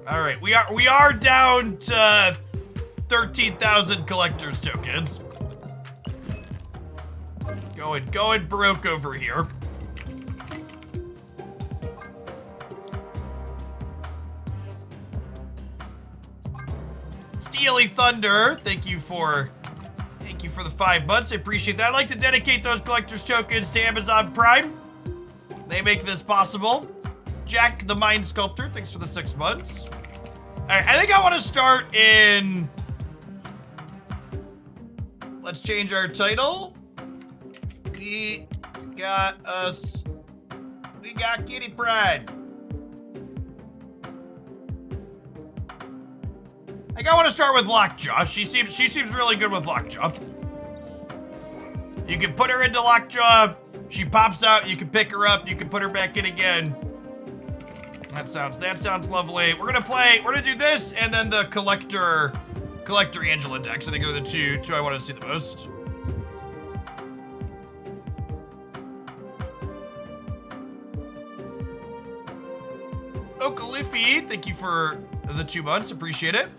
All right, we are down to 13,000 collector's tokens. Going Baroque over here. Steely Thunder, thank you for the 5 months. I appreciate that. I'd like to dedicate those collector's tokens to Amazon Prime. They make this possible. Jack the Mind Sculptor, thanks for the 6 months. All right, I think I want to start in. Let's change our title. We got Kitty Pryde. I think I want to start with Lockjaw. She seems really good with Lockjaw. You can put her into Lockjaw. She pops out. You can pick her up. You can put her back in again. That sounds lovely. We're gonna do this and then the collector Angela decks. I think are the two I want to see the most. Okalifi, thank you for the 2 months. Appreciate it.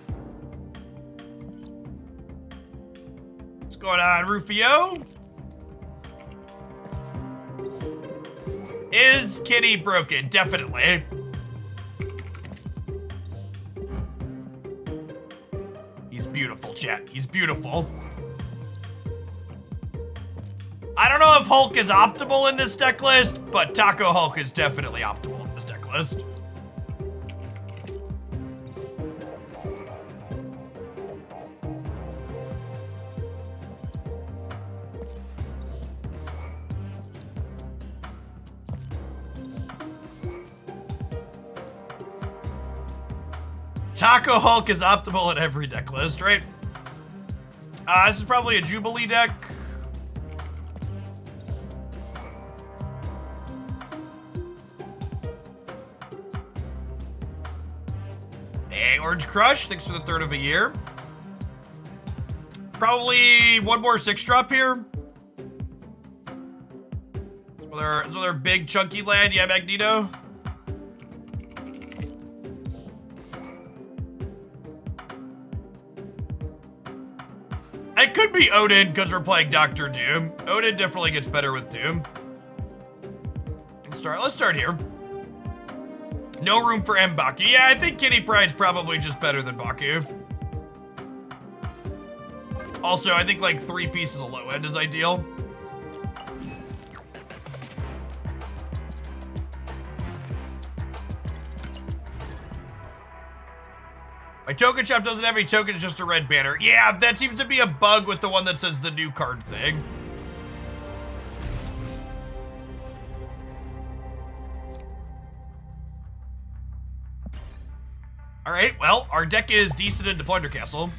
What's going on, Rufio? Is Kitty broken? Definitely. He's beautiful, chat. He's beautiful. I don't know if Hulk is optimal in this deck list, but Taco Hulk is definitely optimal in this deck list. Taco Hulk is optimal in every deck list, right? This is probably a Jubilee deck. Hey, Orange Crush, thanks for the 3rd of a year. Probably one more 6-drop here. So they're big chunky land, yeah, Magneto. It could be Odin because we're playing Dr. Doom. Odin definitely gets better with Doom. Let's start here. No room for M'Baku. Yeah, I think Kitty Pryde's probably just better than Baku. Also, I think like 3 pieces of low end is ideal. My token shop doesn't have any tokens, it's just a red banner. Yeah, that seems to be a bug with the one that says the new card thing. All right, well, our deck is decent into Plunder Castle.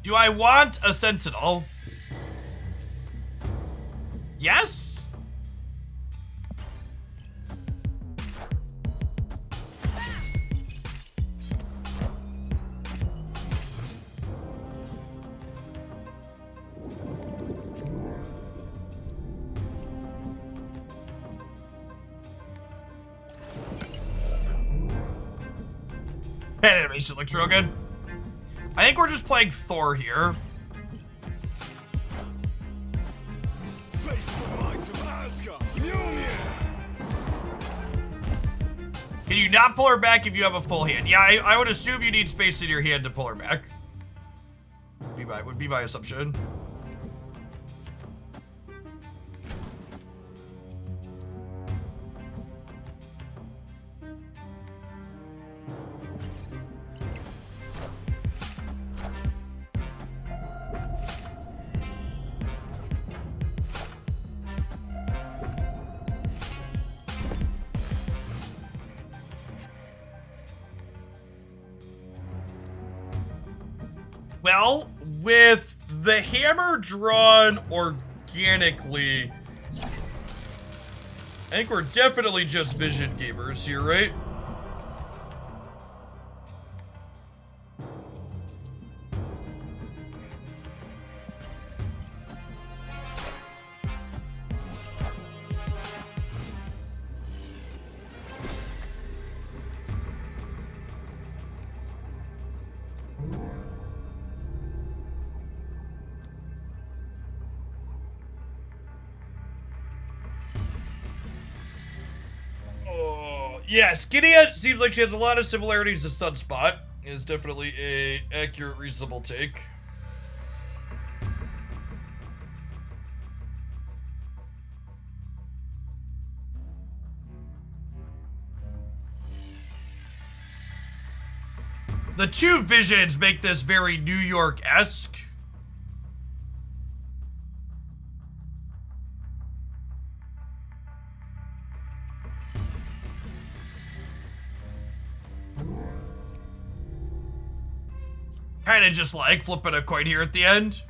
Do I want a Sentinel? Yes? That animation looks real good. I think we're just playing Thor here. Face the might of Asgard. Can you not pull her back if you have a full hand? Yeah, I would assume you need space in your hand to pull her back. Would be my assumption. Well, with the hammer drawn organically, I think we're definitely just vision gamers here, right? Yes, Kitty seems like she has a lot of similarities to Sunspot. Is definitely a accurate, reasonable take. The two visions make this very New York-esque. Kind of just like flipping a coin here at the end.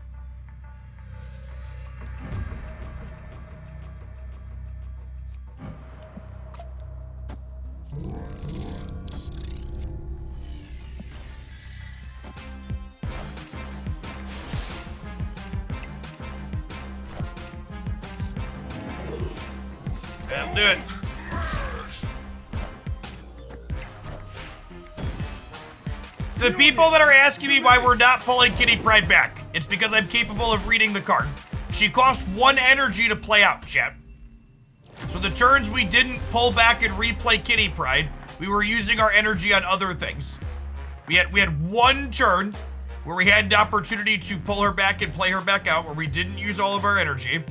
That'll do it. The people that are asking me why we're not pulling Kitty Pryde back, it's because I'm capable of reading the card. She costs 1 energy to play out, chat. So the turns we didn't pull back and replay Kitty Pryde, we were using our energy on other things. We had 1 turn where we had the opportunity to pull her back and play her back out, where we didn't use all of our energy,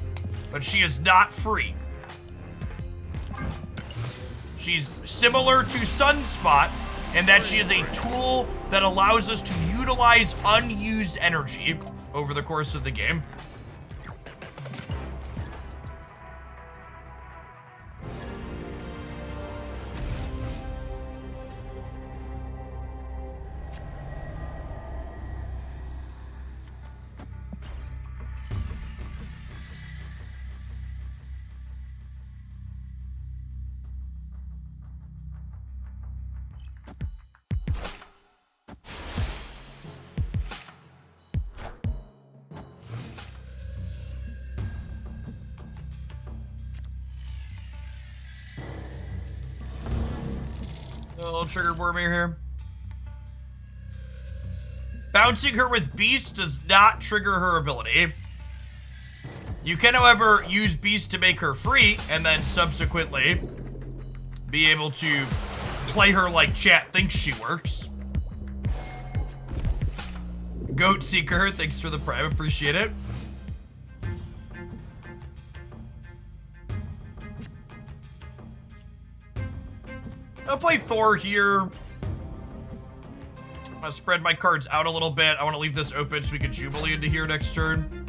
but she is not free. She's similar to Sunspot in that she is a tool that allows us to utilize unused energy over the course of the game. A little triggered worm here. Bouncing her with Beast does not trigger her ability. You can, however, use Beast to make her free, and then subsequently be able to play her like chat thinks she works. Goat Seeker, thanks for the prime, appreciate it. I'll play Thor here. I'm gonna spread my cards out a little bit. I want to leave this open so we can Jubilee into here next turn.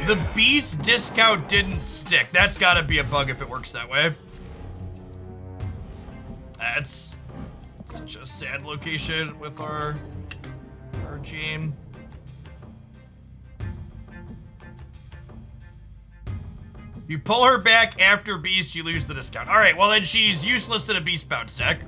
The Beast discount didn't stick. That's gotta be a bug if it works that way. That's such a sad location with our gene. You pull her back after Beast, you lose the discount. All right, well then she's useless in a Beast bounce deck.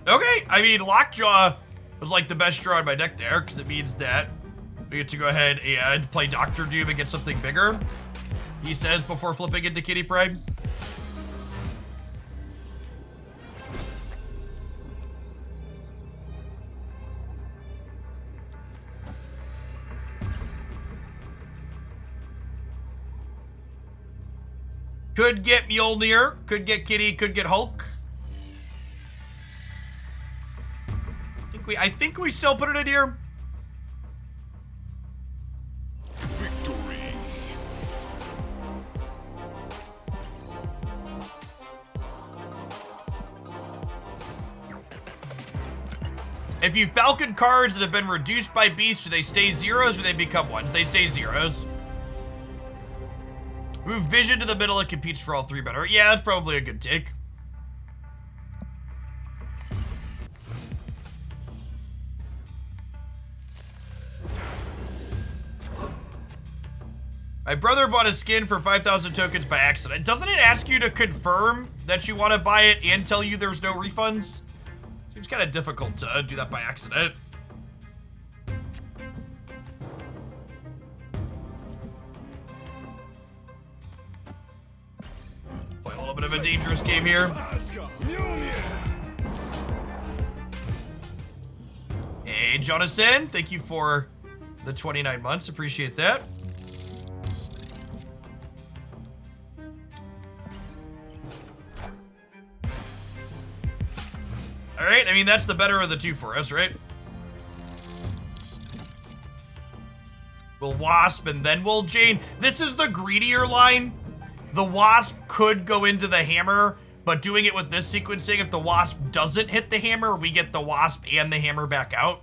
Okay, I mean, Lockjaw was like the best draw in my deck there, because it means that we get to go ahead and play Dr. Doom and get something bigger, he says before flipping into Kitty Pryde. Could get Mjolnir, could get Kitty, could get Hulk. I think we still put it in here. Victory. If you Falcon cards that have been reduced by Beast, do they stay zeros or they become ones? They stay zeros. Move Vision to the middle, it competes for all 3 better. Yeah, that's probably a good take. My brother bought a skin for 5,000 tokens by accident. Doesn't it ask you to confirm that you want to buy it and tell you there's no refunds? Seems kind of difficult to do that by accident. Play a little bit of a dangerous game here. Hey, Jonathan, thank you for the 29 months. Appreciate that. All right, I mean, that's the better of the two for us, right? We'll Wasp and then we'll Jane. This is the greedier line. The Wasp could go into the Hammer, but doing it with this sequencing, if the Wasp doesn't hit the Hammer, we get the Wasp and the Hammer back out.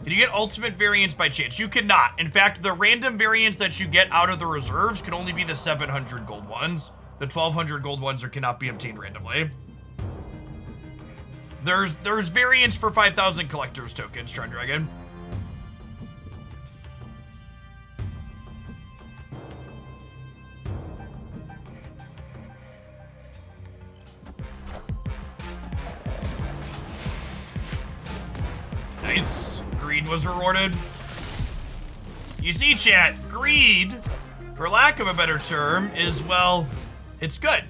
Can you get ultimate variants by chance? You cannot. In fact, the random variants that you get out of the reserves can only be the 700 gold ones. The 1200 gold ones cannot be obtained randomly. There's variants for 5,000 collectors tokens, Tron Dragon. Nice. Greed was rewarded. You see, chat, greed, for lack of a better term, is, well, it's good.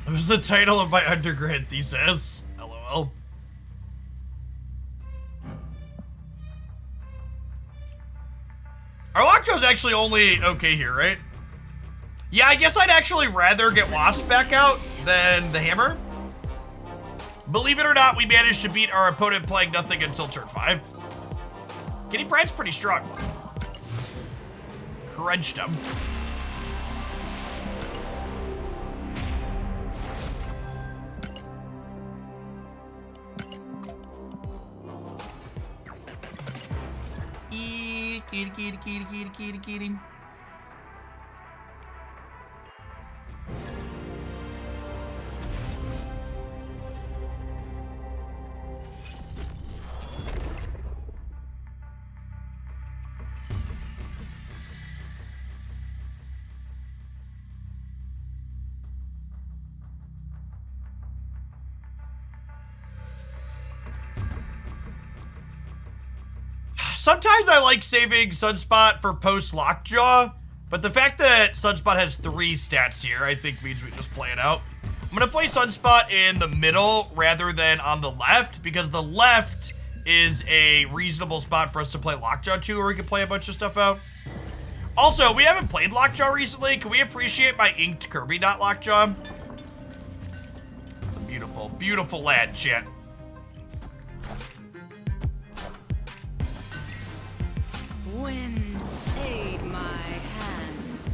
It was the title of my undergrad thesis. LOL. Our Lockjaw's actually only okay here, right? Yeah, I guess I'd actually rather get Wasp back out than the Hammer. Believe it or not, we managed to beat our opponent playing nothing until turn 5. Kitty Pryde's pretty strong. Crunched him. Kitty. Sometimes I like saving Sunspot for post-Lockjaw, but the fact that Sunspot has 3 stats here, I think means we just play it out. I'm going to play Sunspot in the middle rather than on the left, because the left is a reasonable spot for us to play Lockjaw to, where we can play a bunch of stuff out. Also, we haven't played Lockjaw recently. Can we appreciate my inked Kirby dot Lockjaw? It's a beautiful, beautiful lad, chat. Wind, aid my hand.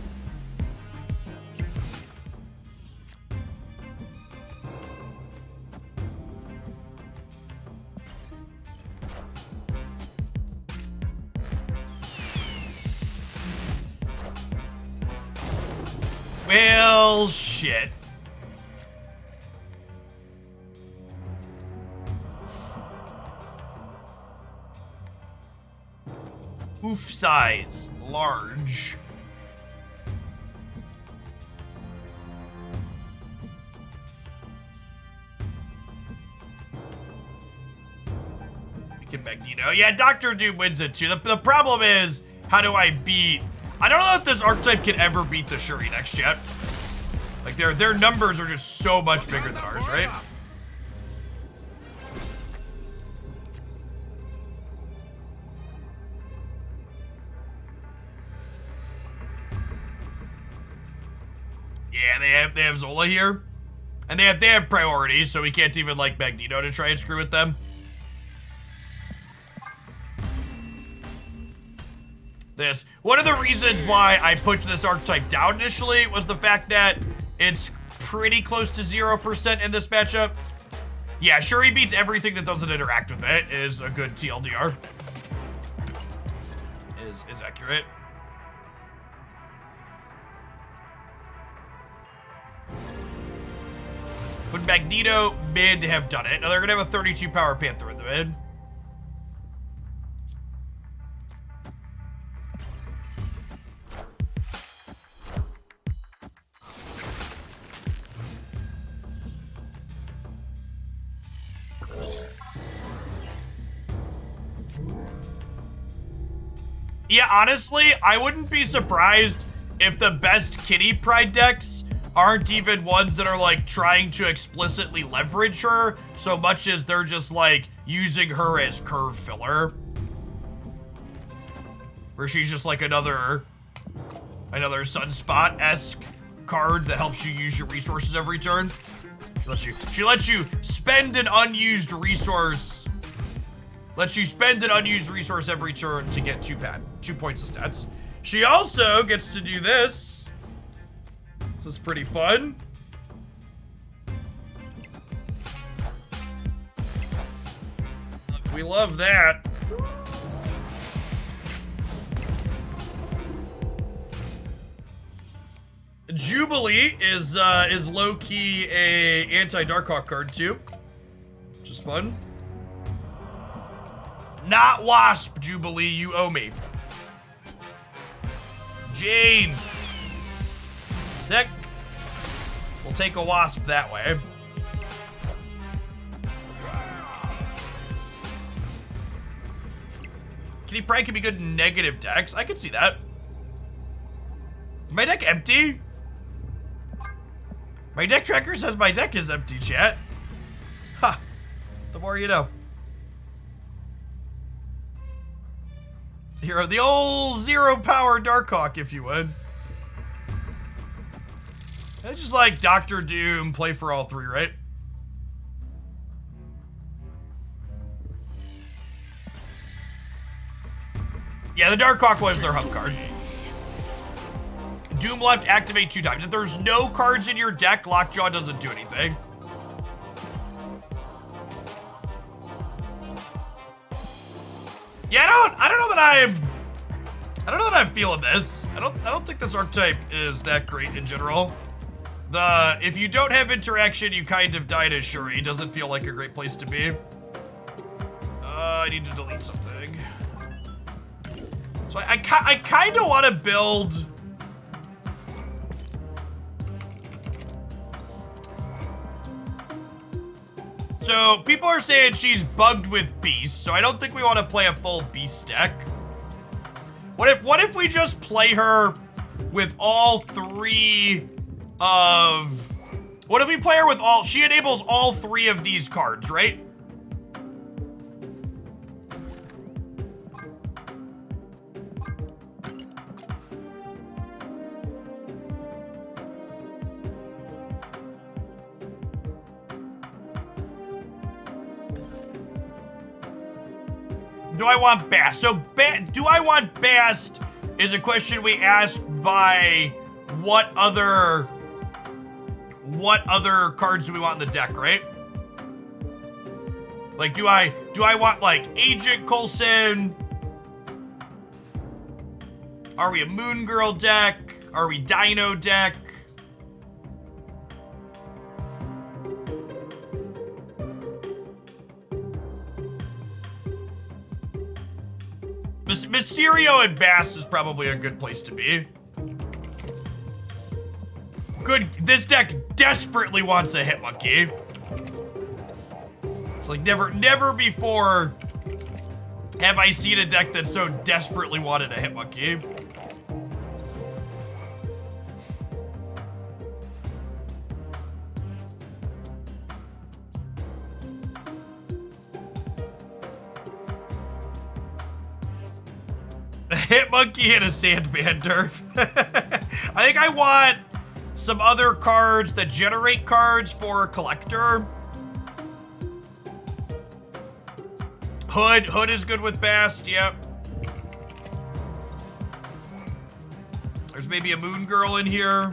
Well, shit. Oof size, large. We can Magneto. Yeah, Dr. Doom wins it too. The problem is, how do I beat... I don't know if this archetype can ever beat the Shuri next yet. Like, their numbers are just so much bigger than ours, right? Yeah, they have Zola here. And they have priorities, so we can't even like Magneto to try and screw with them. One of the reasons why I pushed this archetype down initially was the fact that It's pretty close to 0% in this matchup. Yeah, Shuri beats everything that doesn't interact with it is a good TLDR. Is accurate. Would Magneto mid have done it? No, they're gonna have a 32 power Panther in the mid. Yeah, honestly, I wouldn't be surprised if the best Kitty Pryde decks aren't even ones that are like trying to explicitly leverage her so much as they're just like using her as curve filler. Where she's just like another Sunspot-esque card that helps you use your resources every turn. She lets you spend an unused resource. Lets you spend an unused resource every turn to get 2 points of stats. She also gets to do this. This is pretty fun. We love that. Jubilee is low-key a anti-Darkhawk card too, which is fun. Not Wasp, Jubilee, you owe me. Jane. Sick. We'll take a Wasp that way. Kitty Pryde can be good in negative decks. I can see that. Is my deck empty? My deck tracker says my deck is empty, chat. Ha. The more you know. Hero, the old 0 power Darkhawk, if you would. It's just like Doctor Doom, play for all 3, right? Yeah, the Darkhawk was their hub card. Doom left, activate 2 times. If there's no cards in your deck, Lockjaw doesn't do anything. Yeah, I don't know that I'm feeling this. I don't think this archetype is that great in general. If you don't have interaction, you kind of died as Shuri. Doesn't feel like a great place to be. I need to delete something. So I kind of want to build. So people are saying she's bugged with Beast, so I don't think we want to play a full Beast deck. What if we just play her with all 3 of... What if we play her with all... She enables all 3 of these cards, right? Do I want Bast? So, do I want Bast is a question we ask by what other cards do we want in the deck, right? Like, do I want, like, Agent Coulson? Are we a Moon Girl deck? Are we Dino deck? Mysterio and Bast is probably a good place to be. Good. This deck desperately wants a Hitmonkey. It's like never before have I seen a deck that so desperately wanted a Hitmonkey. A Hitmonkey and a Sandman nerf. I think I want some other cards that generate cards for a collector. Hood is good with Bast, yep. There's maybe a Moon Girl in here.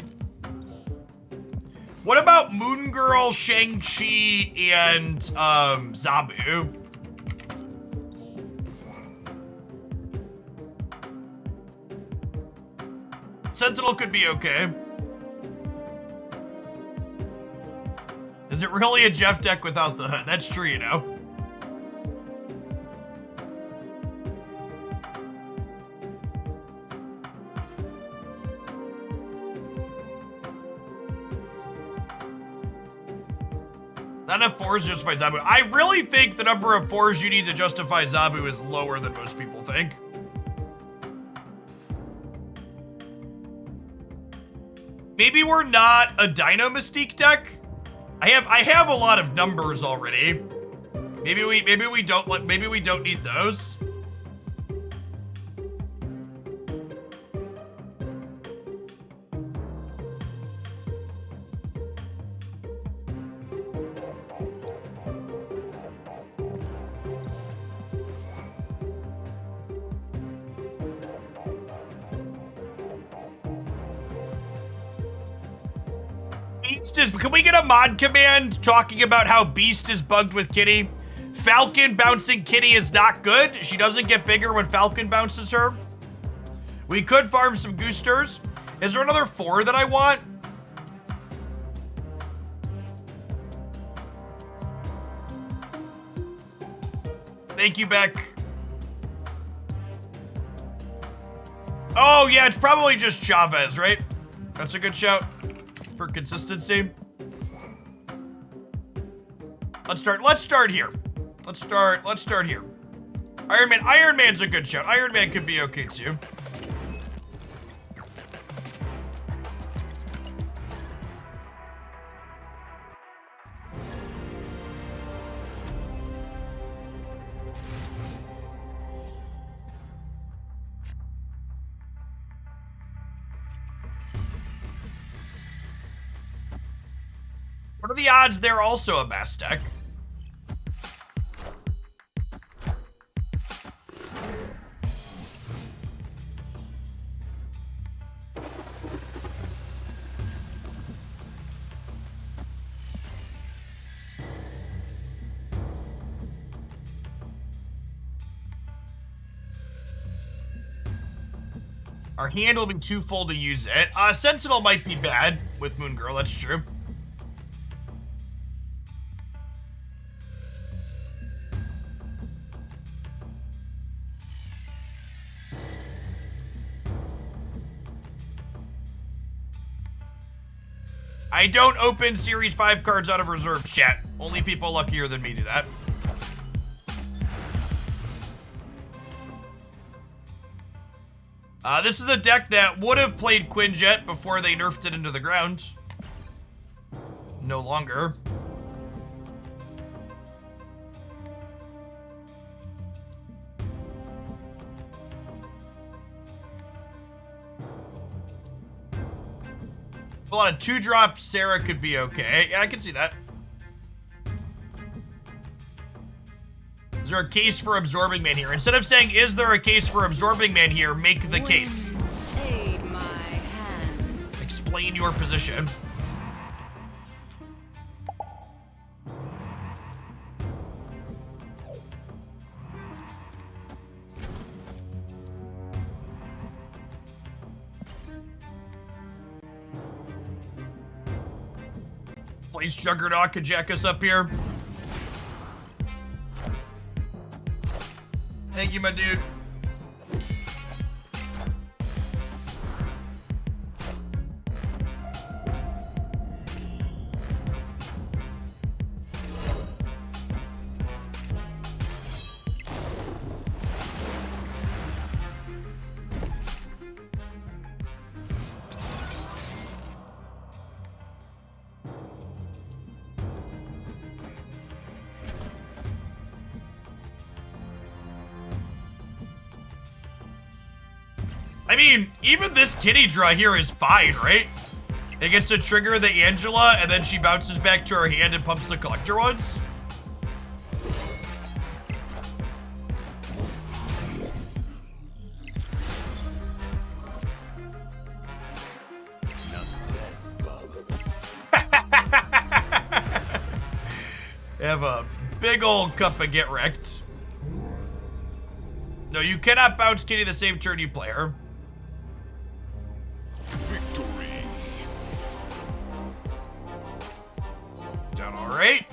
What about Moon Girl, Shang-Chi, and Zabu? Sentinel could be okay. Is it really a Jeff deck without the hood? That's true, you know. Not enough 4s to justify Zabu. I really think the number of 4s you need to justify Zabu is lower than most people think. Maybe we're not a Dino Mystique deck. I have a lot of numbers already. Maybe we don't need those. Can we get a mod command talking about how Beast is bugged with Kitty? Falcon bouncing Kitty is not good. She doesn't get bigger when Falcon bounces her. We could farm some Goosters. Is there another 4 that I want? Thank you, Beck. Oh, yeah, it's probably just Chavez, right? That's a good shout for consistency. Let's start here. Let's start here. Iron Man's a good shout. Iron Man could be okay too. What are the odds they're also a mass deck? Our hand will be too full to use it. Sentinel might be bad with Moon Girl, that's true. I don't open Series 5 cards out of reserve, chat. Only people luckier than me do that. This is a deck that would have played Quinjet before they nerfed it into the ground. No longer. Well, on a 2-drop, Sarah could be okay. Yeah, I can see that. Is there a case for Absorbing Man here? Instead of saying, is there a case for Absorbing Man here, make the case. Aid my hand. Explain your position. Please, Juggernaut could jack us up here. Thank you, my dude. I mean, even this kitty draw here is fine, right? It gets to trigger the Angela, and then she bounces back to her hand and pumps the collector ones. Enough said, Bob. have a big old cup of get wrecked. No, you cannot bounce Kitty the same turn you play her. Victory. Done all right.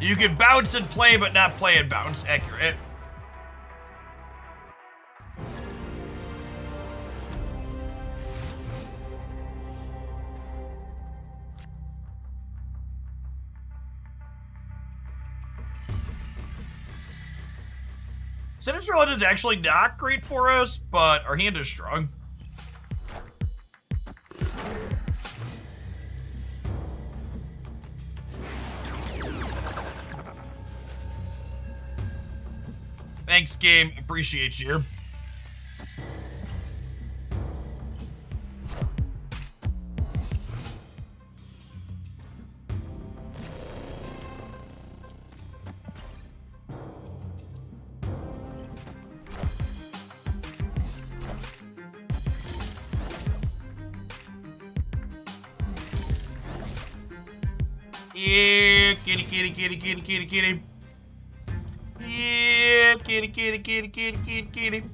You can bounce and play, but not play and bounce. Accurate. Sinister Legend's actually not great for us, but our hand is strong. Thanks, game. Appreciate you. Yeah, kitty, kitty, kitty, kitty, kitty, kitty. Yeah, kitty, kitty, kitty, kitty, kitty, kitty.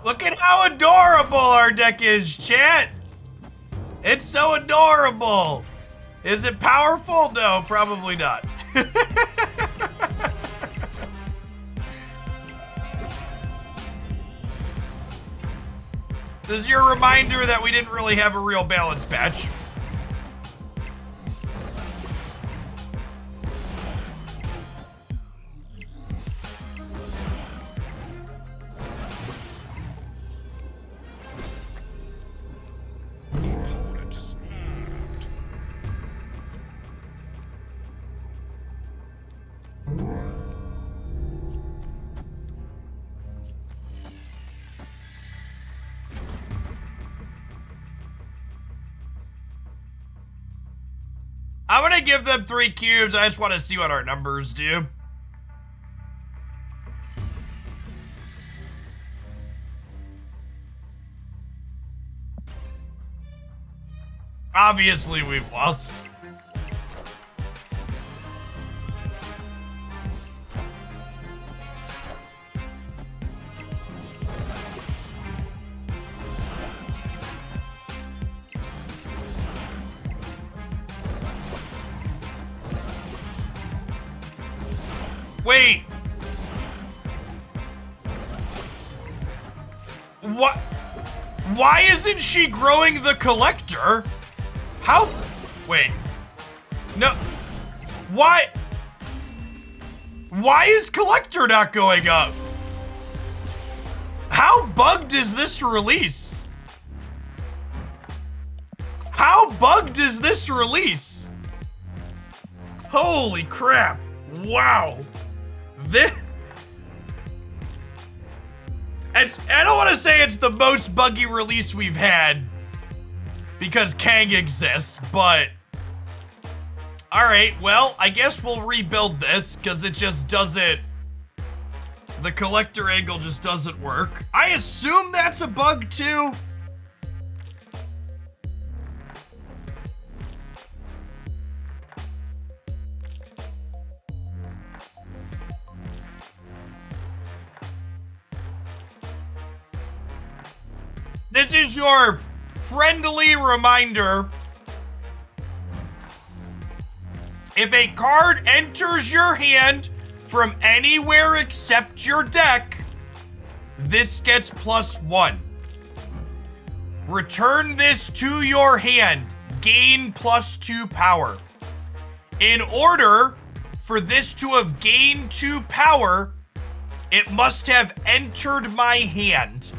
Look at how adorable our deck is, chat. It's so adorable. Is it powerful? No, probably not. This is your reminder that we didn't really have a real balance patch. I'm gonna give them 3 cubes. I just want to see what our numbers do. Obviously, we've lost. Wait. What? Why isn't she growing the collector? How? Wait. No. Why? Why is collector not going up? How bugged is this release? How bugged is this release? Holy crap. Wow. This, I don't want to say it's the most buggy release we've had because Kang exists, but all right, well, I guess we'll rebuild this because it just doesn't, the collector angle just doesn't work. I assume that's a bug too. This is your friendly reminder. If a card enters your hand from anywhere except your deck, this gets +1. Return this to your hand. Gain +2 power. In order for this to have gained 2 power, it must have entered my hand.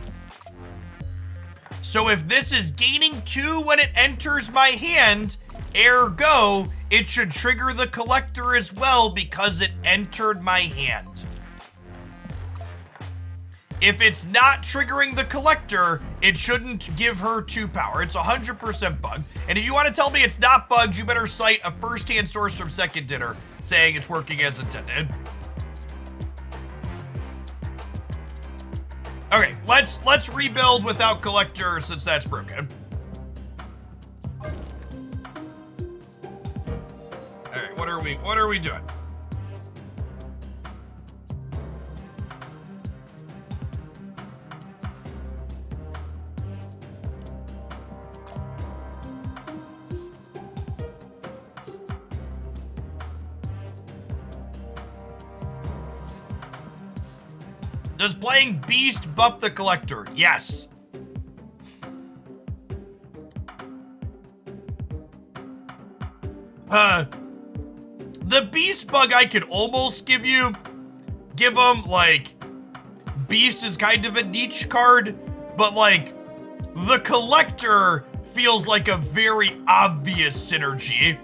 So if this is gaining 2 when it enters my hand, Ergo, it should trigger the collector as well because it entered my hand. If it's not triggering the collector, it shouldn't give her 2 power. It's 100% bugged. And if you want to tell me it's not bugged, you better cite a first-hand source from Second Dinner saying it's working as intended. Okay, let's rebuild without collector since that's broken. All right, what are we doing? Does playing Beast buff the collector? Yes. The Beast bug I could almost give him, like, Beast is kind of a niche card, but, like, the collector feels like a very obvious synergy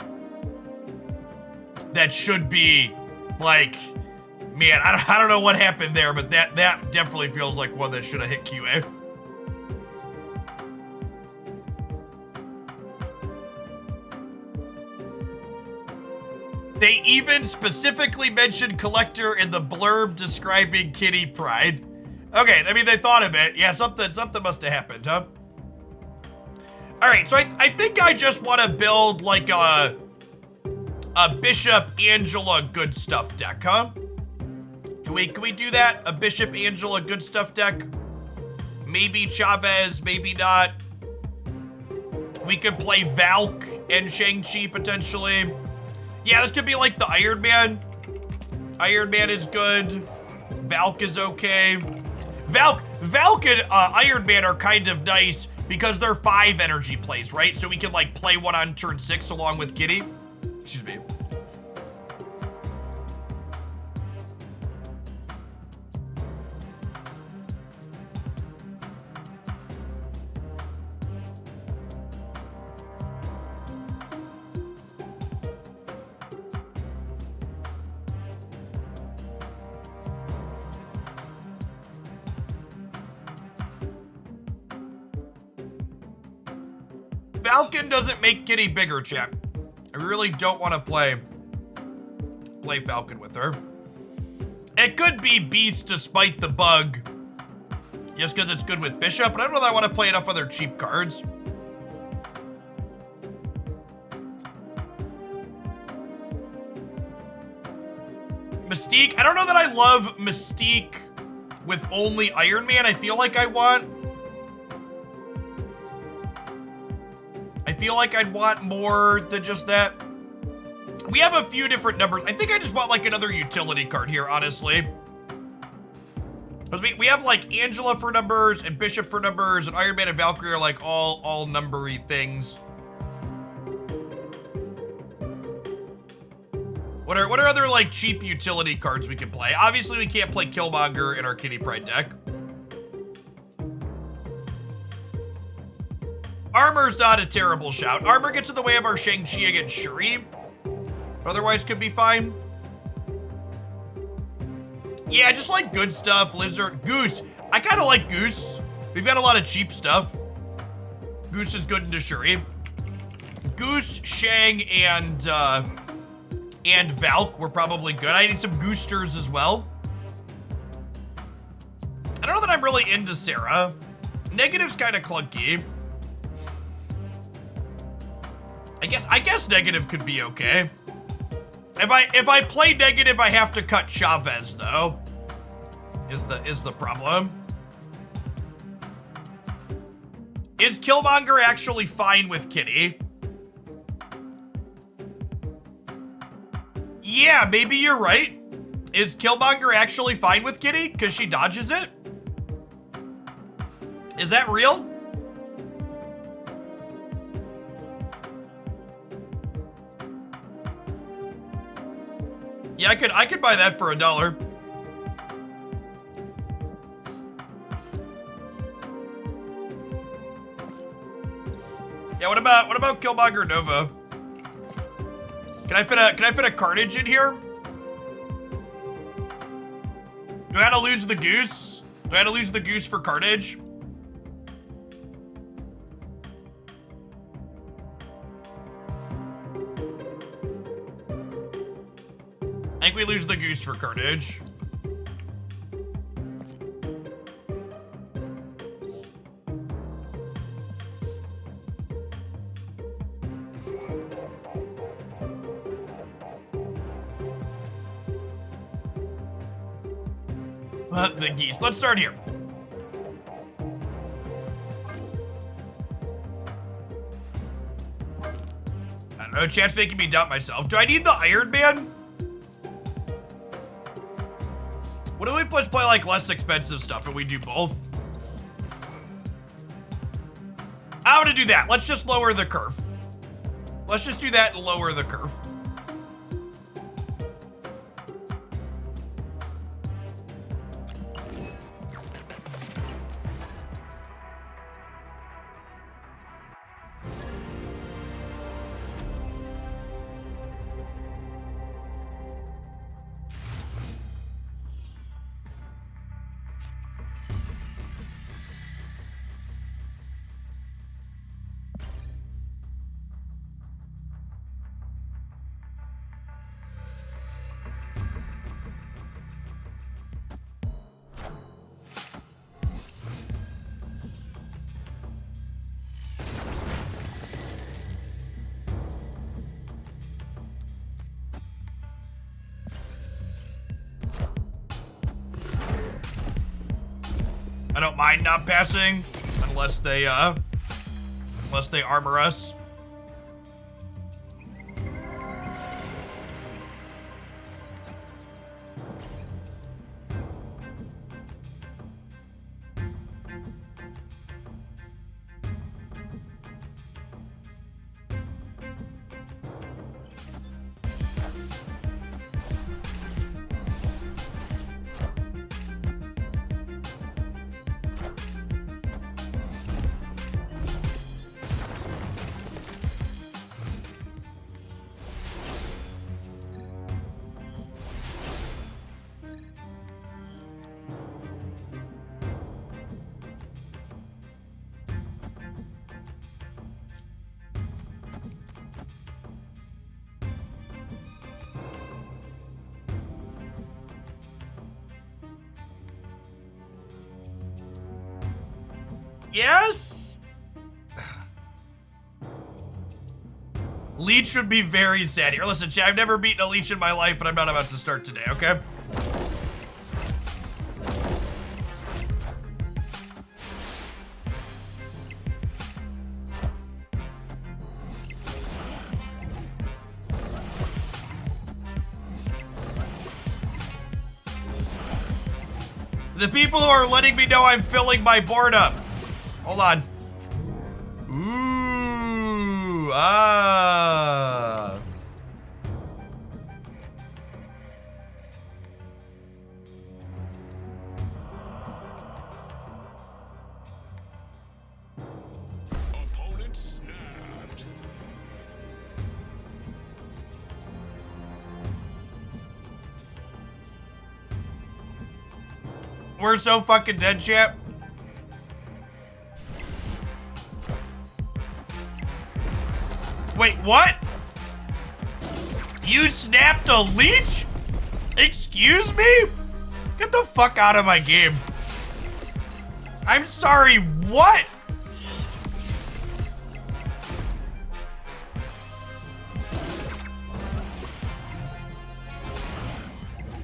that should be, like, man, I don't know what happened there, but that definitely feels like one that should have hit QA. They even specifically mentioned collector in the blurb describing Kitty Pryde. Okay, I mean, they thought of it. Yeah, something must have happened, huh? All right, so I think I just want to build like a Bishop Angela Goodstuff deck, huh? Can we do that? A Bishop Angela Goodstuff deck? Maybe Chavez, maybe not. We could play Valk and Shang-Chi potentially. Yeah, this could be like the Iron Man. Iron Man is good. Valk is okay. Valk and Iron Man are kind of nice because they're 5 energy plays, right? So we can like play one on turn 6 along with Kitty. Excuse me. Falcon doesn't make Kitty bigger, chat. I really don't want to play Falcon with her. It could be Beast despite the bug, just because it's good with Bishop, but I don't know that I want to play enough other cheap cards. Mystique, I don't know that I love Mystique with only Iron Man. I feel like I'd want more than just that. We have a few different numbers. I think I just want like another utility card here, honestly. Because we have like Angela for numbers and Bishop for numbers and Iron Man and Valkyrie are like all numbery things. What are other like cheap utility cards we can play? Obviously we can't play Killmonger in our Kitty Pryde deck. Armor's not a terrible shout. Armor gets in the way of our Shang-Chi against Shuri. Otherwise could be fine. Yeah, just like Goodstuff, Lizard, Goose. I kind of like Goose. We've got a lot of cheap stuff. Goose is good into Shuri. Goose, Shang, and Valk were probably good. I need some Goosters as well. I don't know that I'm really into Sarah. Negative's kind of clunky. I guess Negative could be okay. If I play Negative, I have to cut Chavez though. Is the problem? Is Killmonger actually fine with Kitty? Yeah, maybe you're right. Is Killmonger actually fine with Kitty because she dodges it? Is that real? Yeah, I could buy that for $1. Yeah, what about Killmonger Nova? Can I fit a carnage in here? Do I have to lose the goose? Do I have to lose the goose for carnage? I think we lose the goose for carnage. The geese. Let's start here. I don't know, chat's making me doubt myself. Do I need the Iron Man? What if we play like less expensive stuff and we do both? I want to do that. Let's just lower the curve. Let's just do that and lower the curve. I don't mind not passing unless they armor us. Yes? Leech would be very sad here. Listen, chat, I've never beaten a leech in my life, but I'm not about to start today, okay? The people who are letting me know I'm filling my board up. Hold on. Ooh, ah. Opponent snapped. We're so fucking dead, champ. Wait, what? You snapped a leech? Excuse me? Get the fuck out of my game. I'm sorry, what?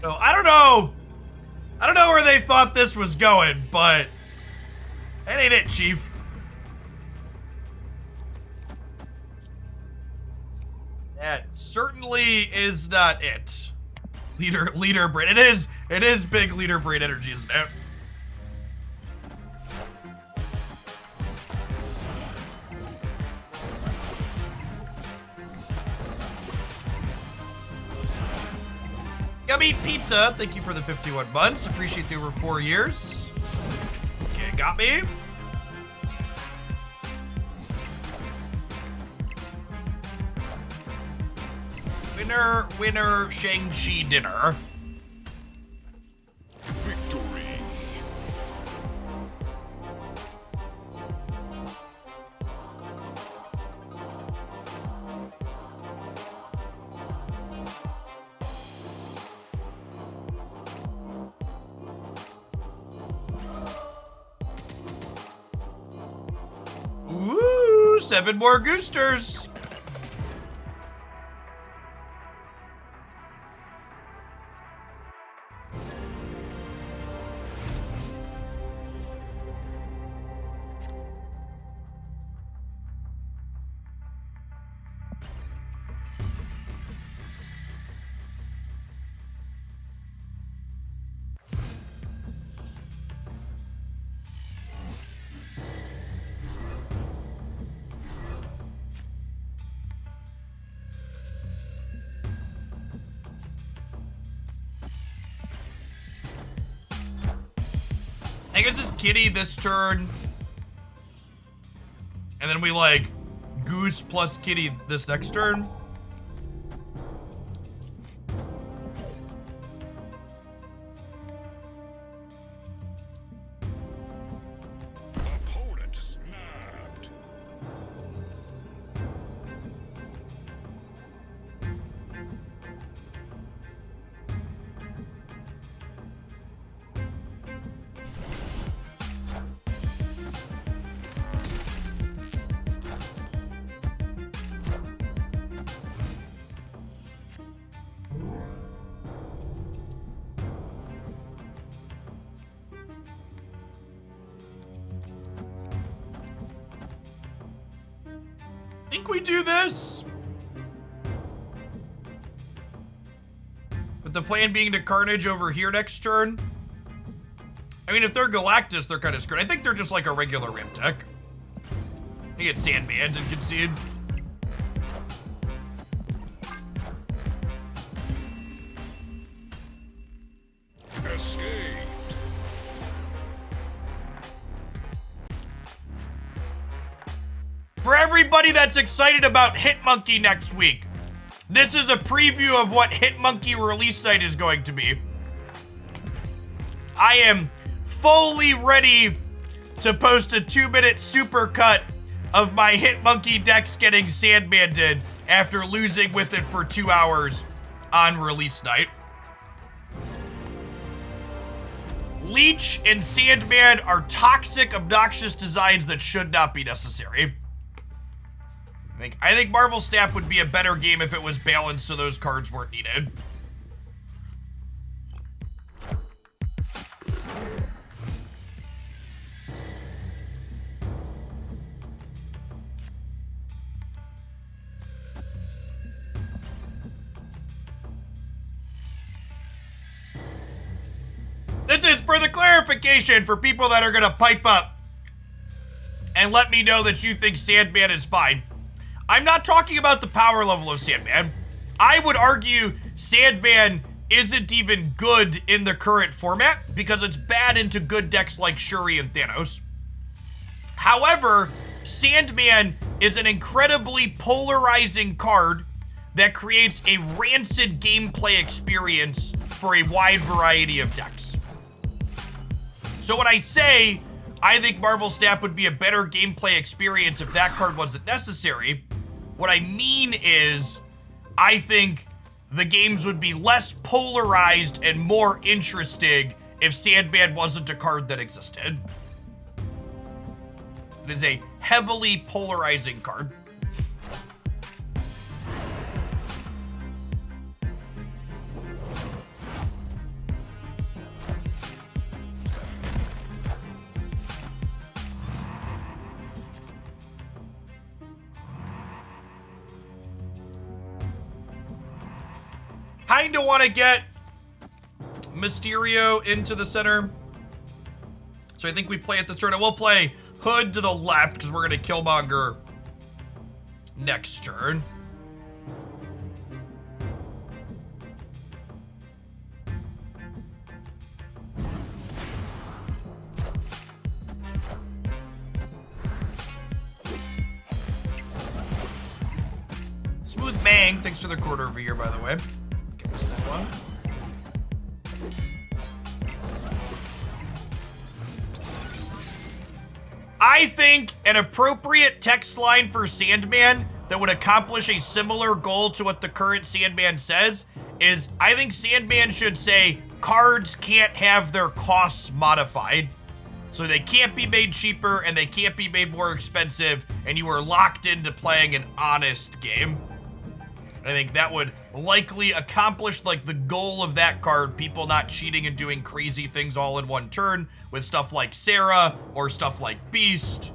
No, I don't know. I don't know where they thought this was going, but that ain't it, Chief. That certainly is not it. Leader brain. It is big leader brain energy, isn't it? Yummy pizza. Thank you for the 51 months. Appreciate the over 4 years. Okay, got me. Winner, Shang-Chi dinner. Victory. Ooh, 7 more goosters. I guess it's Kitty this turn. And then we like Goose plus Kitty this next turn. Opponent snapped. Think we do this? With the plan being to Carnage over here next turn? I mean, if they're Galactus, they're kind of screwed. I think they're just like a regular ramp deck. They get Sandman and concede. Escaped. For everybody that's excited about Hitmonkey next week, this is a preview of what Hitmonkey release night is going to be. I am fully ready to post a 2-minute supercut of my Hitmonkey decks getting Sandman after losing with it for 2 hours on release night. Leech and Sandman are toxic, obnoxious designs that should not be necessary. I think Marvel Snap would be a better game if it was balanced so those cards weren't needed. This is for the clarification for people that are going to pipe up and let me know that you think Sandman is fine. I'm not talking about the power level of Sandman. I would argue Sandman isn't even good in the current format because it's bad into good decks like Shuri and Thanos. However, Sandman is an incredibly polarizing card that creates a rancid gameplay experience for a wide variety of decks. So when I say I think Marvel Snap would be a better gameplay experience if that card wasn't necessary, what I mean is, I think the games would be less polarized and more interesting if Sandman wasn't a card that existed. It is a heavily polarizing card. Kinda want to get Mysterio into the center. So I think we play at the turn. And we'll play Hood to the left because we're going to Killmonger next turn. Smooth man. Bang, thanks for the quarter of a year, by the way. Okay, missed that one. I think an appropriate text line for Sandman that would accomplish a similar goal to what the current Sandman says is, I think Sandman should say, cards can't have their costs modified. So they can't be made cheaper and they can't be made more expensive, and you are locked into playing an honest game. I think that would likely accomplish like the goal of that card, people not cheating and doing crazy things all in one turn with stuff like Sarah or stuff like Beast.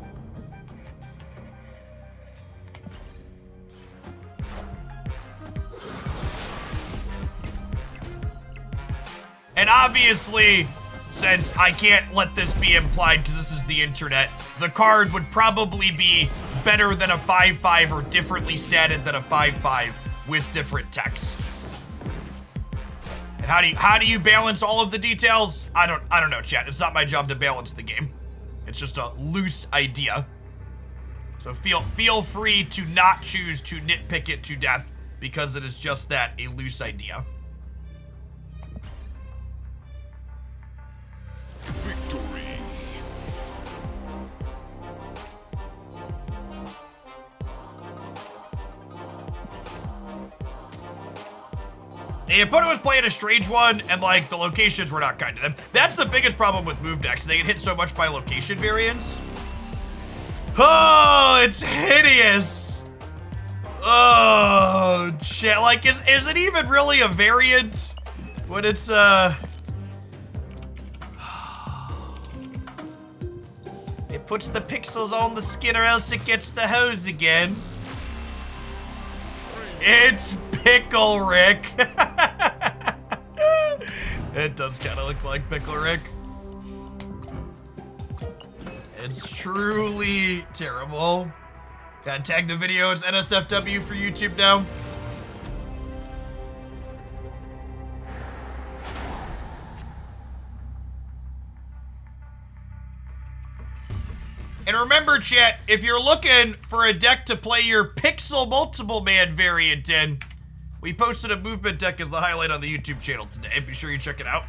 And obviously, since I can't let this be implied because this is the internet, the card would probably be better than a 5/5 or differently statted than a 5/5 with different text. And how do you balance all of the details? I don't know, chat. It's not my job to balance the game. It's just a loose idea. So feel free to not choose to nitpick it to death because it is just that, a loose idea. Victory. The opponent was playing a strange one, and like the locations were not kind to them. That's the biggest problem with move decks. They get hit so much by location variance. Oh, it's hideous. Oh, shit. Like, is it even really a variant when it's It puts the pixels on the skin or else it gets the hose again. It's Pickle Rick. It does kind of look like Pickle Rick. It's truly terrible. Gotta tag the video as NSFW for YouTube now. And remember, chat, if you're looking for a deck to play your Pixel Multiple Man variant in, we posted a movement deck as the highlight on the YouTube channel today. Be sure you check it out.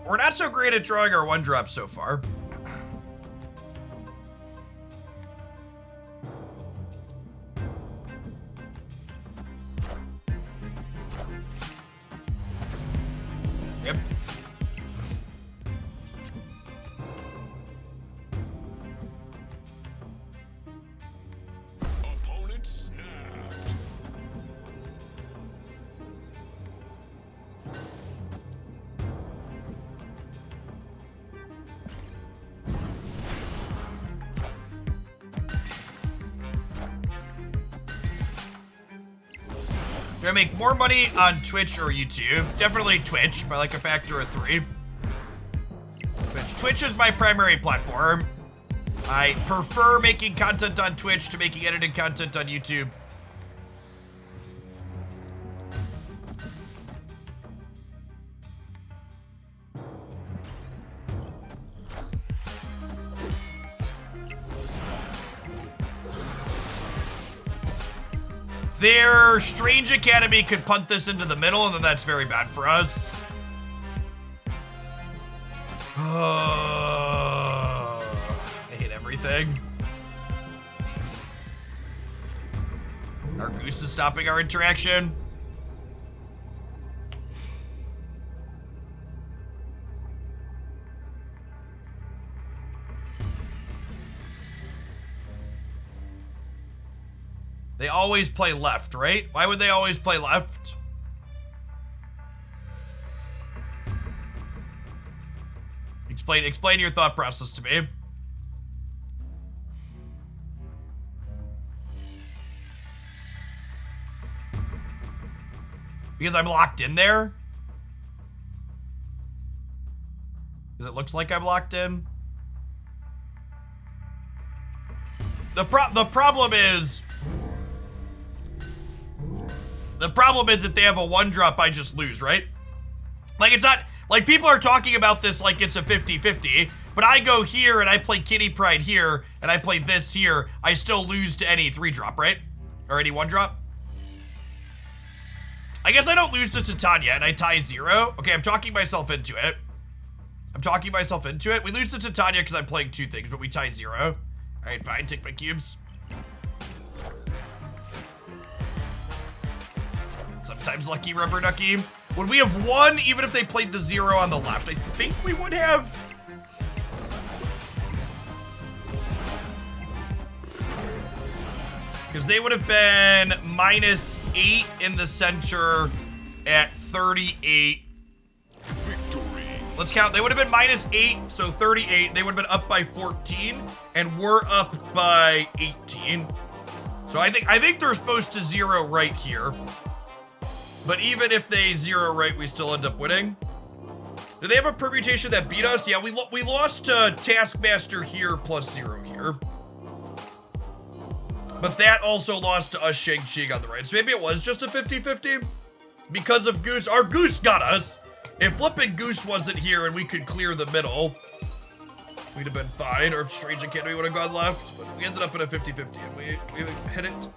We're not so great at drawing our one drops so far. Yep. Opponent snapped. Do I make more money on Twitch or YouTube? Definitely Twitch by like a factor of 3. Twitch is my primary platform. I prefer making content on Twitch to making edited content on YouTube. Their Strange Academy could punt this into the middle, and then that's very bad for us. I hate everything. Our goose is stopping our interaction. They always play left, right? Why would they always play left? Explain your thought process to me. Because I'm locked in there? Because it looks like I'm locked in. The problem is if they have a 1-drop, I just lose, right? Like, it's not, like, people are talking about this like it's a 50-50, but I go here and I play Kitty Pryde here, and I play this here, I still lose to any 3-drop, right? Or any 1-drop? I guess I don't lose to Titania and I tie 0. Okay, I'm talking myself into it. We lose to Titania because I'm playing 2 things, but we tie 0. Alright, fine, take my cubes. Sometimes lucky rubber ducky. Would we have won even if they played the 0 on the left? I think we would have. Because they would have been -8 in the center at 38. Victory. Let's count. They would have been -8, so 38. They would have been up by 14, and we're up by 18. So I think they're supposed to 0 right here. But even if they 0 right, we still end up winning. Do they have a permutation that beat us? Yeah, we lost to Taskmaster here plus 0 here. But that also lost to us Shang-Chi on the right. So maybe it was just a 50-50 because of Goose. Our Goose got us. If flipping Goose wasn't here and we could clear the middle, we'd have been fine. Or if Strange Academy would have gone left. But we ended up in a 50-50 and we hit it.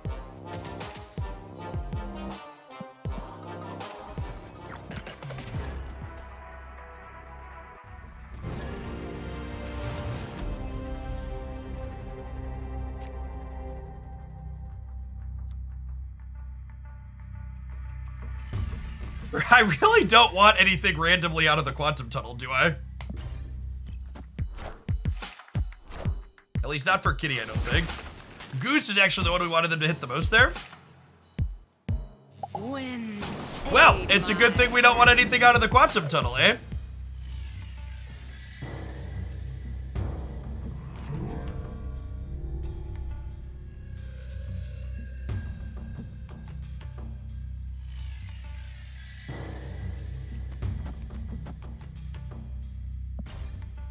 I really don't want anything randomly out of the quantum tunnel, do I? At least not for Kitty, I don't think. Goose is actually the one we wanted them to hit the most there. Wind. Well, it's a good thing we don't want anything out of the quantum tunnel, eh?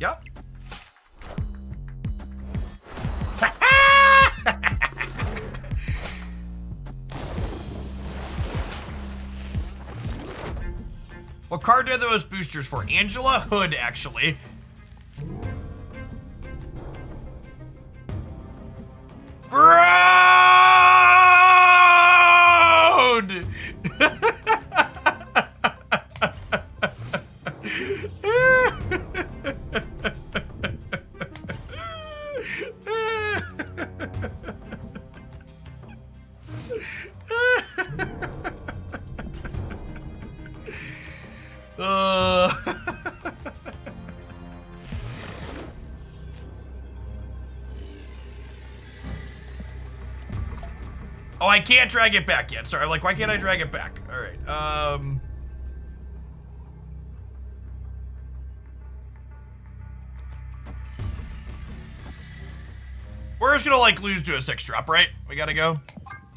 Yep. What card do I have the most boosters for? Angela Hood, actually. Brown! Oh, I can't drag it back yet. Sorry, like, why can't I drag it back? All right, we're just gonna, like, lose to a 6-drop, right? We gotta go.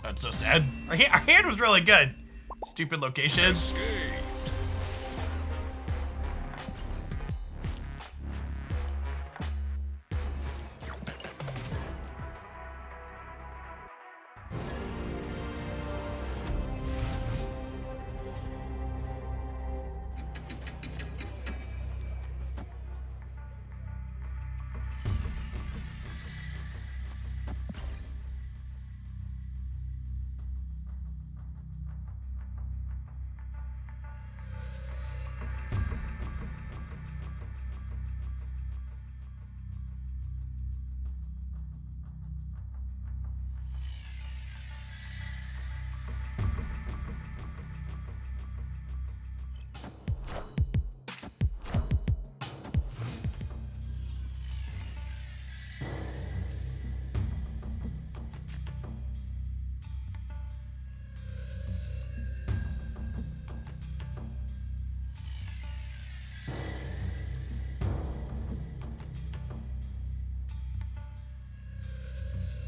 That's so sad. Our hand was really good. Stupid location. Escape.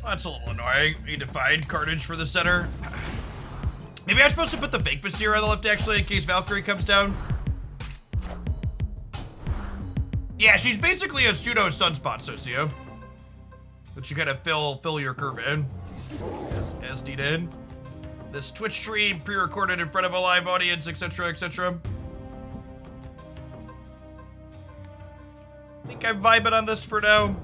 That's a little annoying. Need to find carnage for the center. Maybe I'm supposed to put the fake Basira on the left, actually, in case Valkyrie comes down. Yeah, she's basically a pseudo sunspot socio. But you gotta fill your curve in as needed. This Twitch stream pre-recorded in front of a live audience, etc., etc. I think I'm vibing on this for now.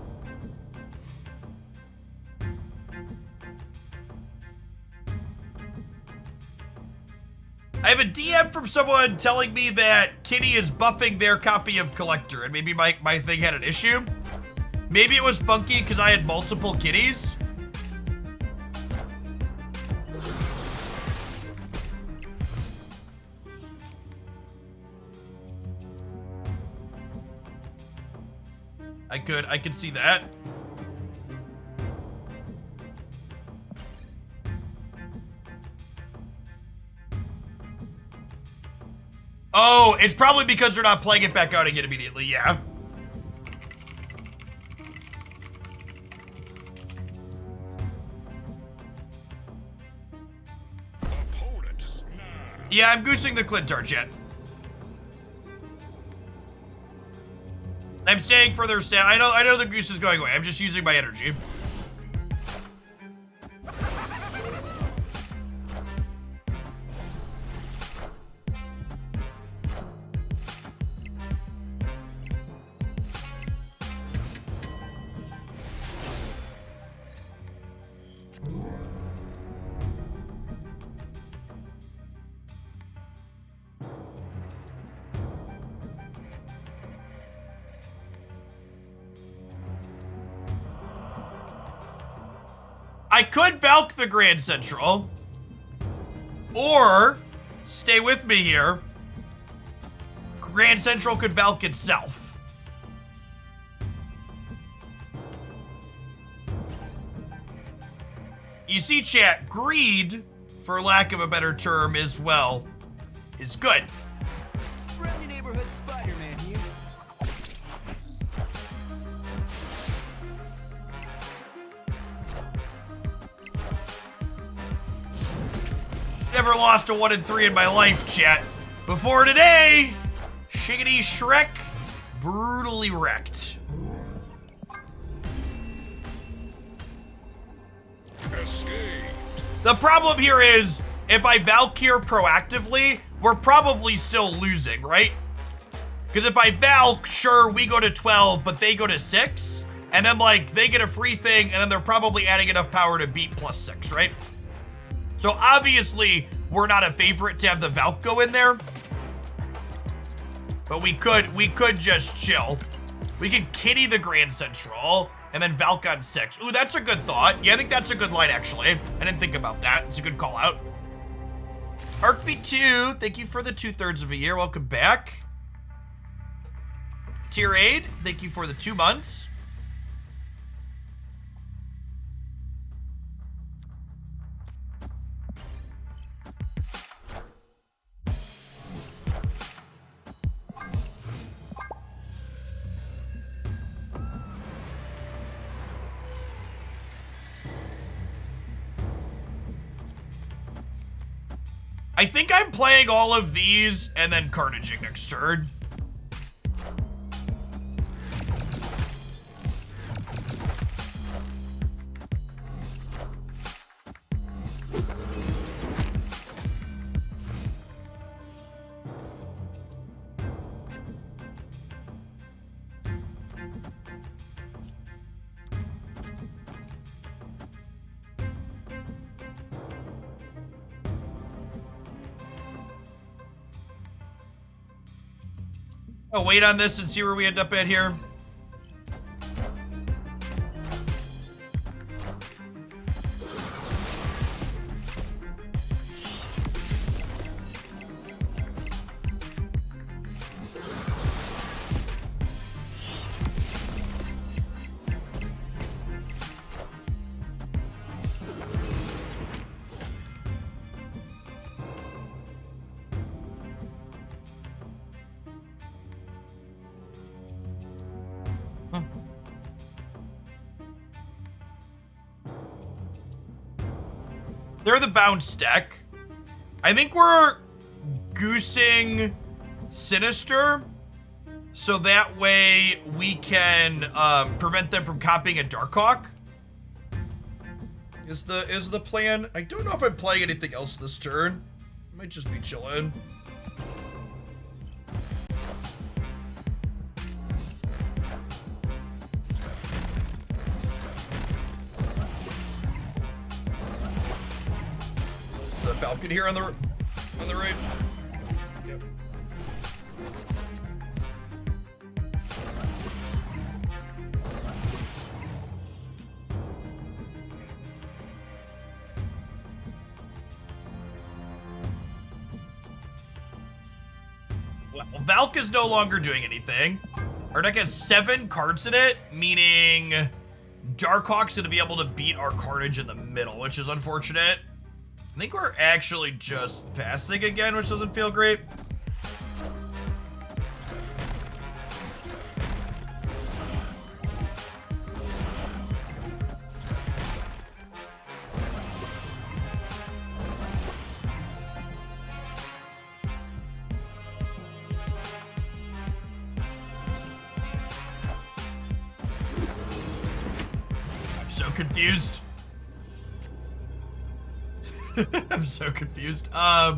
I have a DM from someone telling me that Kitty is buffing their copy of Collector, and maybe my thing had an issue. Maybe it was funky because I had multiple kitties. I could see that. Oh, it's probably because they're not playing it back out again immediately, yeah. Yeah, I'm goosing the Clintar chat. I'm staying further down. I know the goose is going away. I'm just using my energy. I could Valk the Grand Central, or stay with me here. Grand Central could Valk itself. You see, chat, greed, for lack of a better term, is good. Friendly neighborhood Spider-Man here. Never lost a 1 in 3 in my life, chat. Before today, Shiggity Shrek brutally wrecked. Escape. The problem here is, if I Valk here proactively, we're probably still losing, right? Because if I Valk, sure, we go to 12, but they go to 6, and then, like, they get a free thing, and then they're probably adding enough power to beat +6, right? So obviously, we're not a favorite to have the Valk go in there. But we could just chill. We could Kitty the Grand Central, and then Valk on 6. Ooh, that's a good thought. Yeah, I think that's a good line, actually. I didn't think about that. It's a good call out. ArcV2, thank you for the 2/3 of a year. Welcome back. Tier 8, thank you for the 2 months. I think I'm playing all of these and then Carnaging next turn. I'll wait on this and see where we end up at here. They're the bounce deck. I think we're goosing Sinister so that way we can prevent them from copying a Darkhawk. Is the plan? I don't know if I'm playing anything else this turn. I might just be chilling. Is a Falcon here on the right? Yep. Well, Valk is no longer doing anything. Our deck has 7 cards in it, meaning Darkhawk's gonna be able to beat our Carnage in the middle, which is unfortunate. I think we're actually just passing again, which doesn't feel great. I'm so confused. I'm so confused. I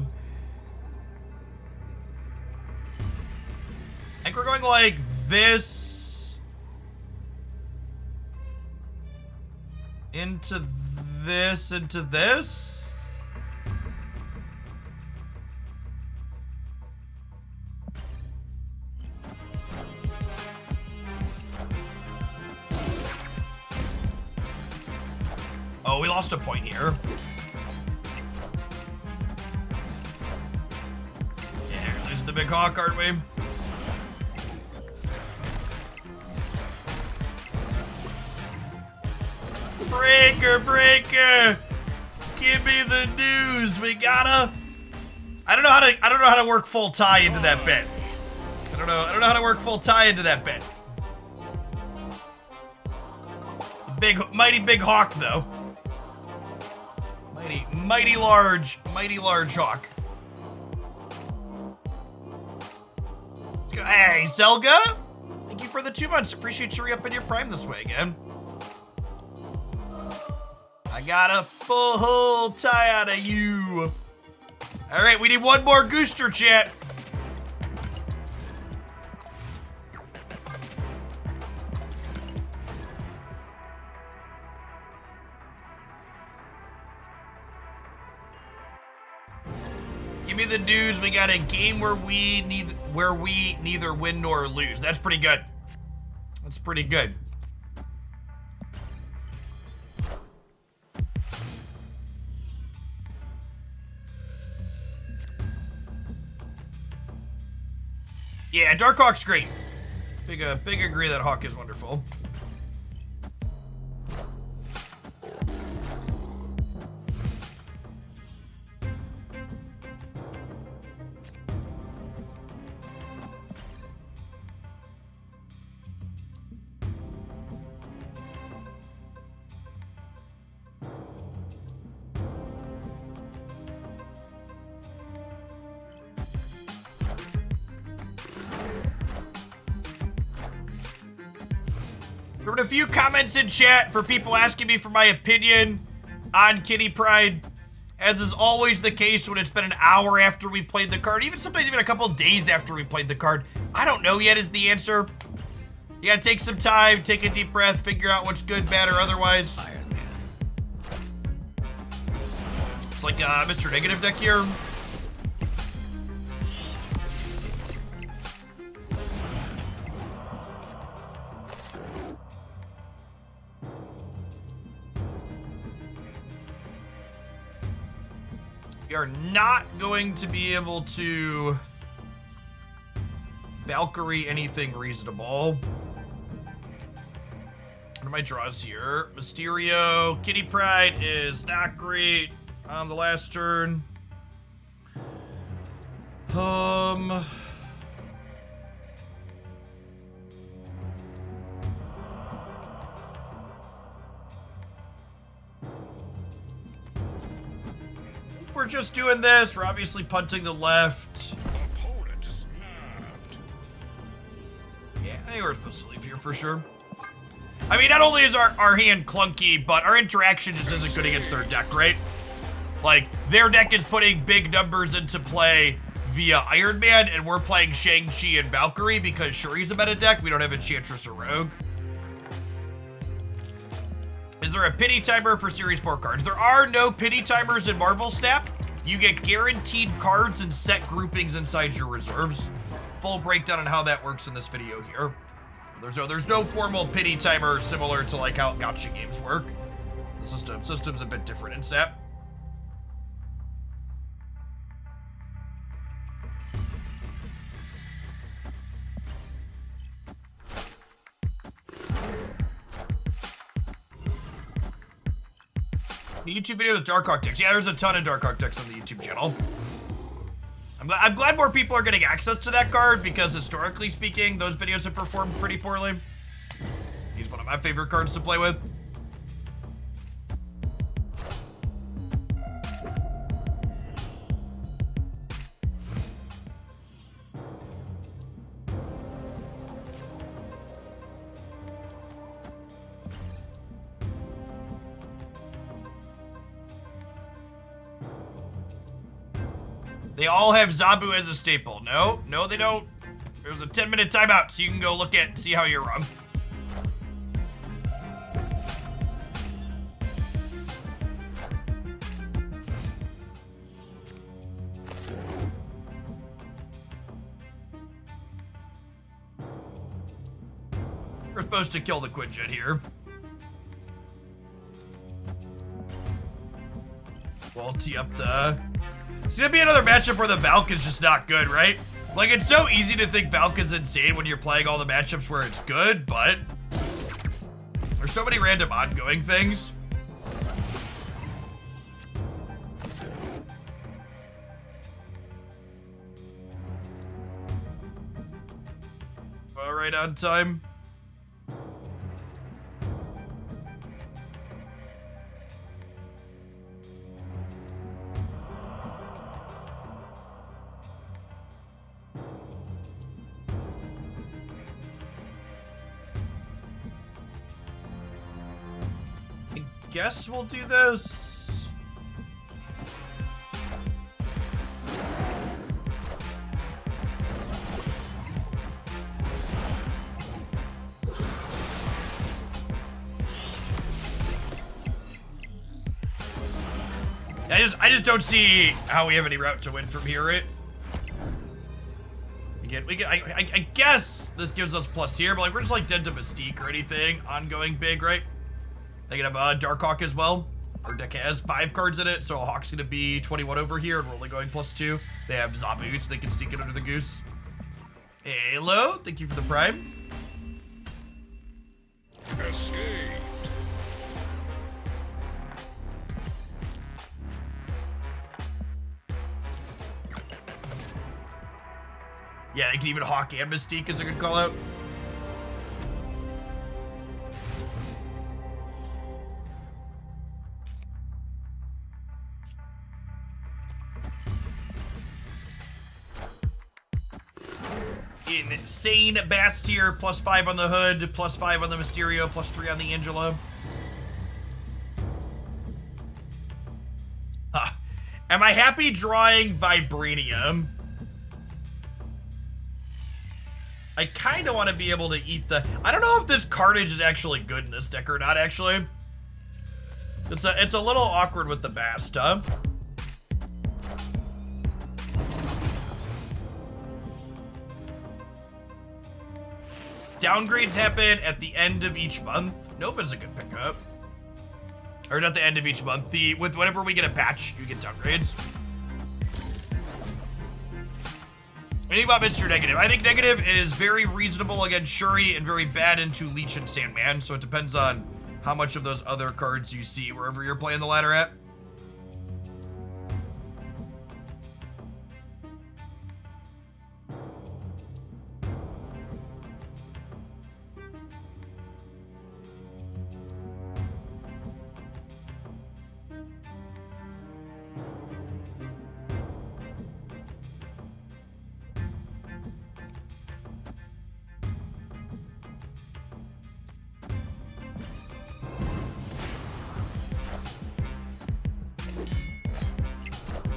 think we're going like this into this into this. Oh, we lost a point here. The big hawk, aren't we? Breaker! Give me the news. We gotta. I don't know how to work full tie into that bit. I don't know how to work full tie into that bit. It's a big, mighty big hawk though. Mighty large hawk. Hey, Zelga! Thank you for the 2 months. Appreciate you re-upping your Prime this way again. I got a full tie out of you. All right, we need one more Gooster, chat. Give me the news. We got a game where we neither win nor lose. That's pretty good. That's pretty good. Yeah, Darkhawk's great. Big agree that Hawk is wonderful. There were a few comments in chat for people asking me for my opinion on Kitty Pryde. As is always the case when it's been an hour after we played the card, sometimes even a couple days after we played the card. I don't know yet is the answer. You gotta take some time, take a deep breath, figure out what's good, bad, or otherwise. Iron Man. It's like Mr. Negative deck here. We are not going to be able to Valkyrie anything reasonable. What are my draws here? Mysterio, Kitty Pryde is not great on the last turn. We're just doing this. We're obviously punting the left. Opponent snapped. Hey, we're supposed to leave here for sure. I mean, not only is our hand clunky, but our interaction just isn't good against their deck, right? Like, their deck is putting big numbers into play via Iron Man, and we're playing Shang-Chi and Valkyrie because Shuri's a meta deck. We don't have Enchantress or Rogue. Is there a pity timer for Series 4 cards? There are no pity timers in Marvel Snap. You get guaranteed cards and set groupings inside your reserves. Full breakdown on how that works in this video here. There's no formal pity timer similar to like how gacha games work. The system's a bit different in Snap. The YouTube video with Darkhawk decks. Yeah, there's a ton of Darkhawk decks on the YouTube channel. I'm glad more people are getting access to that card because historically speaking, those videos have performed pretty poorly. He's one of my favorite cards to play with. They all have Zabu as a staple. No, they don't. There's a 10-minute timeout, so you can go look at and see how you're wrong. We're supposed to kill the Quinjet here. We'll tee up the... It's gonna be another matchup where the Valk is just not good, right? Like, it's so easy to think Valk is insane when you're playing all the matchups where it's good, but there's so many random ongoing things. All right, on time. Guess we'll do this. I just don't see how we have any route to win from here, right? I guess this gives us plus here, but like we're just like dead to Mystique or anything ongoing big, right? They can have Darkhawk as well. Our deck has 5 cards in it, so Hawk's gonna be 21 over here, and we're only going +2. They have Zabu, so they can sneak it under the goose. Hello, thank you for the prime. Escaped. Yeah, they can even Hawk and Mystique as a good call out. Insane Bast here, +5 on the Hood, +5 on the Mysterio, +3 on the Angela. Am I happy drawing Vibranium? I kind of want to be able to eat the... I don't know if this Carnage is actually good in this deck or not, actually. It's a little awkward with the Bast, huh? Downgrades happen at the end of each month. Nova's a good pickup. Or not the end of each month. Whenever we get a patch, you get downgrades. Anything about Mr. Negative? I think Negative is very reasonable against Shuri and very bad into Leech and Sandman, so it depends on how much of those other cards you see wherever you're playing the ladder at.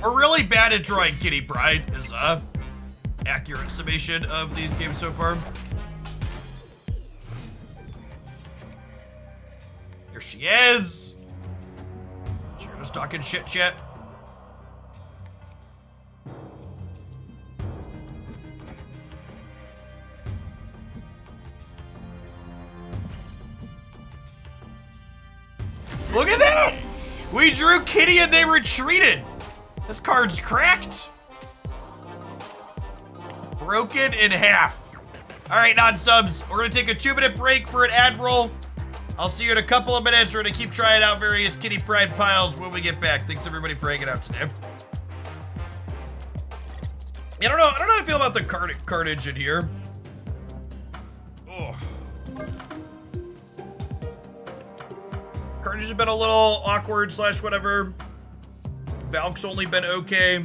We're really bad at drawing Kitty Pryde, is a accurate summation of these games so far. Here she is. She's just talking shit. Look at that! We drew Kitty and they retreated. This card's cracked. Broken in half. All right, non-subs, we're gonna take a 2-minute break for an ad roll. I'll see you in a couple of minutes. We're gonna keep trying out various Kitty Pryde piles when we get back. Thanks everybody for hanging out today. Yeah, I don't know how I feel about the carnage in here. Oh. Carnage has been a little awkward / whatever. Valk's only been okay.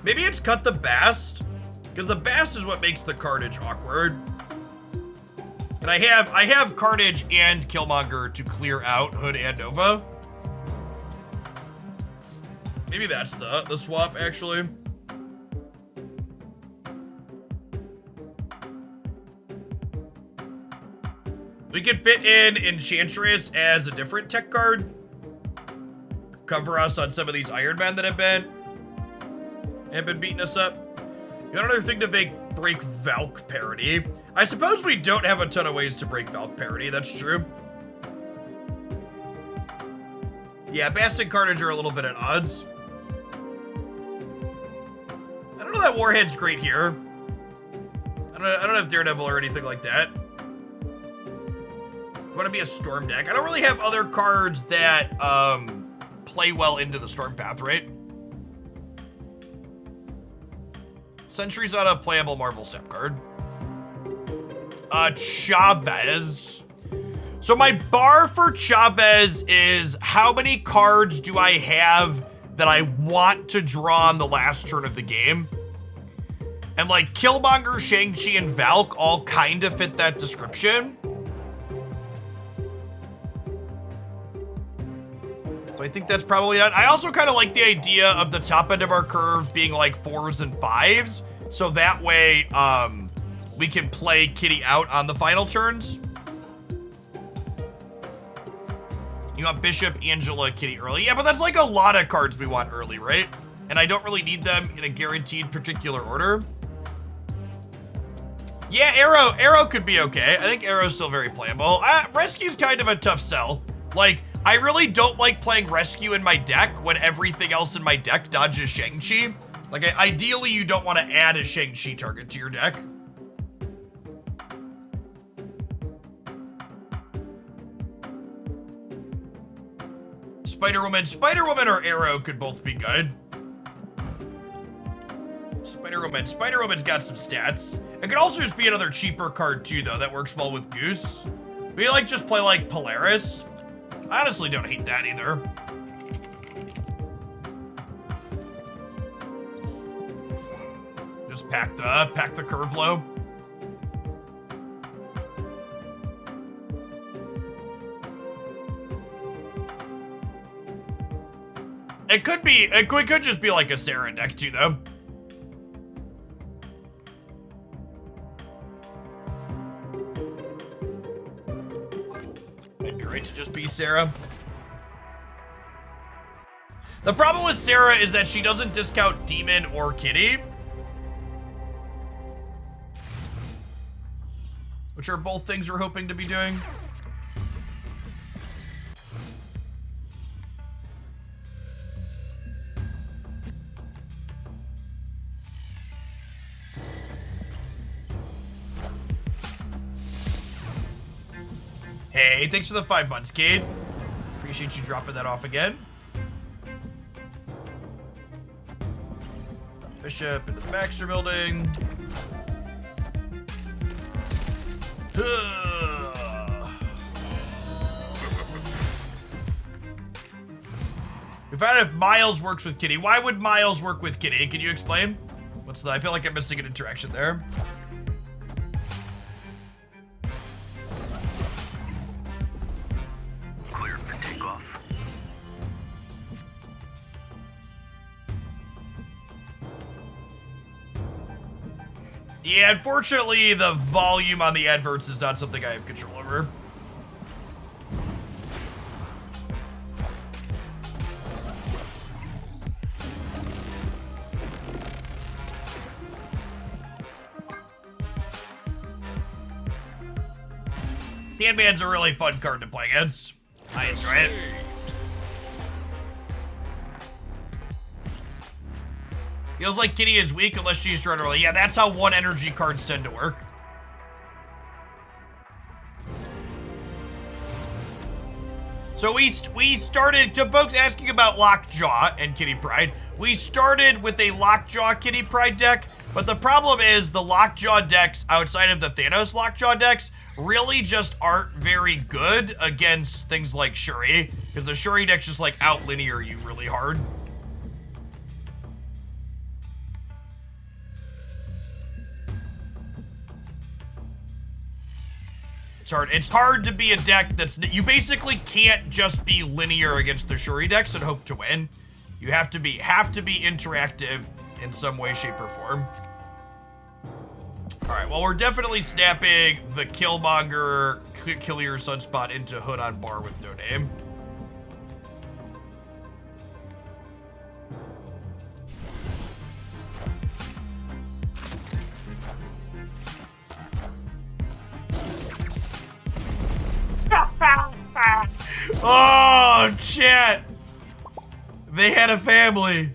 Maybe it's cut the Bast, because the Bast is what makes the Carnage awkward. And I have Carnage and Killmonger to clear out Hood and Nova. Maybe that's the swap, actually. We could fit in Enchantress as a different tech card. Cover us on some of these Iron Men that have been beating us up. You got another thing to break Valk parity. I suppose we don't have a ton of ways to break Valk parity, that's true. Yeah, Bast and Carnage are a little bit at odds. I don't know that Warhead's great here. I don't have Daredevil or anything like that. Want to be a Storm deck. I don't really have other cards that play well into the Storm path, right? Sentry's not a playable Marvel step card. Chavez. So my bar for Chavez is how many cards do I have that I want to draw on the last turn of the game? And like Killmonger, Shang-Chi, and Valk all kind of fit that description. So I think that's probably it. I also kind of like the idea of the top end of our curve being like 4s and 5s. So that way, we can play Kitty out on the final turns. You want Bishop, Angela, Kitty early. Yeah, but that's like a lot of cards we want early, right? And I don't really need them in a guaranteed particular order. Yeah, Arrow could be okay. I think Arrow's still very playable. Rescue's kind of a tough sell. Like, I really don't like playing Rescue in my deck when everything else in my deck dodges Shang-Chi. Like, ideally, you don't want to add a Shang-Chi target to your deck. Spider-Woman or Arrow could both be good. Spider-Woman's got some stats. It could also just be another cheaper card too, though, that works well with Goose. We like just play like Polaris. I honestly don't hate that either. Just pack the curve low. It could just be like a Sarah deck too, though. Might be right to just be Sarah. The problem with Sarah is that she doesn't discount Demon or Kitty, which are both things we're hoping to be doing. Hey, thanks for the 5 months, Cade. Appreciate you dropping that off again. Bishop into the Baxter building. We found out if Miles works with Kitty. Why would Miles work with Kitty? Can you explain? I feel like I'm missing an interaction there. Yeah, unfortunately, the volume on the adverts is not something I have control over. Sandman's a really fun card to play against. I enjoy it. Feels like Kitty is weak unless she's drawn early. Yeah, that's how one energy cards tend to work. So we started, to folks asking about Lockjaw and Kitty Pryde, we started with a Lockjaw Kitty Pryde deck, but the problem is the Lockjaw decks outside of the Thanos Lockjaw decks really just aren't very good against things like Shuri, because the Shuri decks just like out-linear you really hard. It's hard to be a deck that's, you basically can't just be linear against the Shuri decks and hope to win. You have to be interactive in some way, shape, or form. All right, well, we're definitely snapping the Killmonger kill your sunspot into Hood on bar with no name. Oh, shit. They had a family.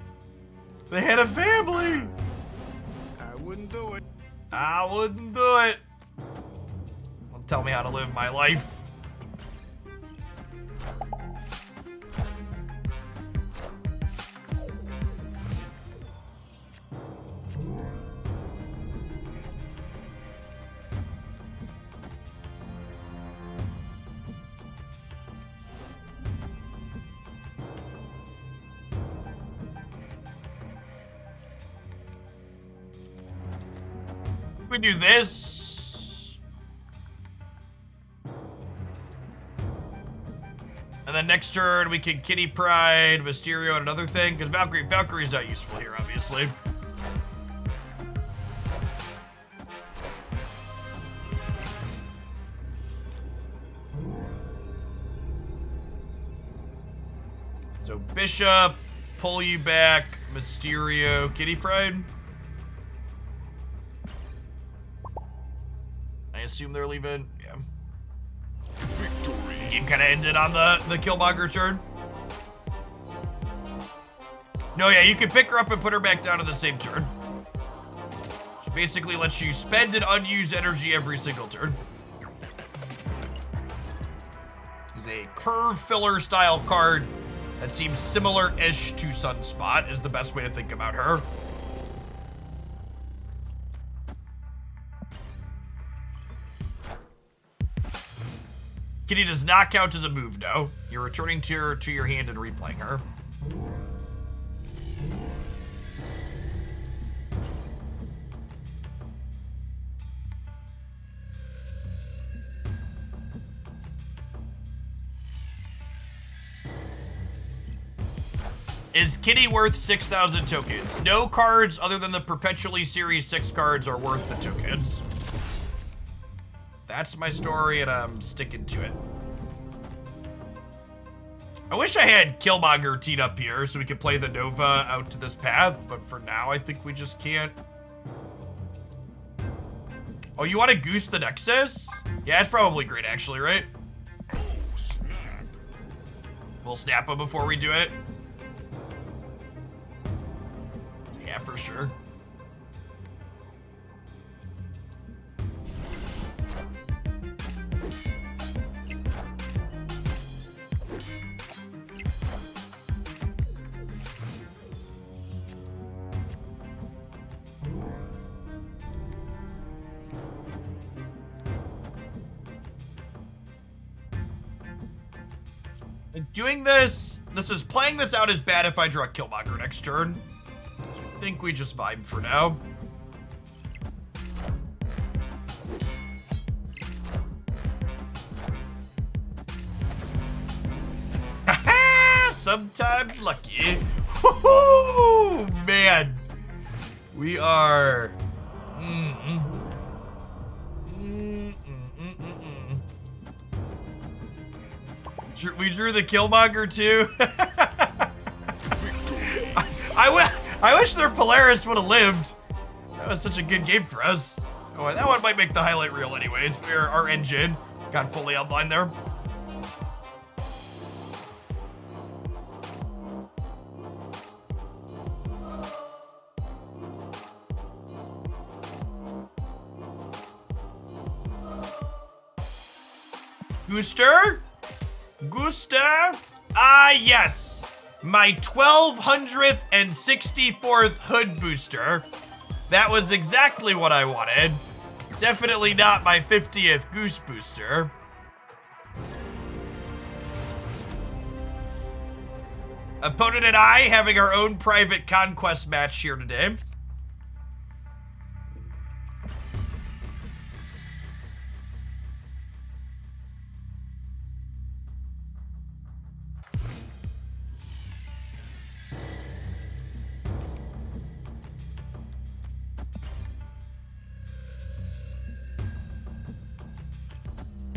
They had a family. I wouldn't do it. I wouldn't do it. Don't tell me how to live my life. We do this. And then next turn, we can Kitty Pryde, Mysterio, and another thing, because Valkyrie's not useful here, obviously. So Bishop, pull you back, Mysterio, Kitty Pryde. I assume they're leaving. Yeah. Victory. Game kind of ended on the Killmonger turn. No, yeah, you can pick her up and put her back down to the same turn. She basically lets you spend an unused energy every single turn. It's a curve filler style card that seems similar-ish to Sunspot is the best way to think about her. Kitty does not count as a move, no. You're returning to your hand and replaying her. Is Kitty worth 6,000 tokens? No cards other than the Perpetually Series 6 cards are worth the tokens. That's my story, and I'm sticking to it. I wish I had Killmonger teed up here so we could play the Nova out to this path, but for now, I think we just can't. Oh, you want to goose the Nexus? Yeah, it's probably great, actually, right? Oh, snap. We'll snap him before we do it. Yeah, for sure. Doing this is playing this out is bad if I draw Killmonger next turn. I think we just vibe for now. Sometimes lucky. Woohoo! Man. We are... We drew the Killmonger too. I wish their Polaris would have lived. That was such a good game for us. Oh, and that one might make the highlight reel anyways. Our engine got fully online there. Gooster? Ah, yes. My 1264th hood booster. That was exactly what I wanted. Definitely not my 50th goose booster. Opponent and I having our own private Conquest match here today.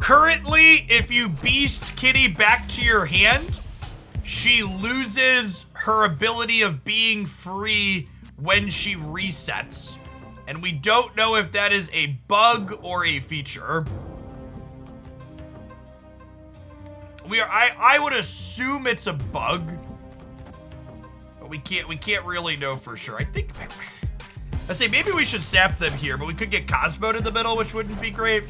Currently, if you beast Kitty back to your hand, she loses her ability of being free when she resets. And we don't know if that is a bug or a feature. I would assume it's a bug. But we can't really know for sure. I think I say maybe we should sap them here, but we could get Cosmo'd in the middle, which wouldn't be great.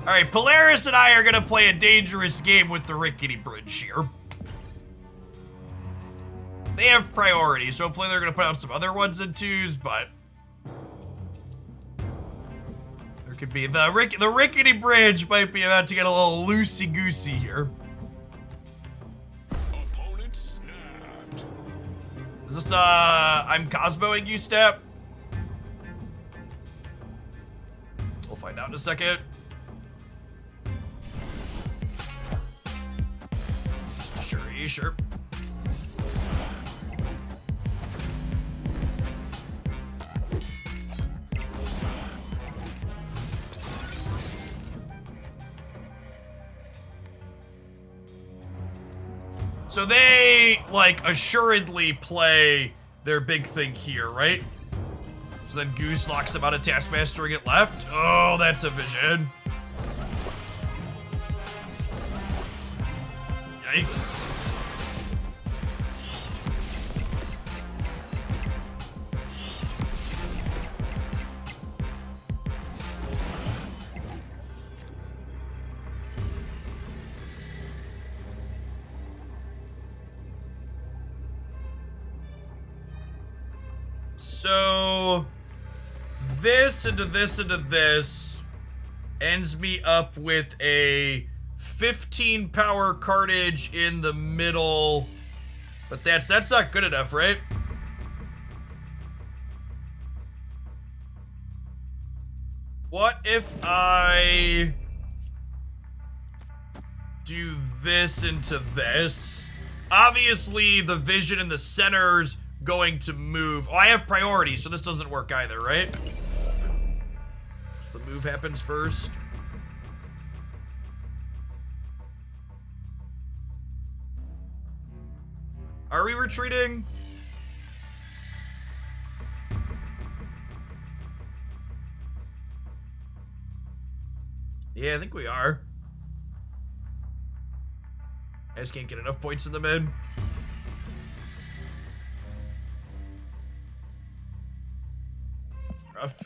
All right, Polaris and I are gonna play a dangerous game with the rickety bridge here. They have priorities, so hopefully they're gonna put out some other ones and twos, but there could be the rickety bridge might be about to get a little loosey-goosey here. Opponent snapped. Is this I'm Cosmoing you, Step? We'll find out in a second. Sure. So they, like, assuredly play their big thing here, right? So then Goose locks them out of Taskmastering it left. Oh, that's a vision. Yikes. So this into this into this ends me up with a 15 power cartage in the middle, but that's not good enough, right? What if I do this into this? Obviously the vision in the center's going to move. Oh, I have priority, so this doesn't work either, right? So the move happens first. Are we retreating? Yeah, I think we are. I just can't get enough points in the mid. Rough.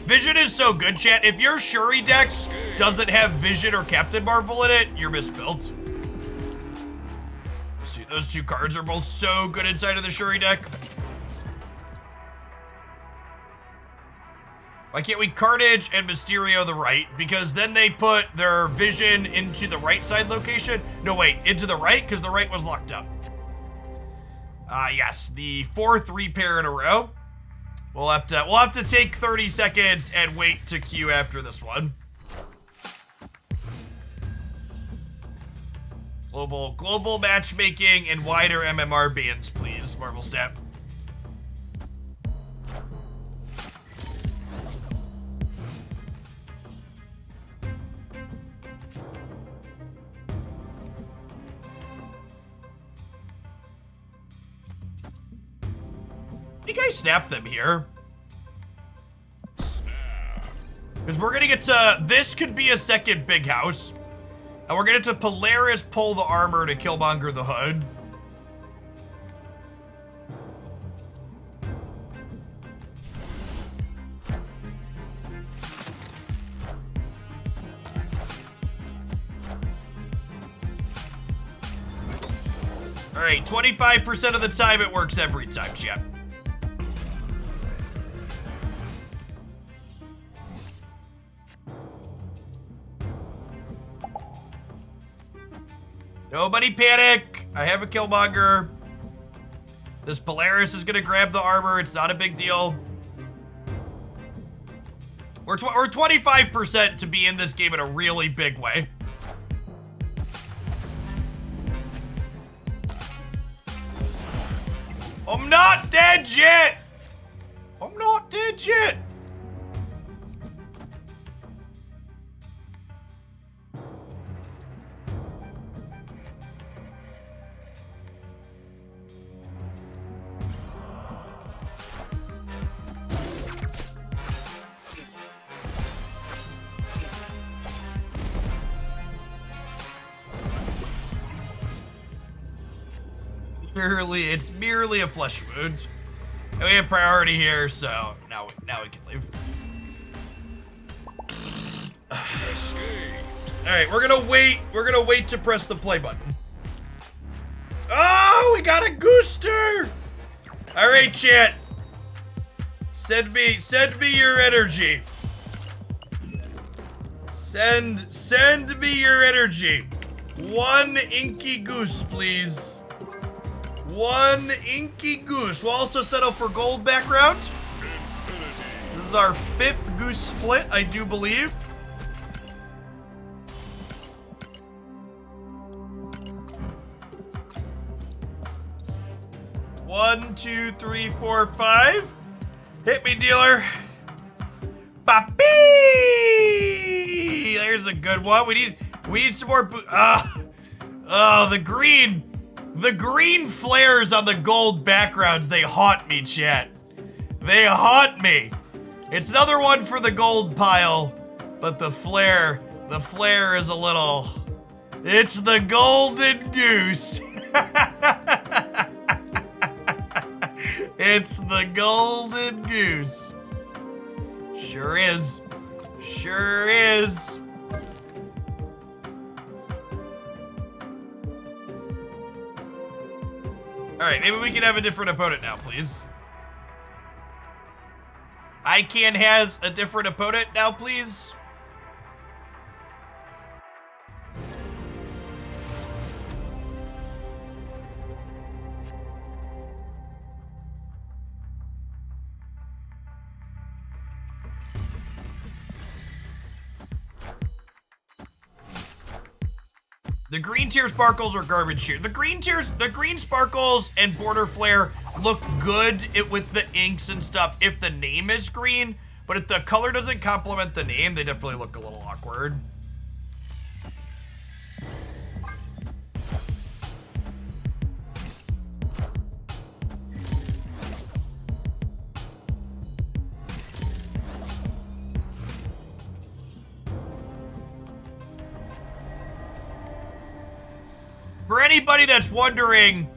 Vision is so good, chat. If your Shuri deck doesn't have Vision or Captain Marvel in it, you're misbuilt. Those two cards are both so good inside of the Shuri deck. Why can't we Carnage and Mysterio the right? Because then they put their Vision into the right side location. No, wait, into the right, because the right was locked up. Yes, the 4th repair in a row. We'll have to take 30 seconds and wait to queue after this one. Global matchmaking and wider MMR bans, please, Marvel Snap. I think I snapped them here. Because we're gonna get to, this could be a second big house. And we're gonna get to Polaris pull the armor to Killmonger the Hood. All right, 25% of the time it works every time, chat. Nobody panic. I have a Killmonger. This Polaris is gonna grab the armor. It's not a big deal. We're 25% to be in this game in a really big way. I'm not dead yet. I'm not dead yet. It's merely a flesh wound. And we have priority here, so now we can leave. Alright, we're gonna wait to press the play button. Oh, we got a Gooster! Alright, chat. Send me your energy. Send me your energy. One inky goose, please. One inky goose. We'll also settle for gold background. This is our 5th goose split, I do believe. One, two, three, four, 5. Hit me, dealer. Papi! There's a good one. We need some more. Oh, the green. The green flares on the gold backgrounds, they haunt me, chat. They haunt me. It's another one for the gold pile, but the flare is a little, it's the golden goose. It's the golden goose. Sure is. Sure is. Alright, maybe we can have a different opponent now, please. ICANN has a different opponent now, please. The green tier sparkles are garbage here. The green sparkles and border flare look good with the inks and stuff if the name is green, but if the color doesn't complement the name, they definitely look a little awkward. For anybody that's wondering,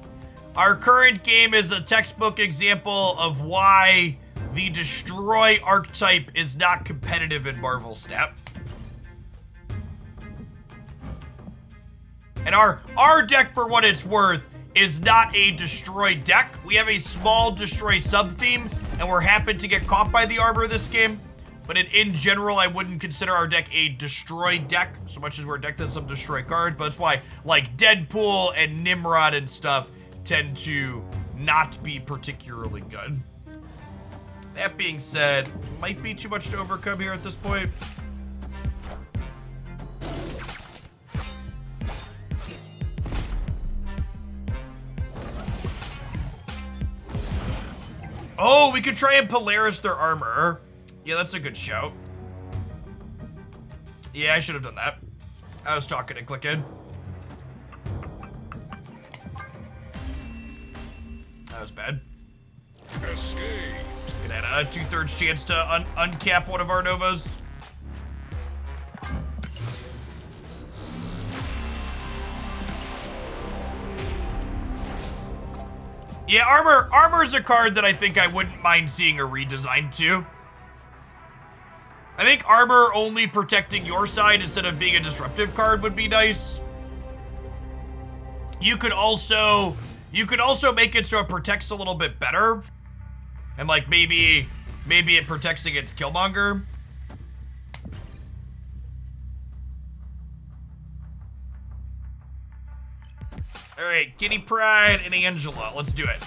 our current game is a textbook example of why the Destroy archetype is not competitive in Marvel Snap. And our deck, for what it's worth, is not a Destroy deck. We have a small Destroy sub-theme, and we're happy to get caught by the armor this game. But in general, I wouldn't consider our deck a Destroy deck, so much as we're a deck that's some Destroy cards, but that's why, like, Deadpool and Nimrod and stuff tend to not be particularly good. That being said, might be too much to overcome here at this point. we could try and Polaris their armor. Yeah, that's a good shout. Yeah, I should have done that. I was talking and clicking. That was bad. Escape. Looking at a 2/3 chance to uncap one of our Novas. Yeah, armor is a card that I think I wouldn't mind seeing a redesign to. I think armor only protecting your side instead of being a disruptive card would be nice. You could also make it so it protects a little bit better. And like maybe it protects against Killmonger. All right, Kitty, Pryde, and Angela. Let's do it.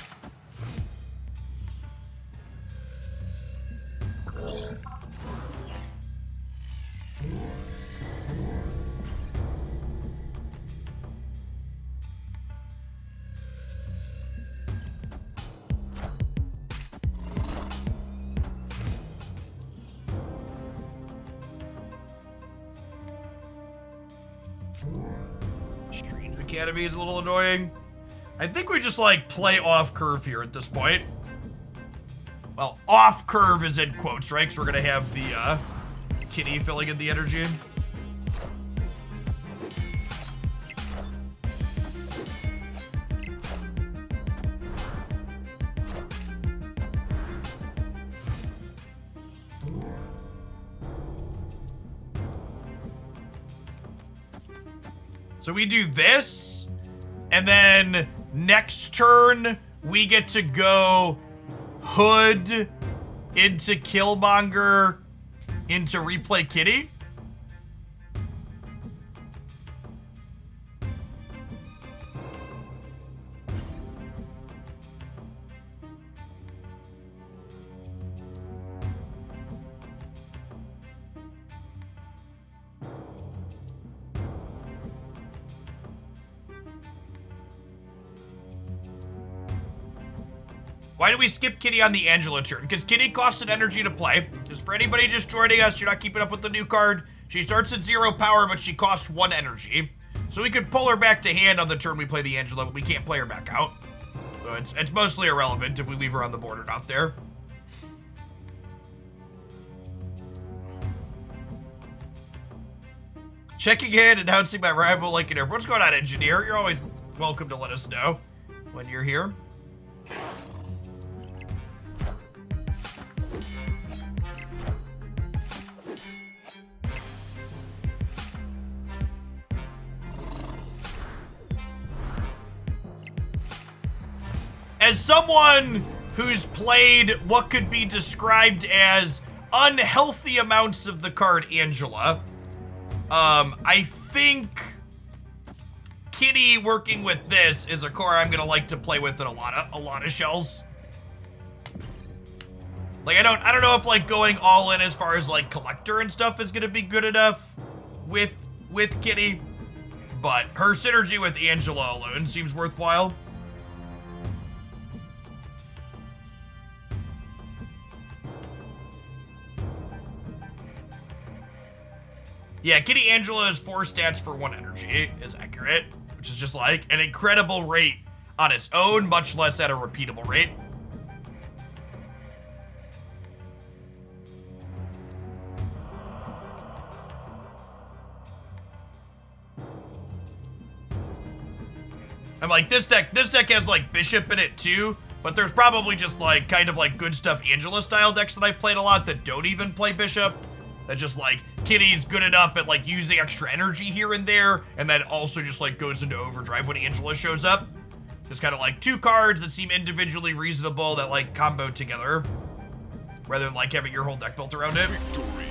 Strange Academy is a little annoying. I think we just like play off curve here at this point. Well, off curve is in quotes, right? Because we're gonna have the Kitty filling in the energy. So we do this, and then next turn, we get to go Hood into Killmonger into replay Kitty. Why do we skip Kitty on the Angela turn? Because Kitty costs an energy to play. Just for anybody just joining us, you're not keeping up with the new card. She starts at 0 power, but she costs 1 energy. So we could pull her back to hand on the turn we play the Angela, but we can't play her back out. So it's mostly irrelevant if we leave her on the board or not there. Checking in, announcing my arrival like an airport. What's going on, engineer? You're always welcome to let us know when you're here. As someone who's played what could be described as unhealthy amounts of the card Angela, I think Kitty working with this is a card I'm gonna like to play with in a lot of shells. Like I don't know if like going all in as far as like collector and stuff is gonna be good enough with Kitty, but her synergy with Angela alone seems worthwhile. Yeah, Kitty Angela has 4 stats for 1 energy, is accurate, which is just like an incredible rate on its own, much less at a repeatable rate. And like this deck has like Bishop in it too, but there's probably just like kind of like Goodstuff Angela style decks that I've played a lot that don't even play Bishop. That just like Kitty's good enough at like using extra energy here and there, and then also just like goes into overdrive when Angela shows up. Just kind of like 2 cards that seem individually reasonable that like combo together, rather than like having your whole deck built around it. Victory.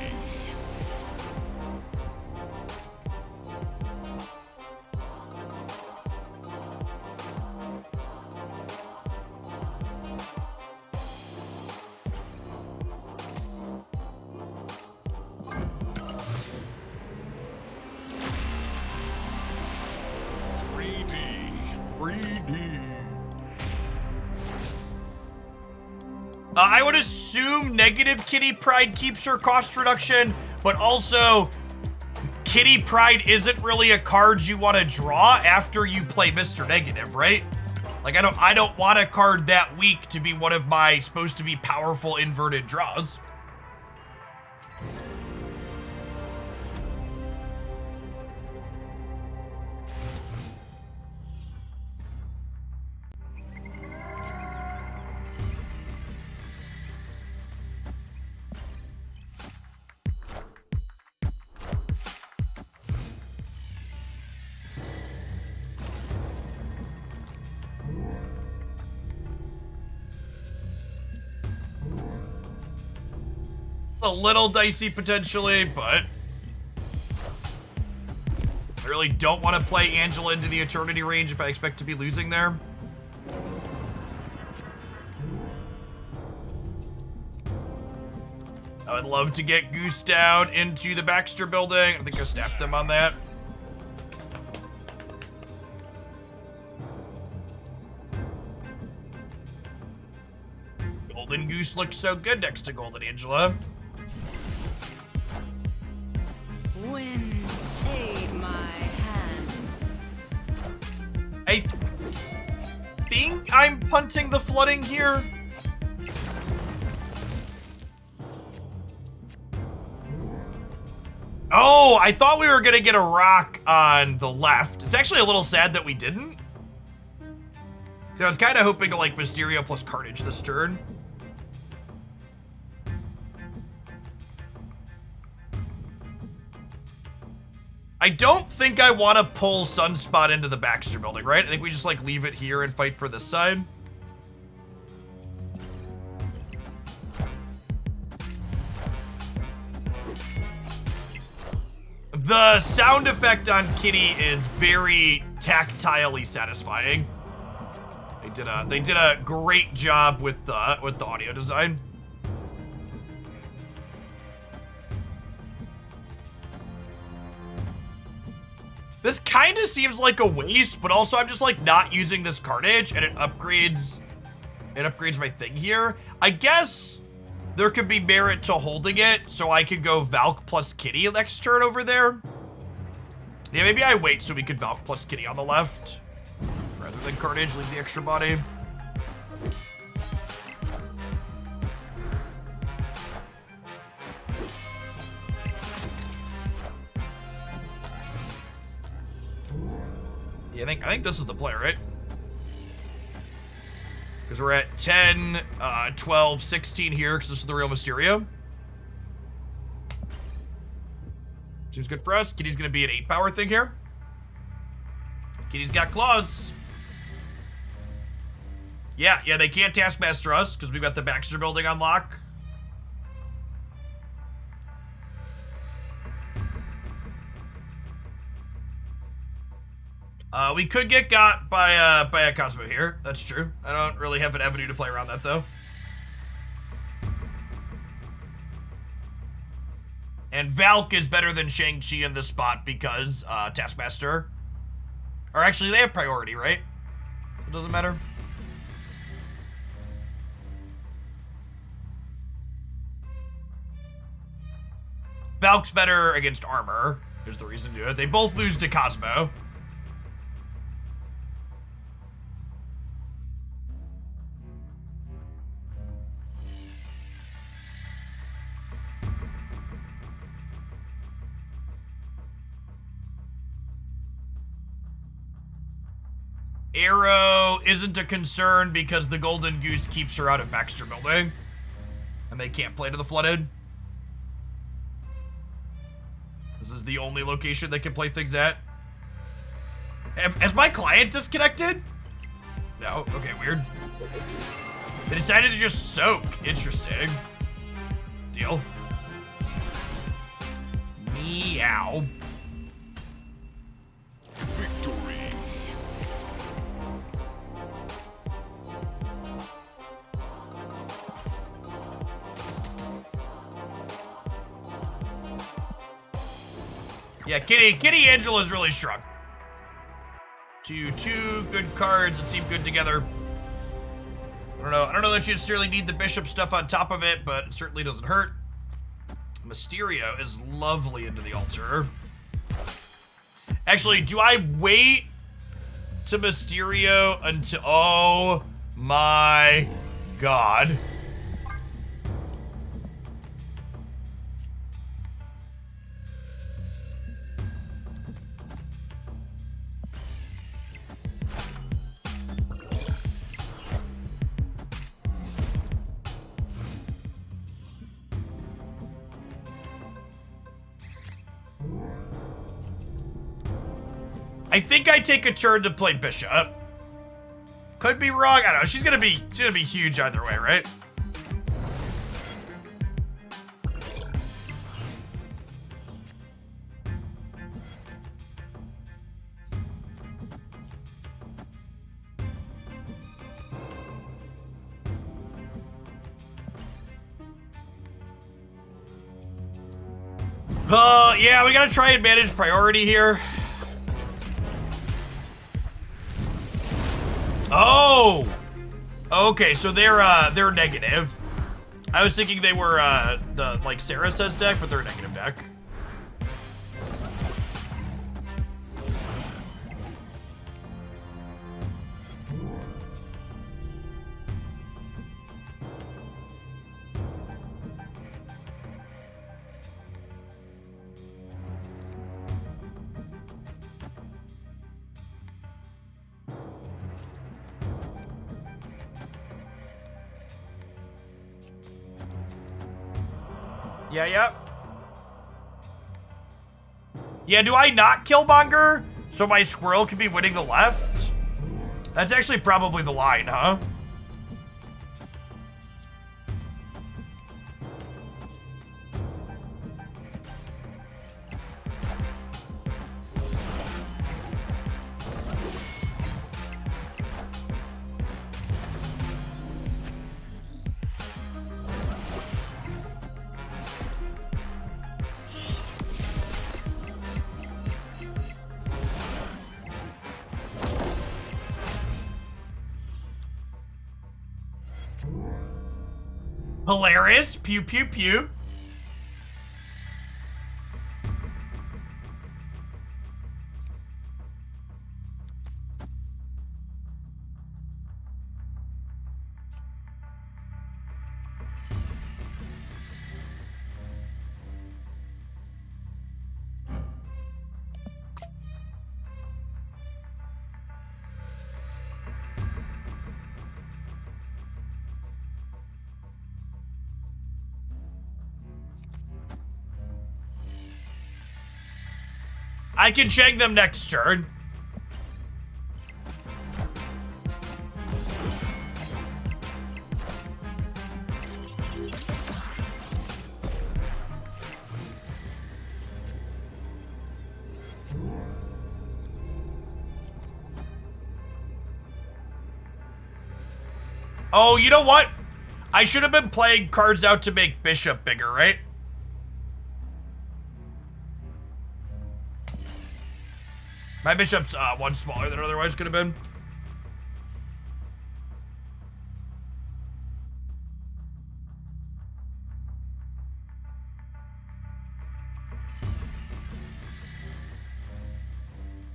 I would assume negative Kitty Pryde keeps her cost reduction, but also Kitty Pryde isn't really a card you want to draw after you play Mr. Negative, right? Like, I don't want a card that weak to be one of my supposed to be powerful inverted draws. A little dicey potentially, but I really don't want to play Angela into the Eternity range if I expect to be losing there. I would love to get Goose down into the Baxter building. I think I snapped them on that. Golden Goose looks so good next to Golden Angela. Wind, aid my hand. I think I'm punting the flooding here. Oh, I thought we were gonna get a rock on the left. It's actually a little sad that we didn't. So I was kind of hoping to like Mysterio plus Carnage this turn. I don't think I want to pull Sunspot into the Baxter building, right? I think we just like leave it here and fight for this side. The sound effect on Kitty is very tactilely satisfying. They did a great job with the audio design. This kind of seems like a waste, but also I'm just like not using this Carnage and it upgrades my thing here. I guess there could be merit to holding it, so I could go Valk plus Kitty next turn over there. Yeah, maybe I wait so we could Valk plus Kitty on the left rather than Carnage, leave the extra body. Yeah, I think this is the play, right? Because we're at 10, 12, 16 here, because this is the real Mysterio. Seems good for us. Kitty's going to be an 8-power thing here. Kitty's got claws. Yeah, they can't Taskmaster us, because we've got the Baxter building on lock. We could get got by a Cosmo here. That's true. I don't really have an avenue to play around that, though. And Valk is better than Shang-Chi in this spot because Taskmaster. Or actually, they have priority, right? It doesn't matter. Valk's better against armor. There's the reason to do it. They both lose to Cosmo. Arrow isn't a concern because the Golden Goose keeps her out of Baxter building. And they can't play to the Flooded. This is the only location they can play things at. Has my client disconnected? No? Okay, weird. They decided to just soak. Interesting. Deal. Meow. Victory. Yeah, Kitty Angela's really strong. Two good cards that seem good together. I don't I don't know that you necessarily need the bishop stuff on top of it, but it certainly doesn't hurt. Mysterio is lovely into the altar. Actually, do I wait to Mysterio until... Oh my god. I think I take a turn to play bishop. Could be wrong. I don't know. She's gonna be huge either way, right? Yeah, we gotta try and manage priority here. Oh! Okay, so they're negative. I was thinking they were, the, like Sarah says deck, but they're a negative deck. Yeah. Yeah, do I not Killmonger so my squirrel can be winning the left? That's actually probably the line, huh? Hilarious. Pew, pew, pew. I can shank them next turn. Oh, you know what? I should have been playing cards out to make Bishop bigger, right? My Bishop's one smaller than it otherwise could have been.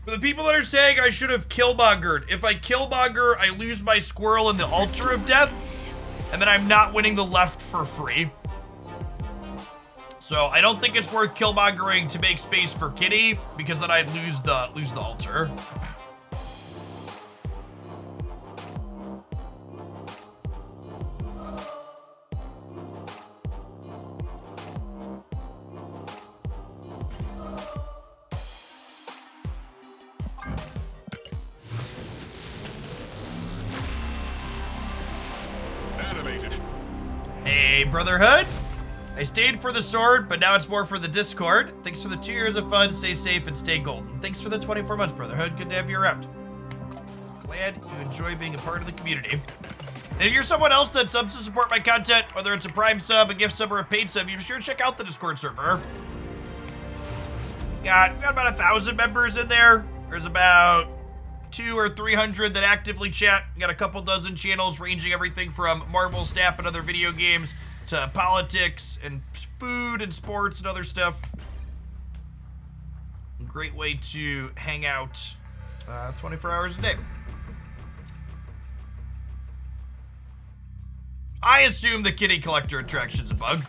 For the people that are saying I should have Killmongered, if I Killmonger, I lose my squirrel in the Altar of Death, and then I'm not winning the left for free. So I don't think it's worth Killmongering to make space for Kitty, because then I'd lose the altar. Animated. Hey, Brotherhood. I stayed for the sword, but now it's more for the Discord. Thanks for the 2 years of fun. Stay safe and stay golden. Thanks for the 24 months, Brotherhood. Good to have you around. Glad you enjoy being a part of the community. And if you're someone else that subs to support my content, whether it's a Prime sub, a gift sub, or a paid sub, you be sure to check out the Discord server. We got about 1,000 members in there. There's about 200 or 300 that actively chat. We got a couple dozen channels ranging everything from Marvel Snap and other video games to politics and food and sports and other stuff. Great way to hang out 24 hours a day. I assume the kitty collector attraction's a bug.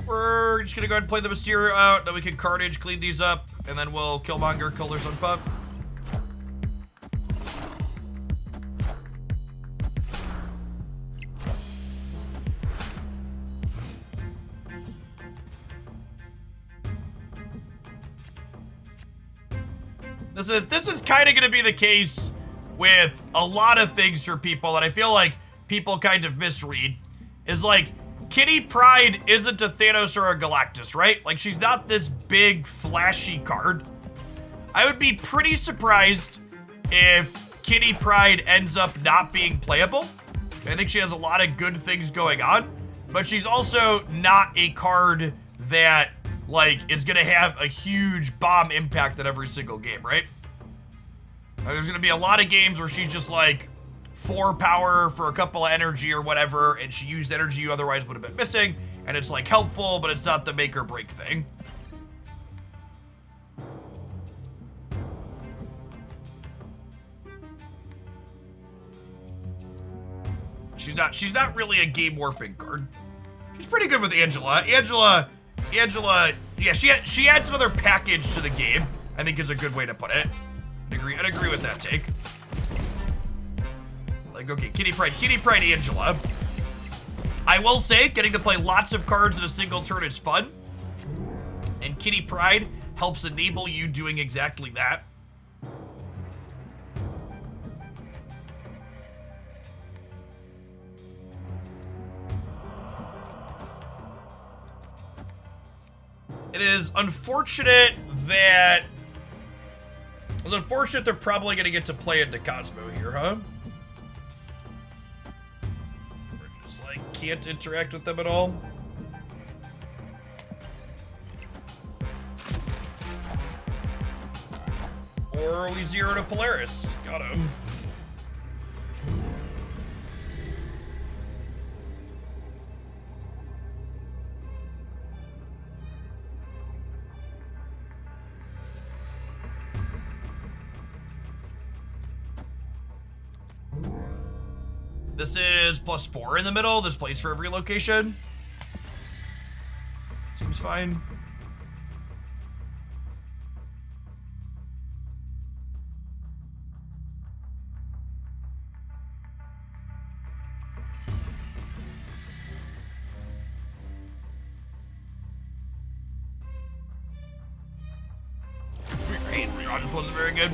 We're just gonna go ahead and play the Mysterio out, then we can Carnage clean these up, and then we'll Killmonger kill their son pup. This is kind of going to be the case with a lot of things for people that I feel like people kind of misread. Is like, Kitty Pryde isn't a Thanos or a Galactus, right? Like, she's not this big, flashy card. I would be pretty surprised if Kitty Pryde ends up not being playable. I think she has a lot of good things going on, but she's also not a card that, like, is gonna have a huge bomb impact at every single game, right? Like, there's gonna be a lot of games where she's just like 4 power for a couple of energy or whatever, and she used energy you otherwise would have been missing, and it's like helpful, but it's not the make or break thing. She's not really a game warping card. She's pretty good with Angela. Angela, yeah, she adds another package to the game, I think is a good way to put it. I'd agree with that take. Like, okay, Kitty Pryde, Angela. I will say, getting to play lots of cards in a single turn is fun. And Kitty Pryde helps enable you doing exactly that. It is unfortunate that... It's unfortunate they're probably going to get to play into Cosmo here, huh? We're just, like, can't interact with them at all. Or we zero to Polaris. Got him. This is +4 in the middle. This plays for every location. Seems fine. Great. This wasn't very good.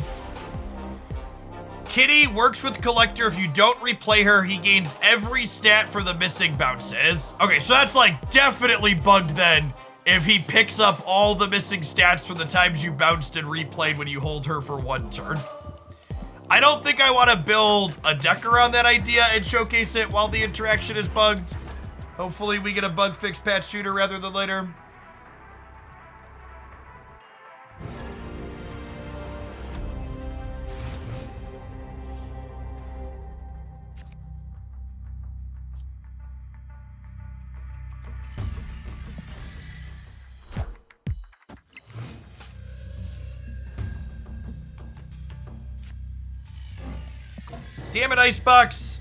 Kitty works with Collector. If you don't replay her, he gains every stat for the missing bounces. Okay, so that's like definitely bugged then if he picks up all the missing stats from the times you bounced and replayed when you hold her for 1 turn. I don't think I want to build a deck around that idea and showcase it while the interaction is bugged. Hopefully we get a bug fix patch shooter rather than later. Damn it, Icebox.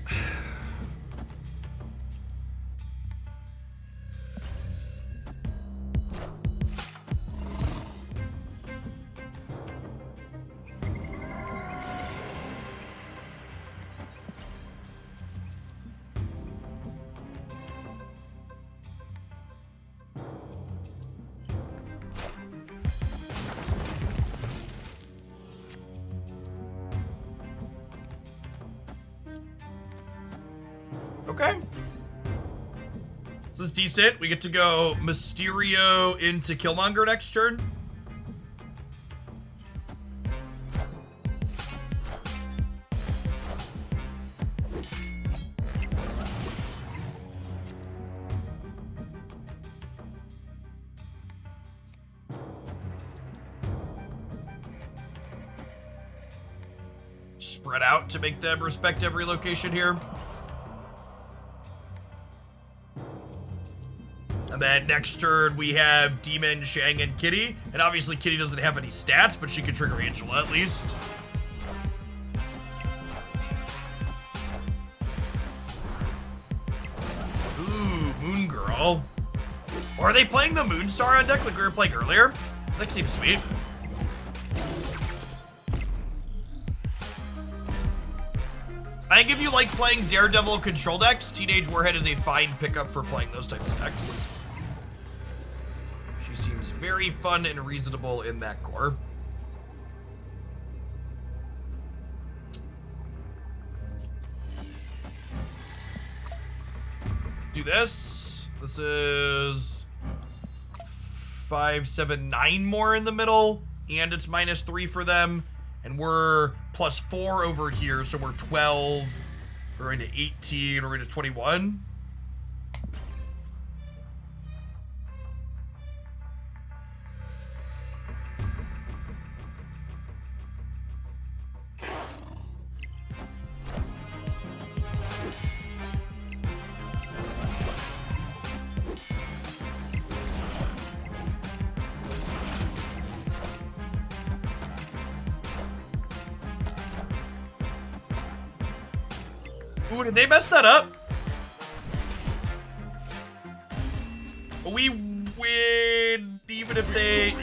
Okay. This is decent. We get to go Mysterio into Killmonger next turn. spread out to make them respect every location here. And then next turn, we have Demon, Shang, and Kitty. And obviously, Kitty doesn't have any stats, but she can trigger Angela at least. Ooh, Moon Girl. Or are they playing the Moon Star on deck like we were playing earlier? That seems sweet. I think if you like playing Daredevil control decks, Teenage Warhead is a fine pickup for playing those types of decks. She seems very fun and reasonable in that core. Do this. This is 5, 7, 9 more in the middle, and it's -3 for them. And we're +4 over here, so we're 12. We're into 18, we're into 21. Ooh, did they mess that up? We win even if they...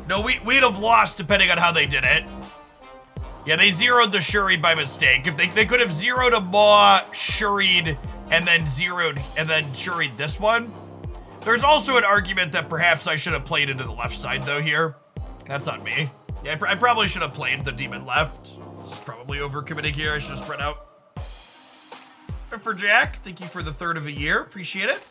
No, we'd have lost depending on how they did it. Yeah, they zeroed the Shuried by mistake. If they could have zeroed a Maw, Shuried, and then Shuried this one. There's also an argument that perhaps I should have played into the left side though here. That's on me. Yeah, I probably should have played the Demon left. This is probably overcommitting here. I should have spread out. And for Jack, thank you for the 3rd of a year. Appreciate it.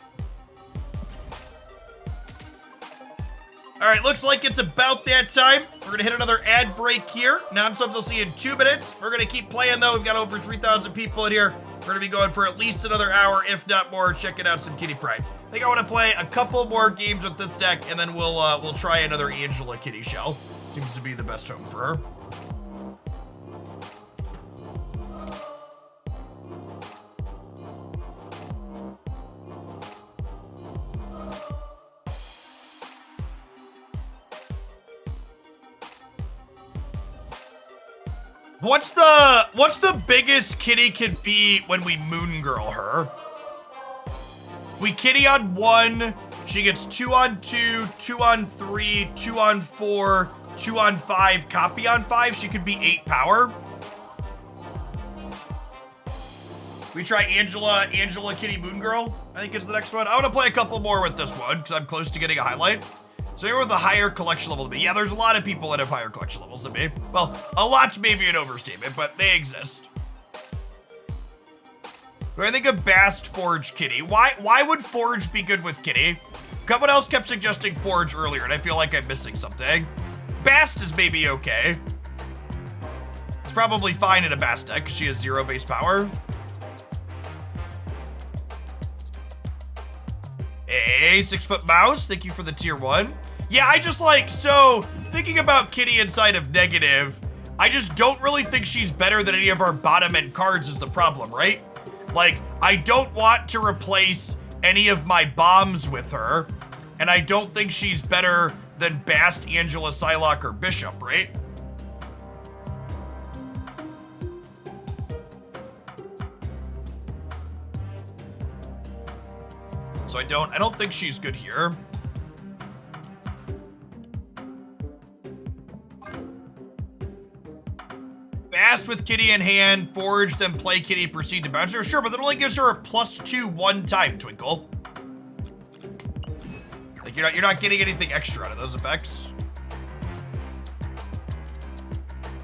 All right, looks like it's about that time. We're gonna hit another ad break here. Non-subs will see you in 2 minutes. We're gonna keep playing though. We've got over 3,000 people in here. We're gonna be going for at least another hour, if not more, checking out some Kitty Pryde. I think I wanna play a couple more games with this deck, and then we'll try another Angela Kitty shell. Seems to be the best home for her. What's the biggest Kitty can be when we Moon Girl her? We Kitty on 1, she gets 2 on 2, 2 on 3, 2 on 4, 2 on 5, copy on 5, she could be 8 power. We try Angela Kitty Moon Girl, I think is the next one. I want to play a couple more with this one because I'm close to getting a highlight. So here with a higher collection level than me. Yeah, there's a lot of people that have higher collection levels than me. Well, a lot's maybe an overstatement, but they exist. But I think a Bast Forge Kitty. Why would Forge be good with Kitty? Someone else kept suggesting Forge earlier, and I feel like I'm missing something. Bast is maybe okay. It's probably fine in a Bast deck because she has 0 base power. A 6-foot mouse, thank you for the tier 1. Yeah, I just like, so thinking about Kitty inside of negative, I just don't really think she's better than any of our bottom end cards is the problem, right? Like, I don't want to replace any of my bombs with her, and I don't think she's better than Bast, Angela, Psylocke, or Bishop, right? So I don't think she's good here. Bast with Kitty in hand, Forge, then play Kitty, proceed to bounce her. Sure, but that only gives her a +2 one time, Twinkle. Like you're not getting anything extra out of those effects.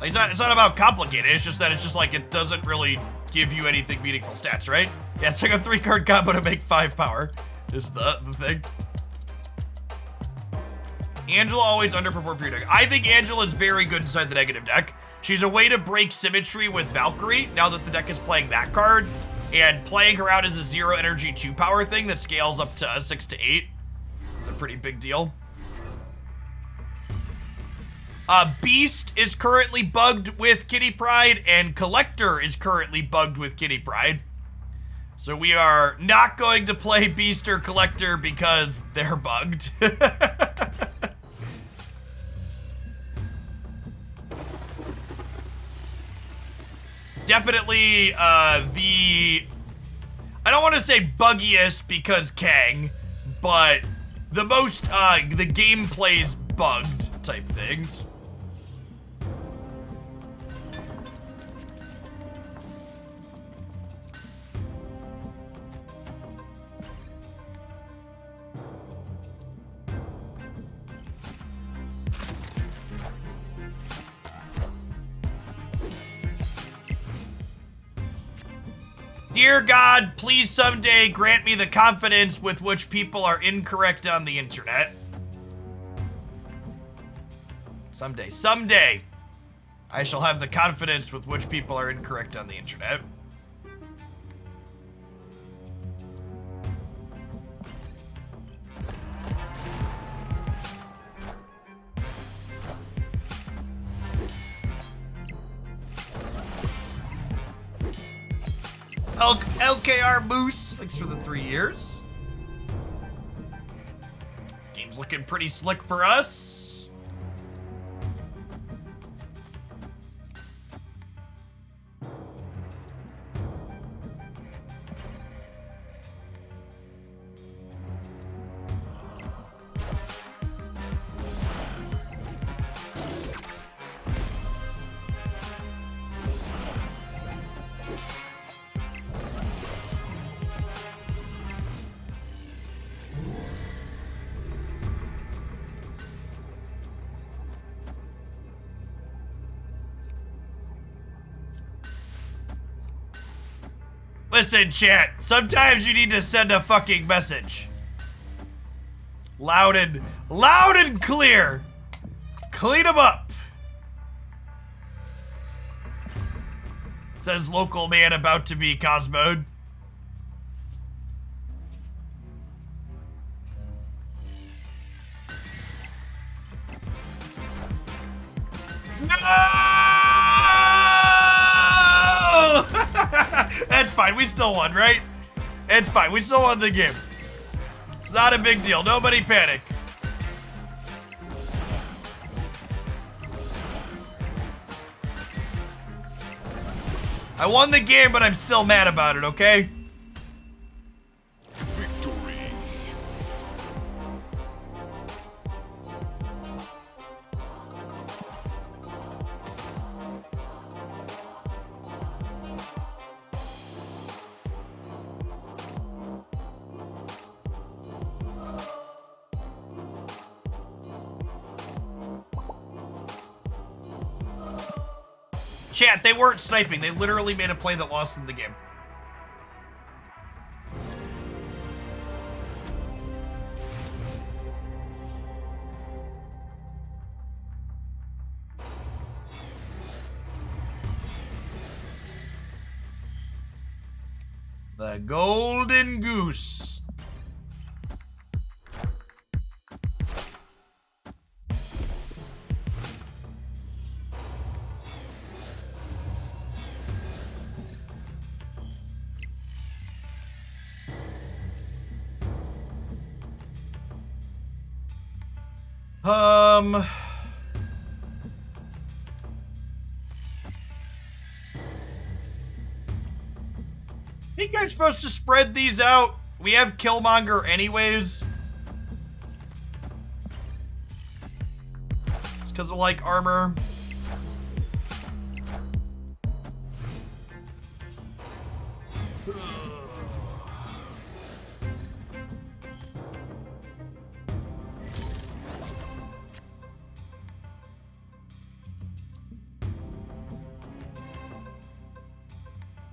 Like, it's not about complicated, it's just that it doesn't really give you anything meaningful stats, right? Yeah, it's like a 3-card combo to make 5 power. Is the thing. Angela always underperformed for your deck. I think Angela is very good inside the negative deck. She's a way to break symmetry with Valkyrie now that the deck is playing that card, and playing her out as a 0 energy 2 power thing that scales up to 6 to 8. It's a pretty big deal. Beast is currently bugged with Kitty Pryde, and Collector is currently bugged with Kitty Pryde. So we are not going to play Beast or Collector because they're bugged. Definitely the... I don't want to say buggiest because Kang, but the most, the gameplay's bugged type things. Dear God, please someday grant me the confidence with which people are incorrect on the internet. Someday, I shall have the confidence with which people are incorrect on the internet. LKR Moose, thanks for the 3 years. This game's looking pretty slick for us. Listen, chat, sometimes you need to send a fucking message. Loud and clear. Clean them up. Says local man about to be Cosmoed. No! That's fine. We still won, right? It's fine. We still won the game. It's not a big deal. Nobody panic. I won the game, but I'm still mad about it, okay? Victory. Chat, they weren't sniping. They literally made a play that lost them the game. The golden goose. I think I'm supposed to spread these out. We have Killmonger anyways. It's because of, like, armor.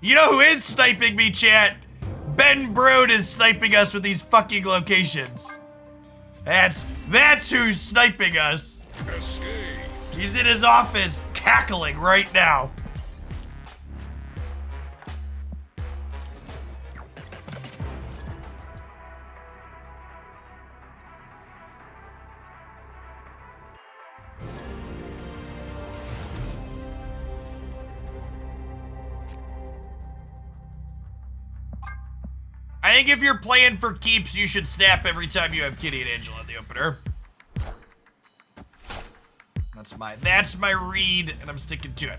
You know who is sniping me, chat? Ben Broad is sniping us with these fucking locations. That's who's sniping us. Escape. He's in his office cackling right now. I think if you're playing for keeps, you should snap every time you have Kitty and Angela in the opener. That's my read, and I'm sticking to it.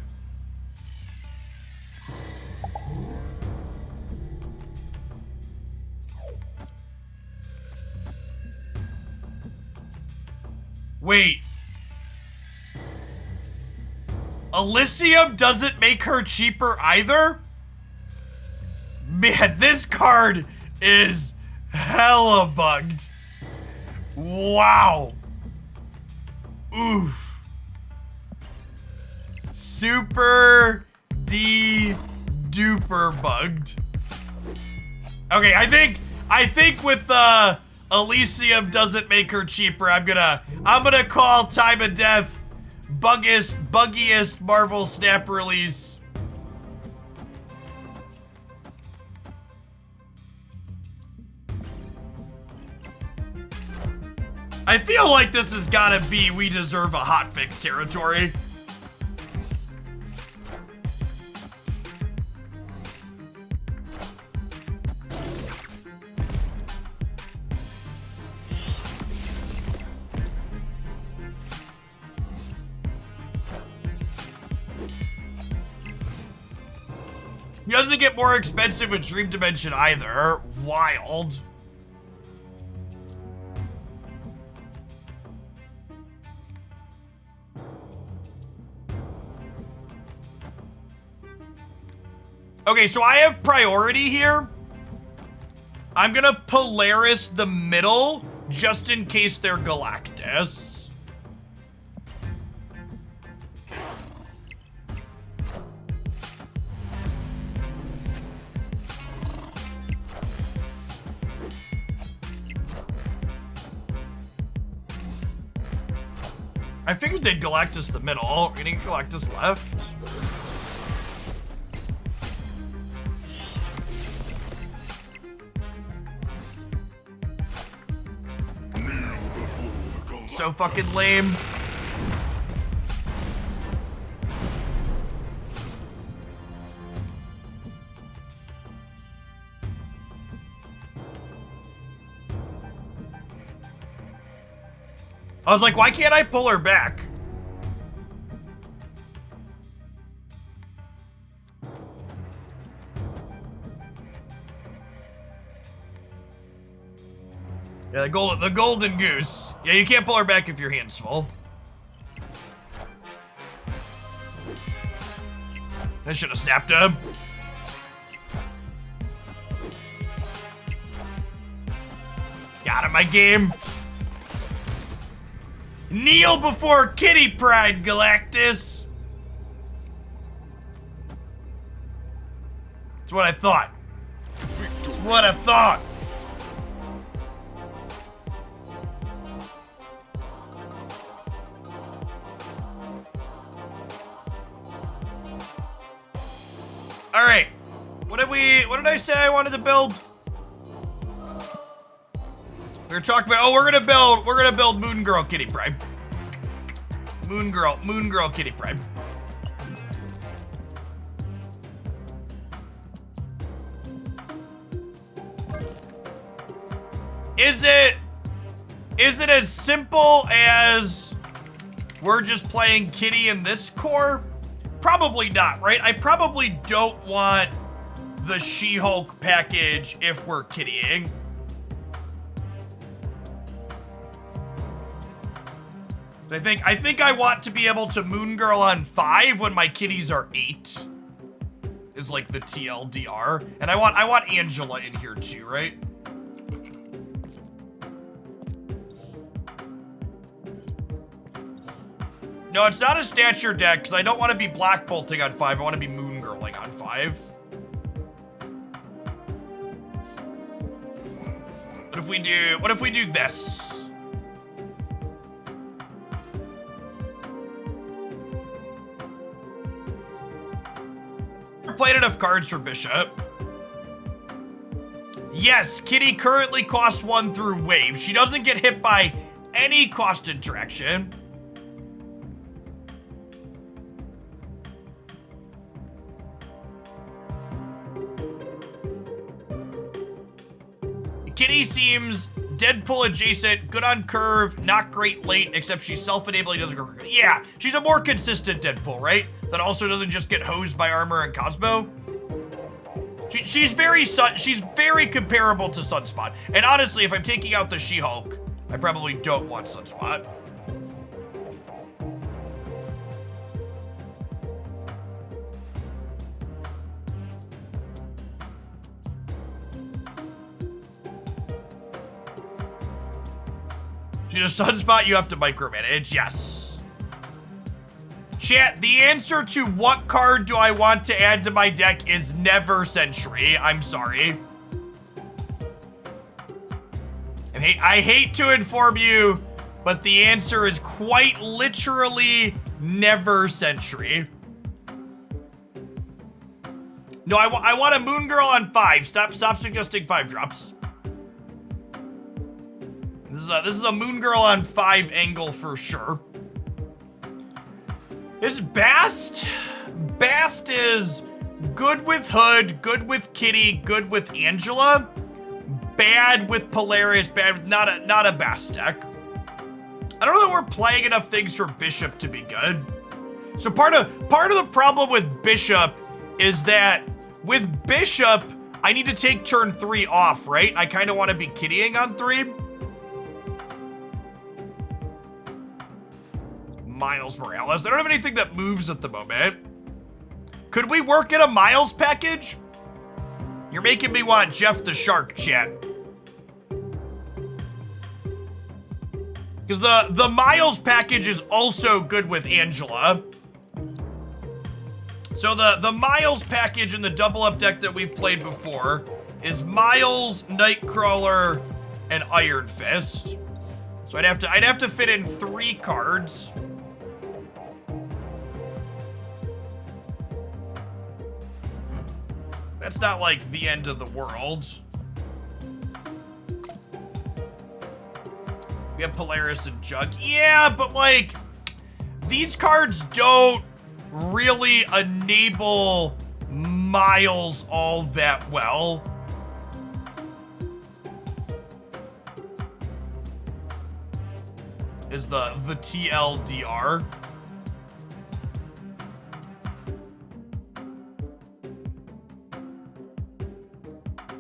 Wait. Elysium doesn't make her cheaper either? Man, this card is hella bugged. Wow. Oof. Super duper bugged. Okay, I think with Elysium doesn't make her cheaper, I'm gonna call Time of Death buggiest Marvel snap release. I feel like this has gotta be we deserve a hotfix territory. He doesn't get more expensive with Dream Dimension either. Wild. Okay, so I have priority here. I'm gonna Polaris the middle, just in case they're Galactus. I figured they'd Galactus the middle. Getting Galactus left. So fucking lame. I was like, why can't I pull her back? Yeah, the golden goose. Yeah, you can't pull her back if your hand's full. I should have snapped him. Got him, my game. Kneel before Kitty Pryde, Galactus. That's what I thought. That's what I thought. All right. What did I say I wanted to build? We were talking about, we're gonna build Moon Girl Kitty Pryde. Moon Girl Kitty Pryde. Is it as simple as we're just playing Kitty in this core? Probably not, right? I probably don't want the She-Hulk package if we're kittying. I think I want to be able to Moon Girl on 5 when my kitties are 8. Is like the TLDR. And I want Angela in here too, right? No, it's not a stature deck, because I don't want to be Black Bolting on 5. I want to be Moon Girling on 5. What if we do this? Never played enough cards for Bishop. Yes, Kitty currently costs 1 through wave. She doesn't get hit by any cost interaction. Kitty seems Deadpool adjacent, good on curve, not great late, except she's self-enabling, doesn't go. Yeah, she's a more consistent Deadpool, right? That also doesn't just get hosed by Armor and Cosmo. She's very comparable to Sunspot. And honestly, if I'm taking out the She-Hulk, I probably don't want Sunspot. You know, Sunspot, you have to micromanage, yes. Chat, the answer to what card do I want to add to my deck is never Sentry. I'm sorry. I hate to inform you, but the answer is quite literally never Sentry. No, I want a Moon Girl on 5. Stop suggesting 5 drops. This is a Moon Girl on 5 angle for sure. There's Bast. Bast is good with Hood, good with Kitty, good with Angela, bad with Polaris, bad with not a Bast deck. I don't know that we're playing enough things for Bishop to be good. So part of the problem with Bishop is that with Bishop, I need to take turn 3 off, right? I kind of want to be kittying on 3. Miles Morales. I don't have anything that moves at the moment. Could we work in a Miles package? You're making me want Jeff the Shark, chat. Because the Miles package is also good with Angela. So the Miles package in the double up deck that we've played before is Miles, Nightcrawler, and Iron Fist. So I'd have to fit in 3 cards. That's not like the end of the world. We have Polaris and Jug. Yeah, but like, these cards don't really enable Miles all that well. Is the TLDR.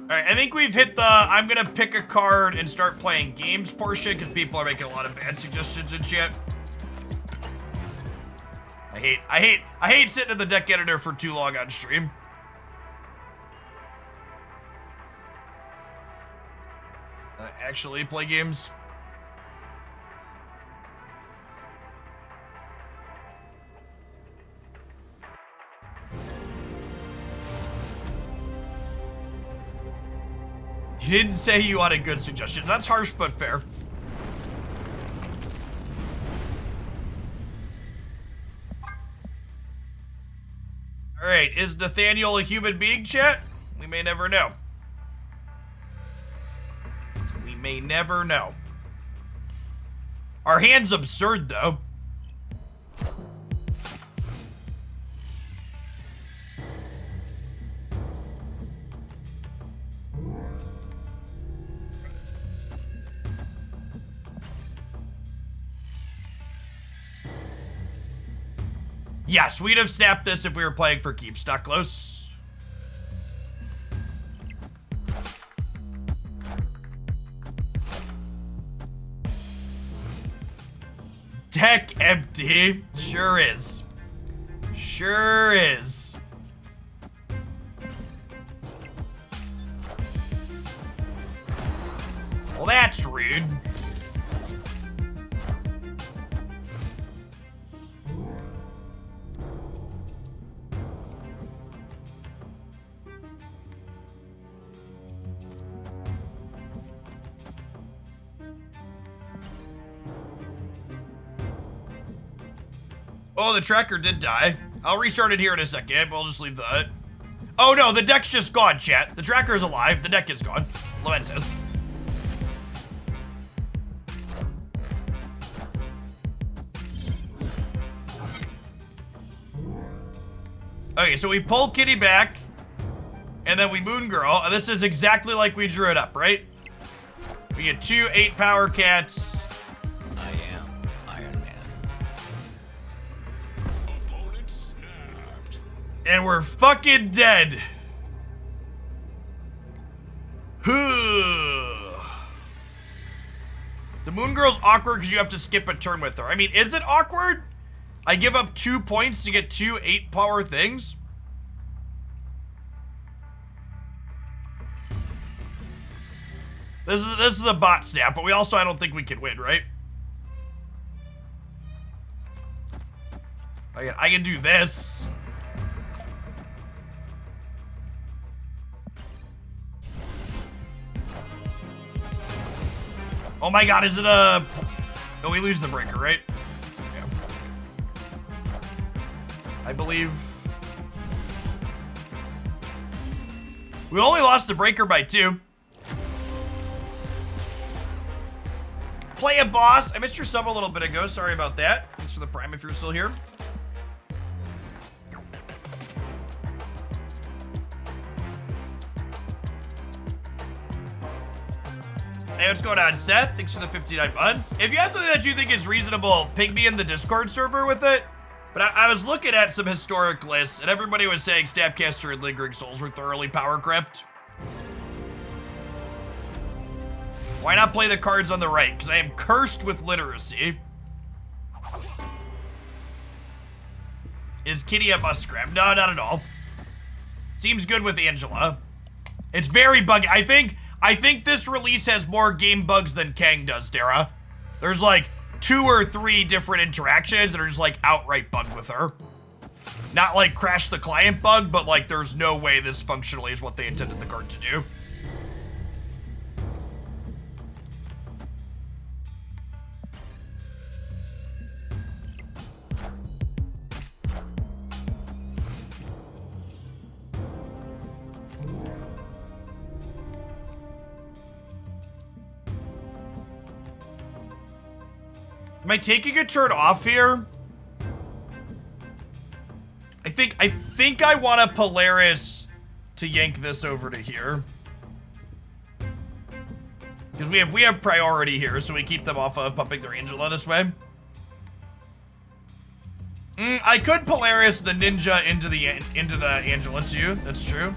All right, I think we've hit the I'm gonna pick a card and start playing games portion because people are making a lot of bad suggestions and shit. I hate sitting in the deck editor for too long on stream. Actually play games. You didn't say you wanted good suggestions. That's harsh but fair. Alright, is Nathaniel a human being, chat? We may never know. We may never know. Our hand's absurd, though. Yes, we'd have snapped this if we were playing for keeps, not close. Deck empty. Sure is. Sure is. Well, that's rude. Oh, the tracker did die. I'll restart it here in a second. We'll just leave that. Oh no, the deck's just gone, chat. The tracker is alive. The deck is gone. Lamentus. Okay, so we pull Kitty back, and then we Moon Girl, and this is exactly like we drew it up, right? We get 2 8-power cats. I am Iron Man. Opponent snapped. And we're fucking dead. The Moon Girl's awkward because you have to skip a turn with her. I mean, is it awkward? I give up 2 points to get 2 8-power things? This is a bot snap, but we also, I don't think we can win, right? I can do this. Oh my god, is it a... Oh, we lose the breaker, right? Yeah. I believe... We only lost the breaker by 2. Play a boss. I missed your sub a little bit ago. Sorry about that. Thanks for the prime if you're still here. Hey, what's going on, Seth? Thanks for the 59 months. If you have something that you think is reasonable, ping me in the Discord server with it. But I was looking at some historic lists, and everybody was saying Snapcaster and Lingering Souls were thoroughly power crept. Why not play the cards on the right? Because I am cursed with literacy. Is Kitty a must grab? No, not at all. Seems good with Angela. It's very buggy. I think this release has more game bugs than Kang does, Dara. There's like 2 or 3 different interactions that are just like outright bugged with her. Not like crash the client bug, but like there's no way this functionally is what they intended the card to do. Am I taking a turn off here? I think I want a Polaris to yank this over to here. Because we have priority here, so we keep them off of pumping their Angela this way. I could Polaris the Ninja into the Angela too. That's true.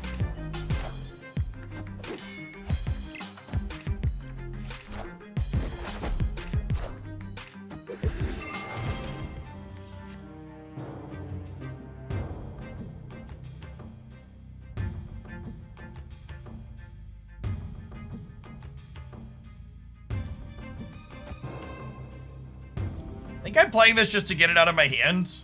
I think I'm playing this just to get it out of my hands.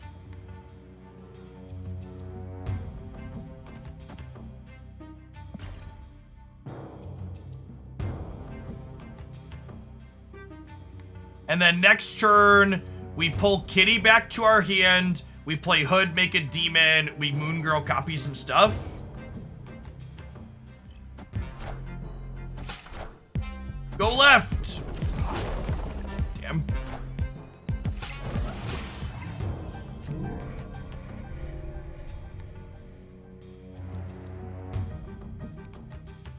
And then next turn, we pull Kitty back to our hand. We play Hood, make a demon. We Moon Girl copy some stuff. Go left. Damn.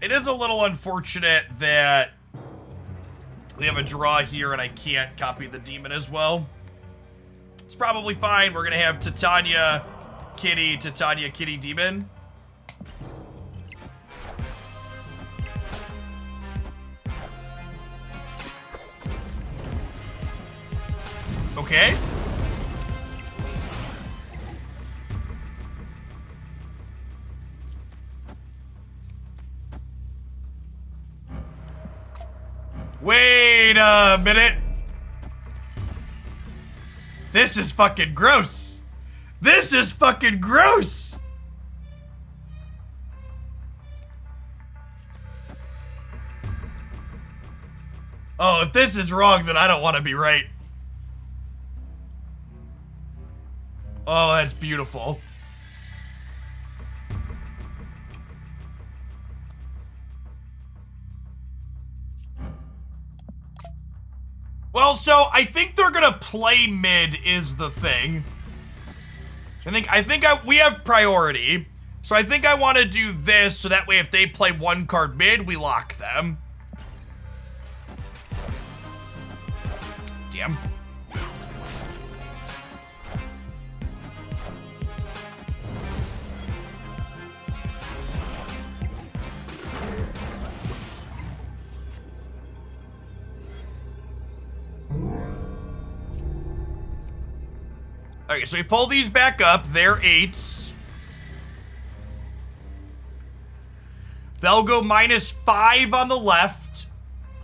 It is a little unfortunate that we have a draw here and I can't copy the demon as well. It's probably fine. We're going to have Titania, Kitty, demon. Okay. Wait a minute. This is fucking gross. This is fucking gross. Oh, if this is wrong, then I don't want to be right. Oh, that's beautiful. Well, so I think they're gonna play mid is the thing. We have priority. So I think I want to do this so that way if they play one card mid, we lock them. Damn. Okay, so we pull these back up. They're 8s. They'll go -5 on the left,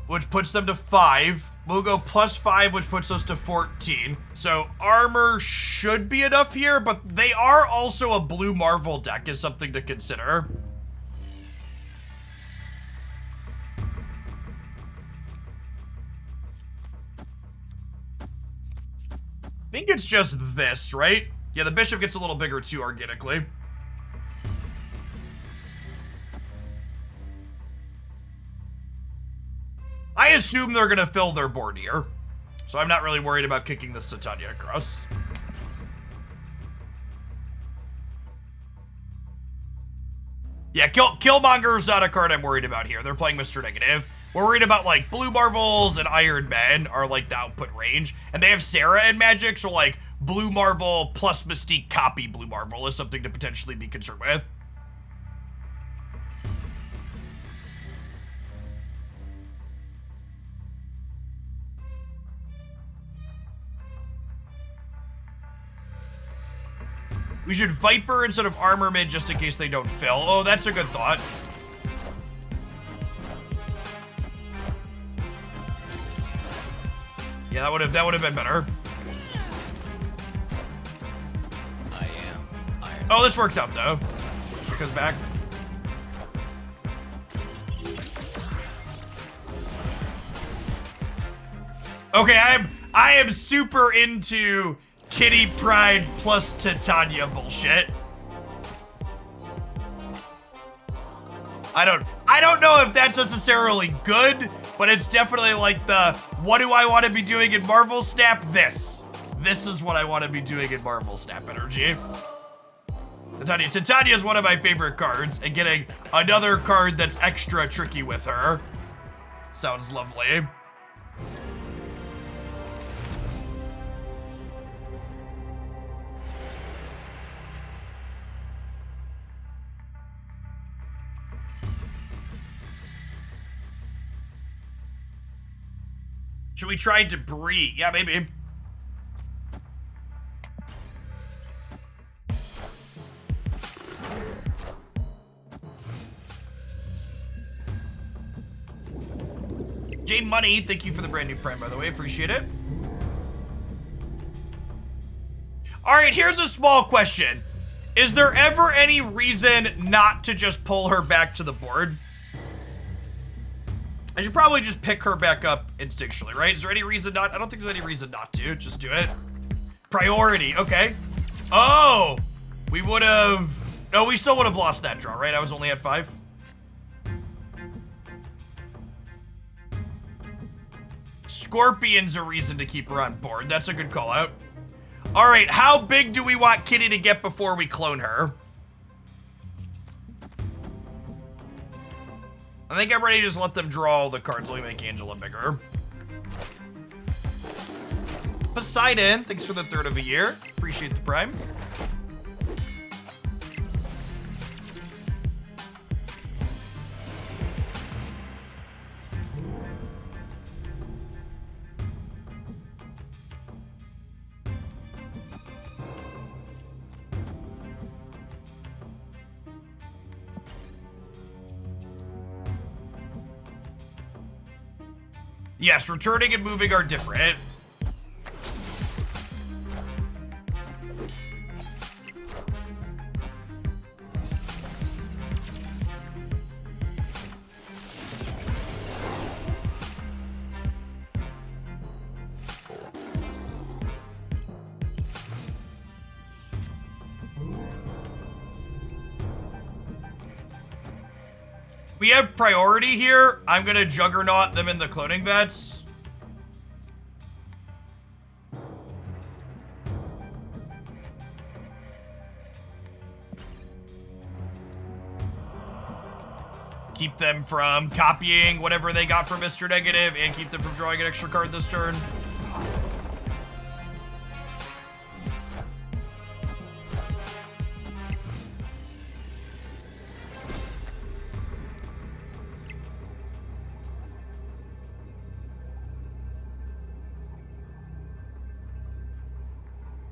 which puts them to 5. We'll go +5, which puts us to 14. So armor should be enough here, but they are also a blue Marvel deck, is something to consider. I think it's just this, right? Yeah, the bishop gets a little bigger too, organically. I assume they're gonna fill their board here, so I'm not really worried about kicking this Titania across. Yeah, Killmonger's not a card I'm worried about here. They're playing Mr. Negative. We're worried about, like, Blue Marvels and Iron Man are, like, the output range. And they have Sarah and Magic, so, like, Blue Marvel plus Mystique copy Blue Marvel is something to potentially be concerned with. We should Viper instead of Armor Mid just in case they don't fill. Oh, that's a good thought. Yeah, that would have been better. I am Iron. Oh, this works out though. It goes back. Okay, I am super into Kitty Pryde plus Titania bullshit. I don't know if that's necessarily good, but it's definitely like the, what do I want to be doing in Marvel Snap? This is what I want to be doing in Marvel Snap energy. Titania is one of my favorite cards, and getting another card that's extra tricky with her sounds lovely. Should we try debris? Yeah, maybe. Jane Money, thank you for the brand new Prime, by the way. Appreciate it. All right, here's a small question. Is there ever any reason not to just pull her back to the board? I should probably just pick her back up instinctually, right? Is there any reason not? I don't think there's any reason not to. Just do it. Priority, okay. Oh, we would have, no, we still would have lost that draw, right? I was only at 5. Scorpion's a reason to keep her on board. That's a good call out. All right, how big do we want Kitty to get before we clone her? I think I'm ready to just let them draw all the cards while we make Angela bigger. Poseidon, thanks for the 3rd of a year. Appreciate the Prime. Yes, returning and moving are different. We have priority here. I'm gonna Juggernaut them in the cloning vets. Keep them from copying whatever they got from Mr. Negative and keep them from drawing an extra card this turn.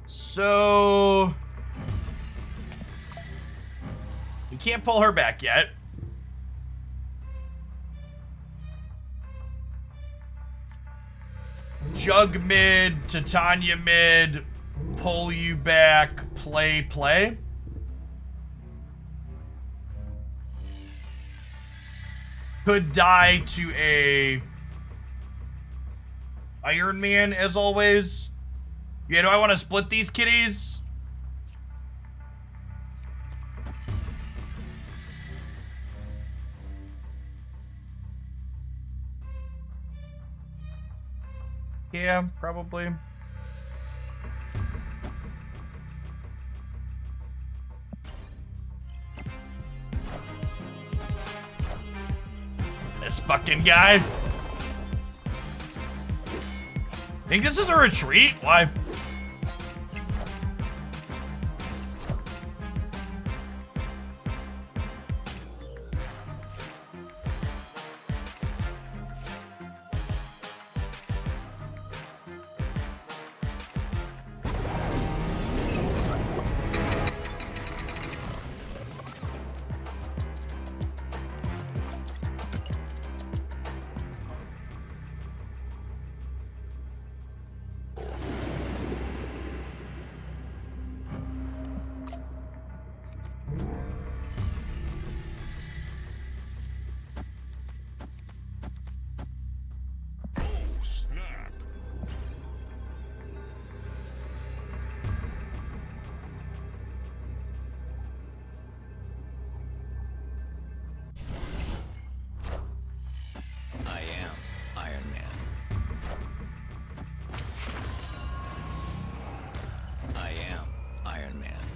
So we can't pull her back yet. Jug mid, Titania mid, pull you back, play. Could die to a Iron Man as always. Yeah, do I want to split these kitties? Yeah, probably. This fucking guy. Think this is a retreat? Why?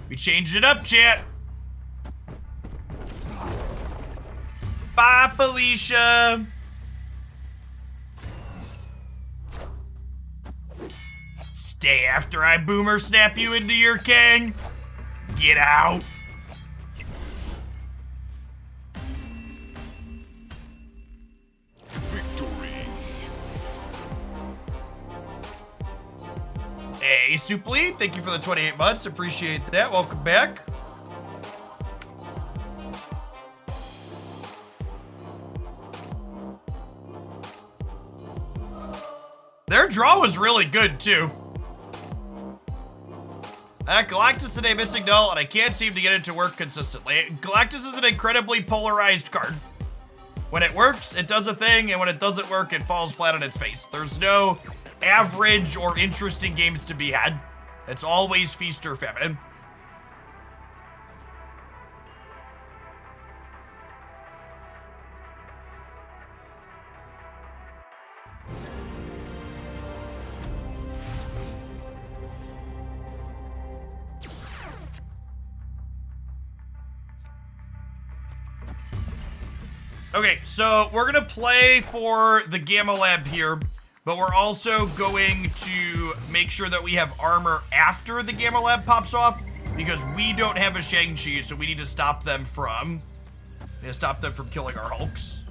We changed it up, chat. Bye, Felicia. Stay after I boomer snap you into your king. Get out. Hey, Supli, thank you for the 28 months. Appreciate that. Welcome back. Their draw was really good, too. Galactus today missing null, and I can't seem to get it to work consistently. Galactus is an incredibly polarized card. When it works, it does a thing, and when it doesn't work, it falls flat on its face. There's no average or interesting games to be had. It's always feast or famine. Okay, so we're gonna play for the Gamma Lab here, but we're also going to make sure that we have armor after the Gamma Lab pops off, because we don't have a Shang-Chi, so we need to stop them from killing our Hulks.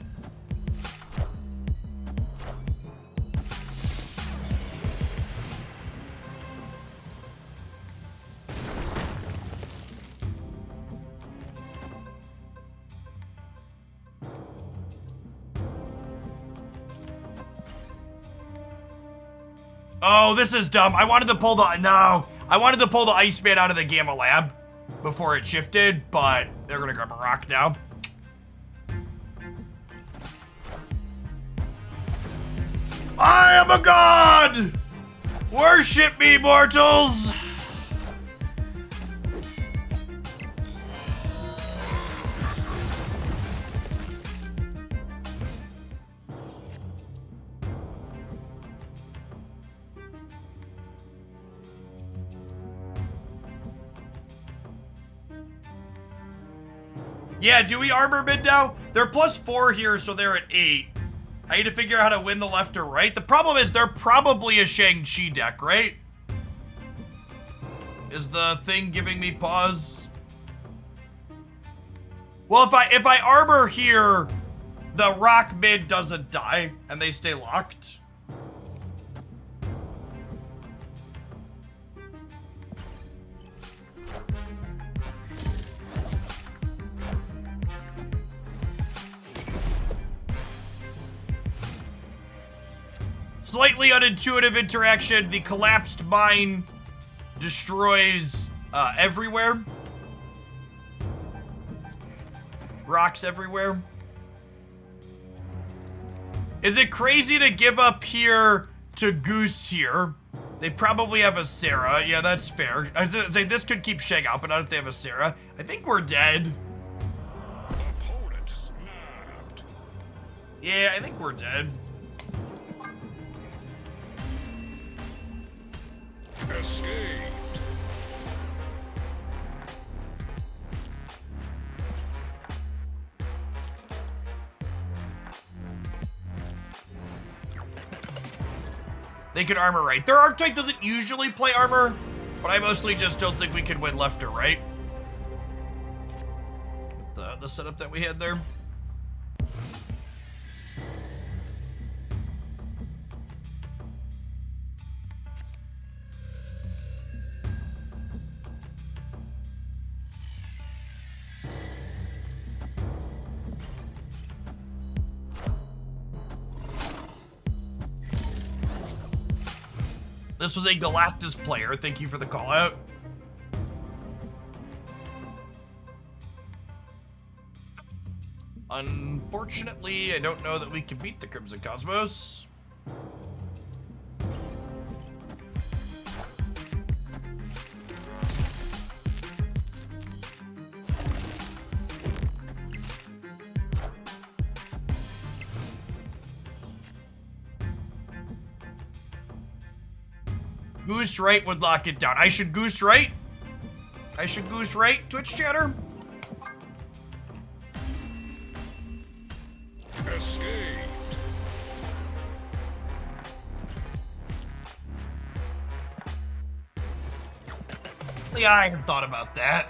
Oh, this is dumb. I wanted to pull the Iceman out of the Gamma Lab before it shifted, but they're gonna grab a rock now. I am a god! Worship me, mortals! Yeah, do we armor mid now? They're +4 here, so they're at 8. I need to figure out how to win the left or right. The problem is they're probably a Shang-Chi deck, right? Is the thing giving me pause? Well, if I armor here, the rock mid doesn't die, and they stay locked. Slightly unintuitive interaction. The collapsed mine destroys everywhere. Rocks everywhere. Is it crazy to give up here to Goose here? They probably have a Sarah. Yeah, that's fair. I was gonna say this could keep Shag out, but not if they have a Sarah. I think we're dead. Opponent snapped. Yeah, I think we're dead. Escaped. They can armor right. Their archetype doesn't usually play armor, but I mostly just don't think we can win left or right. The setup that we had there. This was a Galactus player. Thank you for the call out. Unfortunately, I don't know that we can beat the Crimson Cosmos. Goose right would lock it down. I should goose right? I should goose right, Twitch chatter? Escaped. Yeah, I hadn't thought about that.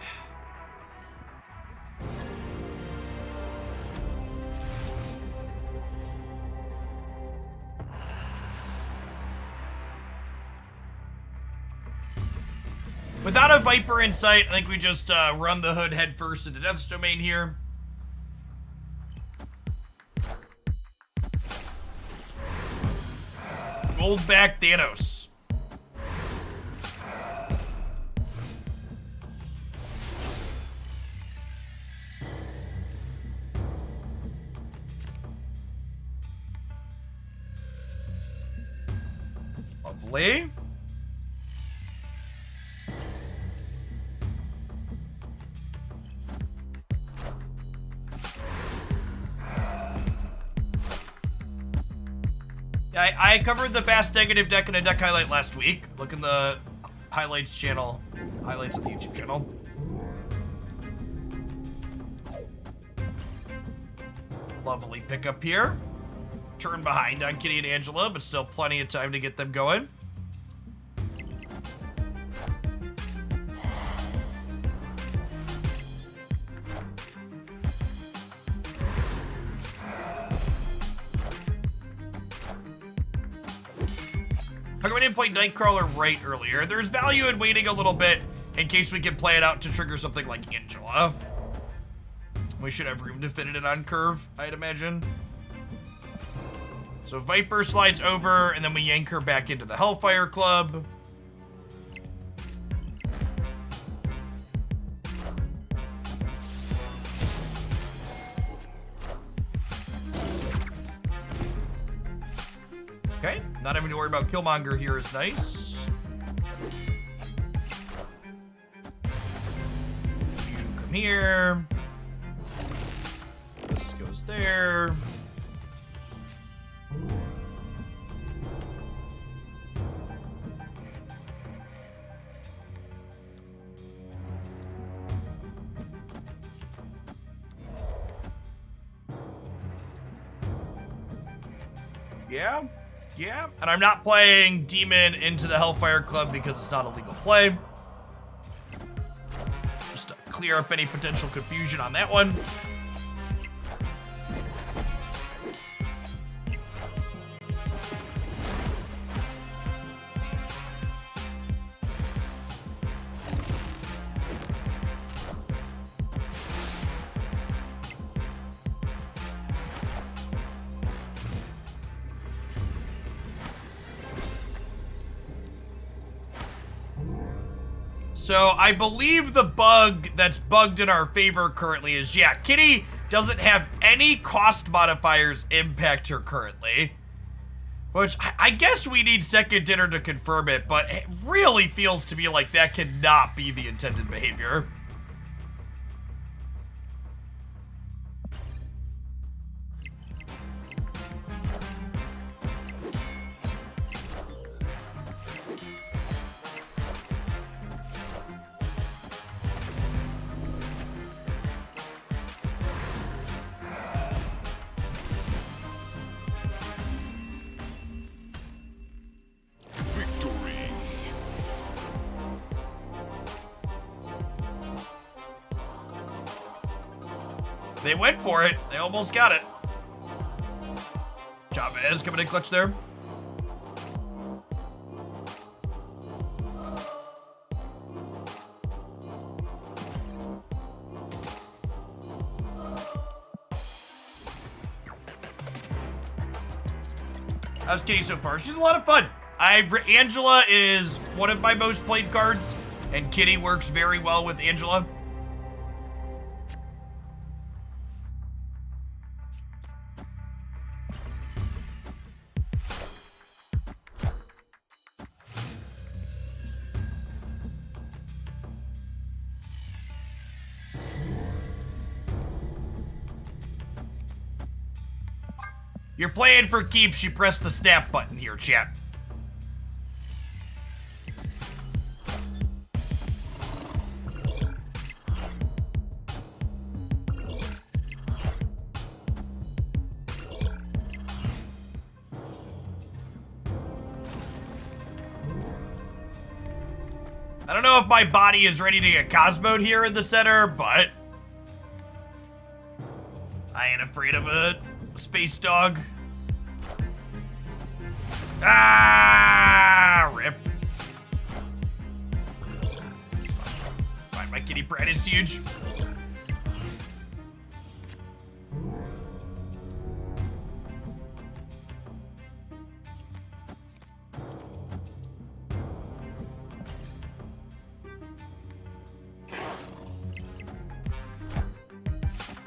Without a Viper in sight, I think we just run the hood head first into Death's Domain here. Goldback Thanos. Lovely. I covered the fast negative deck in a deck highlight last week. Look in the highlights channel, highlights on the YouTube channel. Lovely pickup here. Turn behind on Kitty and Angela, but still plenty of time to get them going. How come we didn't play Nightcrawler right earlier? There's value in waiting a little bit in case we can play it out to trigger something like Angela. We should have room to fit it in on curve, I'd imagine. So Viper slides over, and then we yank her back into the Hellfire Club. Okay, not having to worry about Killmonger here is nice. You come here. This goes there. Yeah. Yeah, and I'm not playing Demon into the Hellfire Club because it's not a legal play. Just to clear up any potential confusion on that one. So I believe the bug that's bugged in our favor currently is, yeah, Kitty doesn't have any cost modifiers impact her currently. Which, I guess we need second dinner to confirm it, but it really feels to me like that cannot be the intended behavior. Victory. They went for it. They almost got it. Chavez coming in clutch there. How's Kitty so far? She's a lot of fun. Angela is one of my most played cards, and Kitty works very well with Angela. You're playing for keeps, you press the snap button here, chat. I don't know if my body is ready to get Cosmo'd here in the center, but I ain't afraid of a space dog. Ah, rip. It's fine. My kitty Pryde is huge.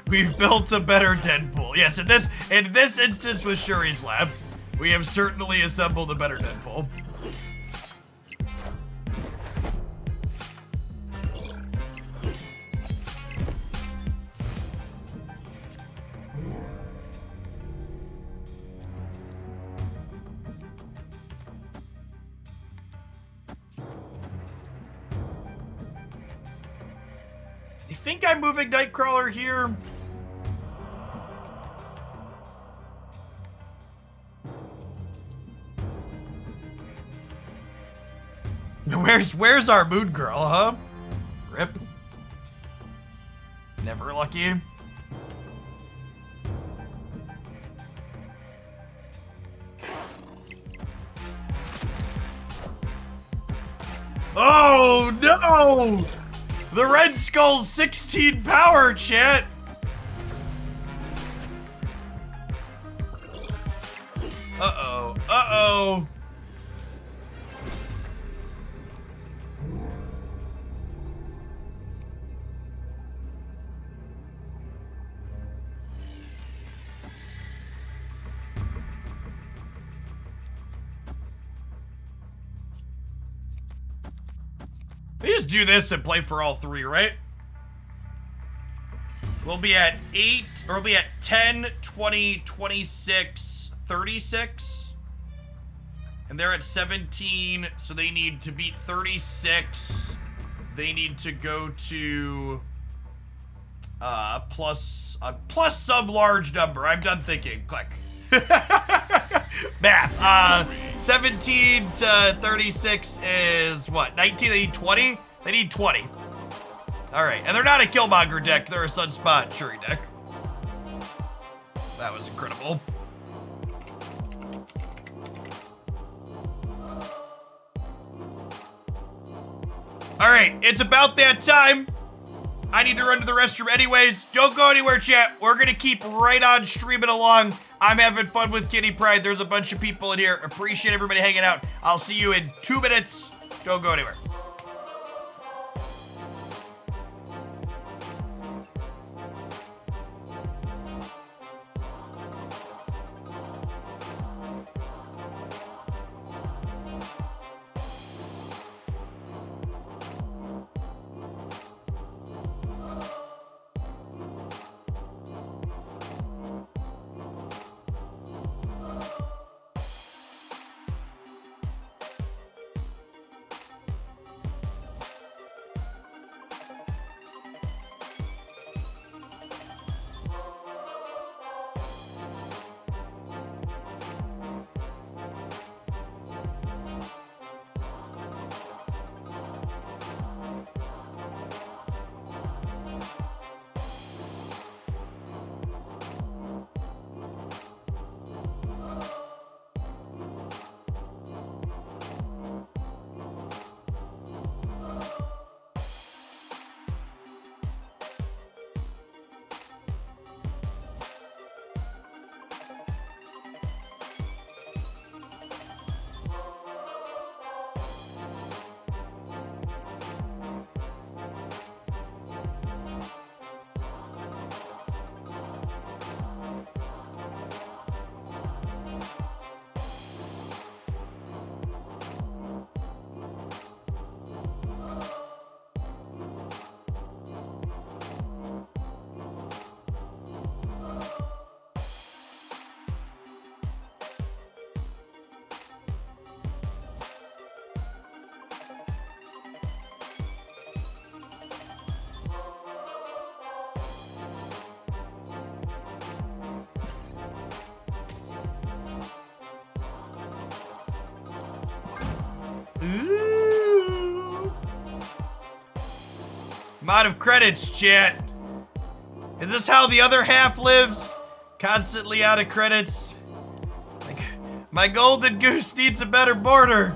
We've built a better Deadpool. Yes, in this instance with Shuri's lab, we have certainly assembled a better Deadpool. You think I'm moving Nightcrawler here? Where's our mood girl, huh? Rip. Never lucky. Oh no! The Red Skull's 16 power, chat! Uh-oh. Uh-oh. We just do this and play for all three, right? We'll be at 8, or we'll be at 10, 20, 26, 36. And they're at 17, so they need to beat 36. They need to go to plus some large number. I'm done thinking. Click. Math. 17 to 36 is what? 19? They need 20? They need 20. Alright, and they're not a Killmonger deck, they're a Sunspot Shuri deck. That was incredible. Alright, it's about that time. I need to run to the restroom anyways. Don't go anywhere, chat. We're gonna keep right on streaming along. I'm having fun with Kitty Pryde. There's a bunch of people in here. Appreciate everybody hanging out. I'll see you in 2 minutes. Don't go anywhere. Ooh. I'm out of credits, chat. Is this how the other half lives? Constantly out of credits? Like, my golden goose needs a better border.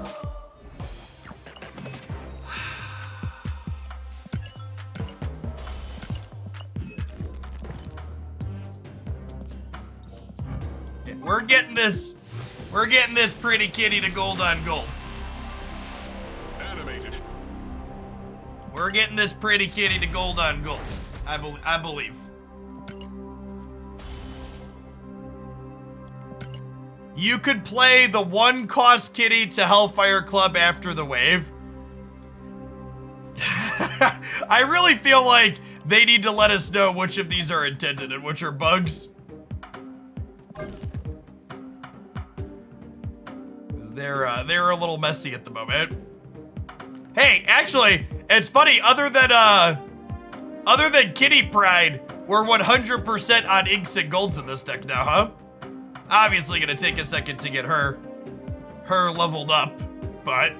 We're getting this pretty kitty to gold on gold. Animated. We're getting this pretty kitty to gold on gold. I believe. You could play the one cost kitty to Hellfire Club after the wave. I really feel like they need to let us know which of these are intended and which are bugs. They're a little messy at the moment. Hey, actually, it's funny. Other than Kitty Pryde, we're 100% on inks and golds in this deck now, huh? Obviously, gonna take a second to get her leveled up, but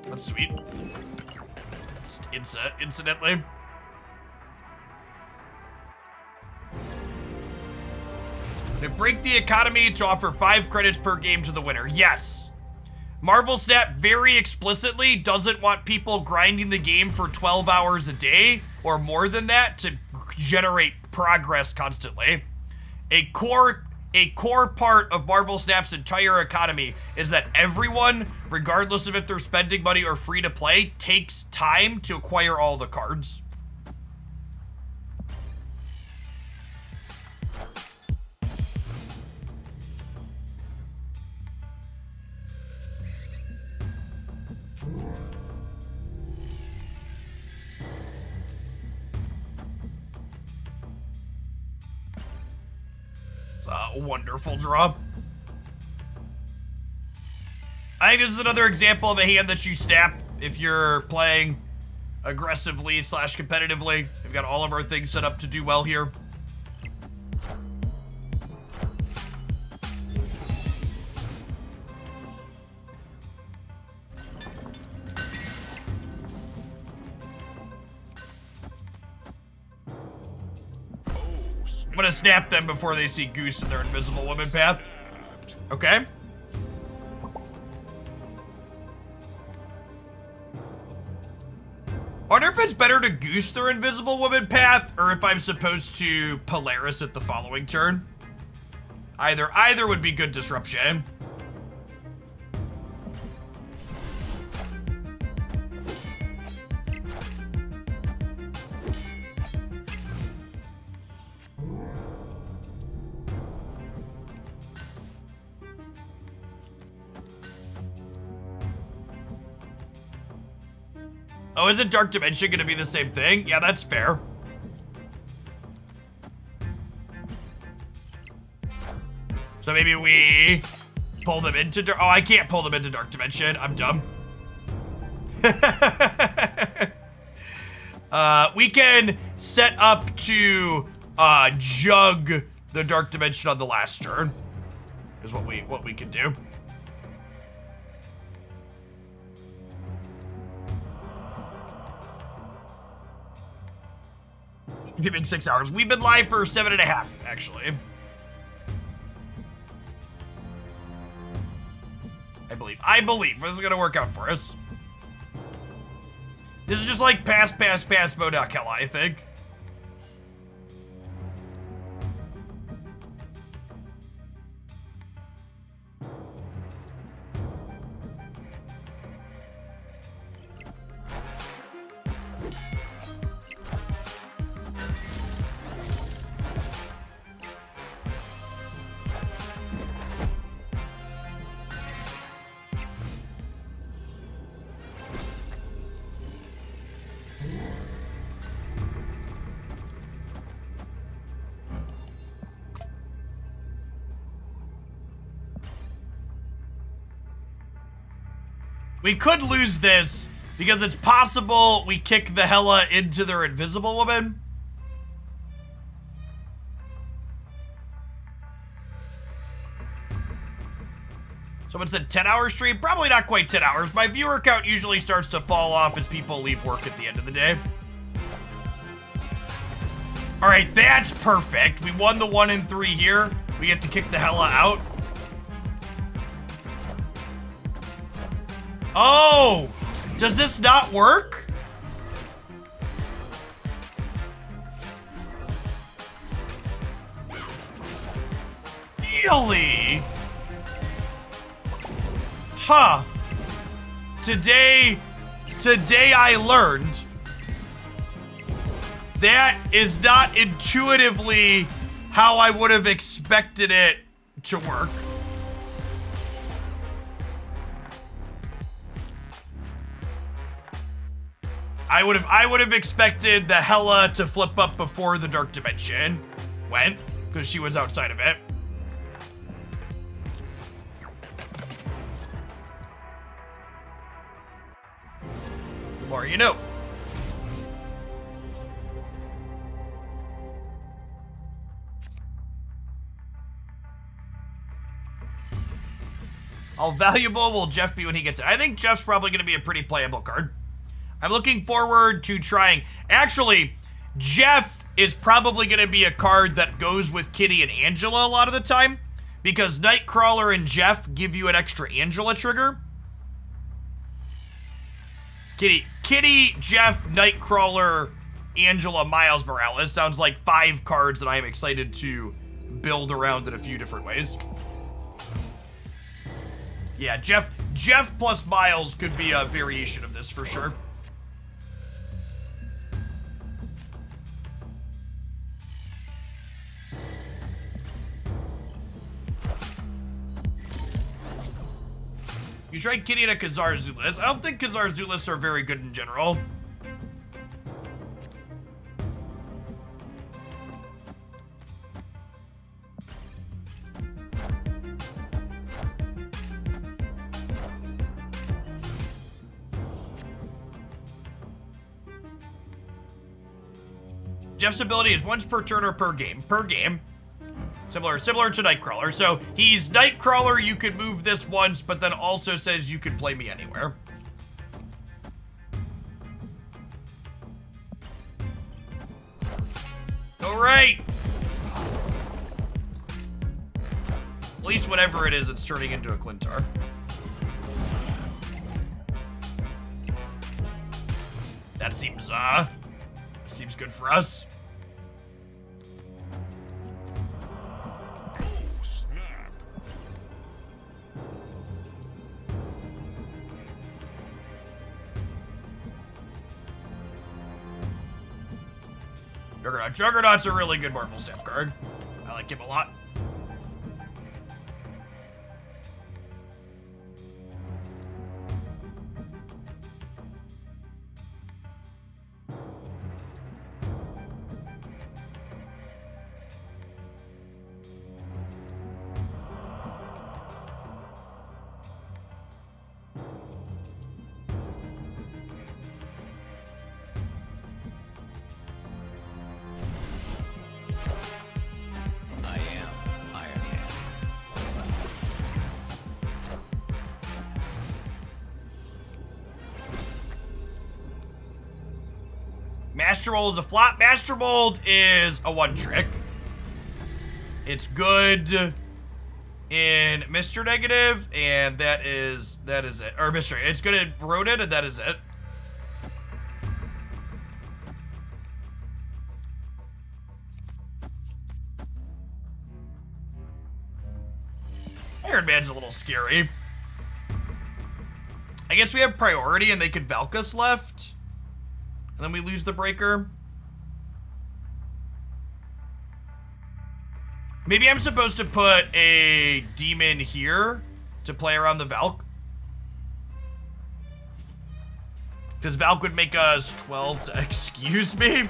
that's sweet. Just incidentally. To break the economy to offer 5 credits per game to the winner. Yes. Marvel Snap very explicitly doesn't want people grinding the game for 12 hours a day or more than that to generate progress constantly. A core part of Marvel Snap's entire economy is that everyone, regardless of if they're spending money or free to play, takes time to acquire all the cards. It's a wonderful draw. I think this is another example of a hand that you snap if you're playing aggressively / competitively. We've got all of our things set up to do well here. I'm gonna snap them before they see Goose in their Invisible Woman path. Okay. I wonder if it's better to Goose their Invisible Woman path, or if I'm supposed to Polaris it the following turn. Either would be good disruption. Oh, isn't Dark Dimension gonna be the same thing? Yeah, that's fair. So maybe we pull them into Dark... Oh, I can't pull them into Dark Dimension. I'm dumb. We can set up to jug the Dark Dimension on the last turn. Is what we can do. Giving 6 hours. We've been live for 7.5, actually. I believe this is gonna work out for us. This is just like pass Modoc Hella, I think. We could lose this because it's possible we kick the Hella into their Invisible Woman. Someone said 10-hour stream. Probably not quite 10 hours. My viewer count usually starts to fall off as people leave work at the end of the day. All right, that's perfect. We won the 1 and 3 here. We get to kick the hella out. Oh, does this not work? Really? Huh. Today I learned that is not intuitively how I would have expected it to work. I would have expected the Hela to flip up before the Dark Dimension went, because she was outside of it. The more you know. How valuable will Jeff be when he gets it? I think Jeff's probably going to be a pretty playable card. I'm looking forward to trying. Actually, Jeff is probably going to be a card that goes with Kitty and Angela a lot of the time, because Nightcrawler and Jeff give you an extra Angela trigger. Kitty, Jeff, Nightcrawler, Angela, Miles Morales. Sounds like 5 cards that I am excited to build around in a few different ways. Yeah, Jeff plus Miles could be a variation of this for sure. You tried Kitty and a Khazar Zulus. I don't think Khazar Zulus are very good in general. Jeff's ability is once per turn or per game. Per game. Similar to Nightcrawler. So he's Nightcrawler, you could move this once, but then also says you could play me anywhere. All right. At least whatever it is, it's turning into a Clintar. That seems good for us. Juggernaut's a really good Marvel staff card. I like him a lot. Master Mold is a flop. Master Mold is a one-trick. It's good in Mr. Negative, and that is it. Or Mr. It's good in Rodent, and that is it. Iron Man's a little scary. I guess we have priority, and they could Valkus left. And then we lose the breaker. Maybe I'm supposed to put a demon here to play around the Valk. Because Valk would make us 12 to... Excuse me?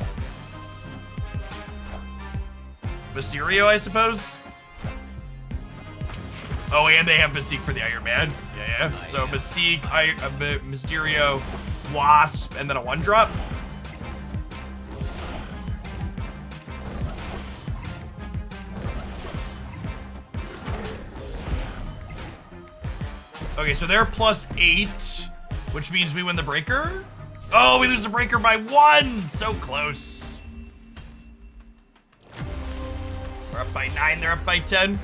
Mysterio, I suppose? Oh, and they have Mystique for the Iron Man. Yeah. So Mystique, Mysterio, Wasp, and then a 1-drop. Okay, so they're +8, which means we win the breaker. Oh, we lose the breaker by 1. So close. We're up by 9, they're up by 10.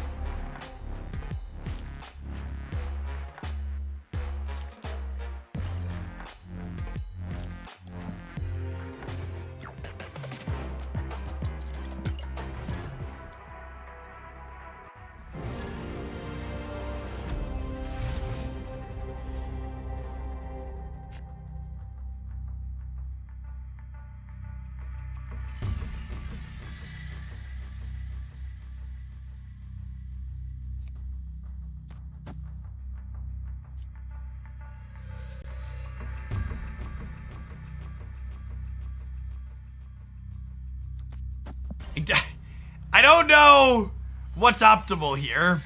I don't know what's optimal here.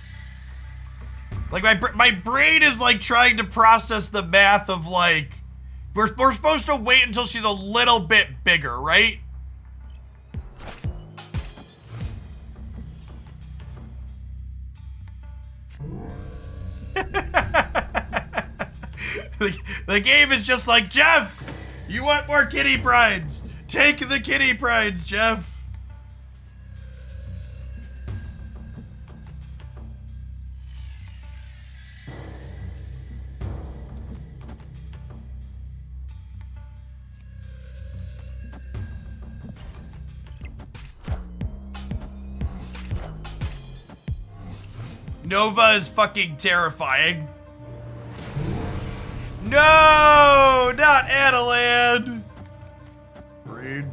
Like my brain is like trying to process the math of like we're supposed to wait until she's a little bit bigger, right? The game is just like, Jeff, you want more kitty prides? Take the kitty prides, Jeff. Nova is fucking terrifying. No, not Adeland. Rude.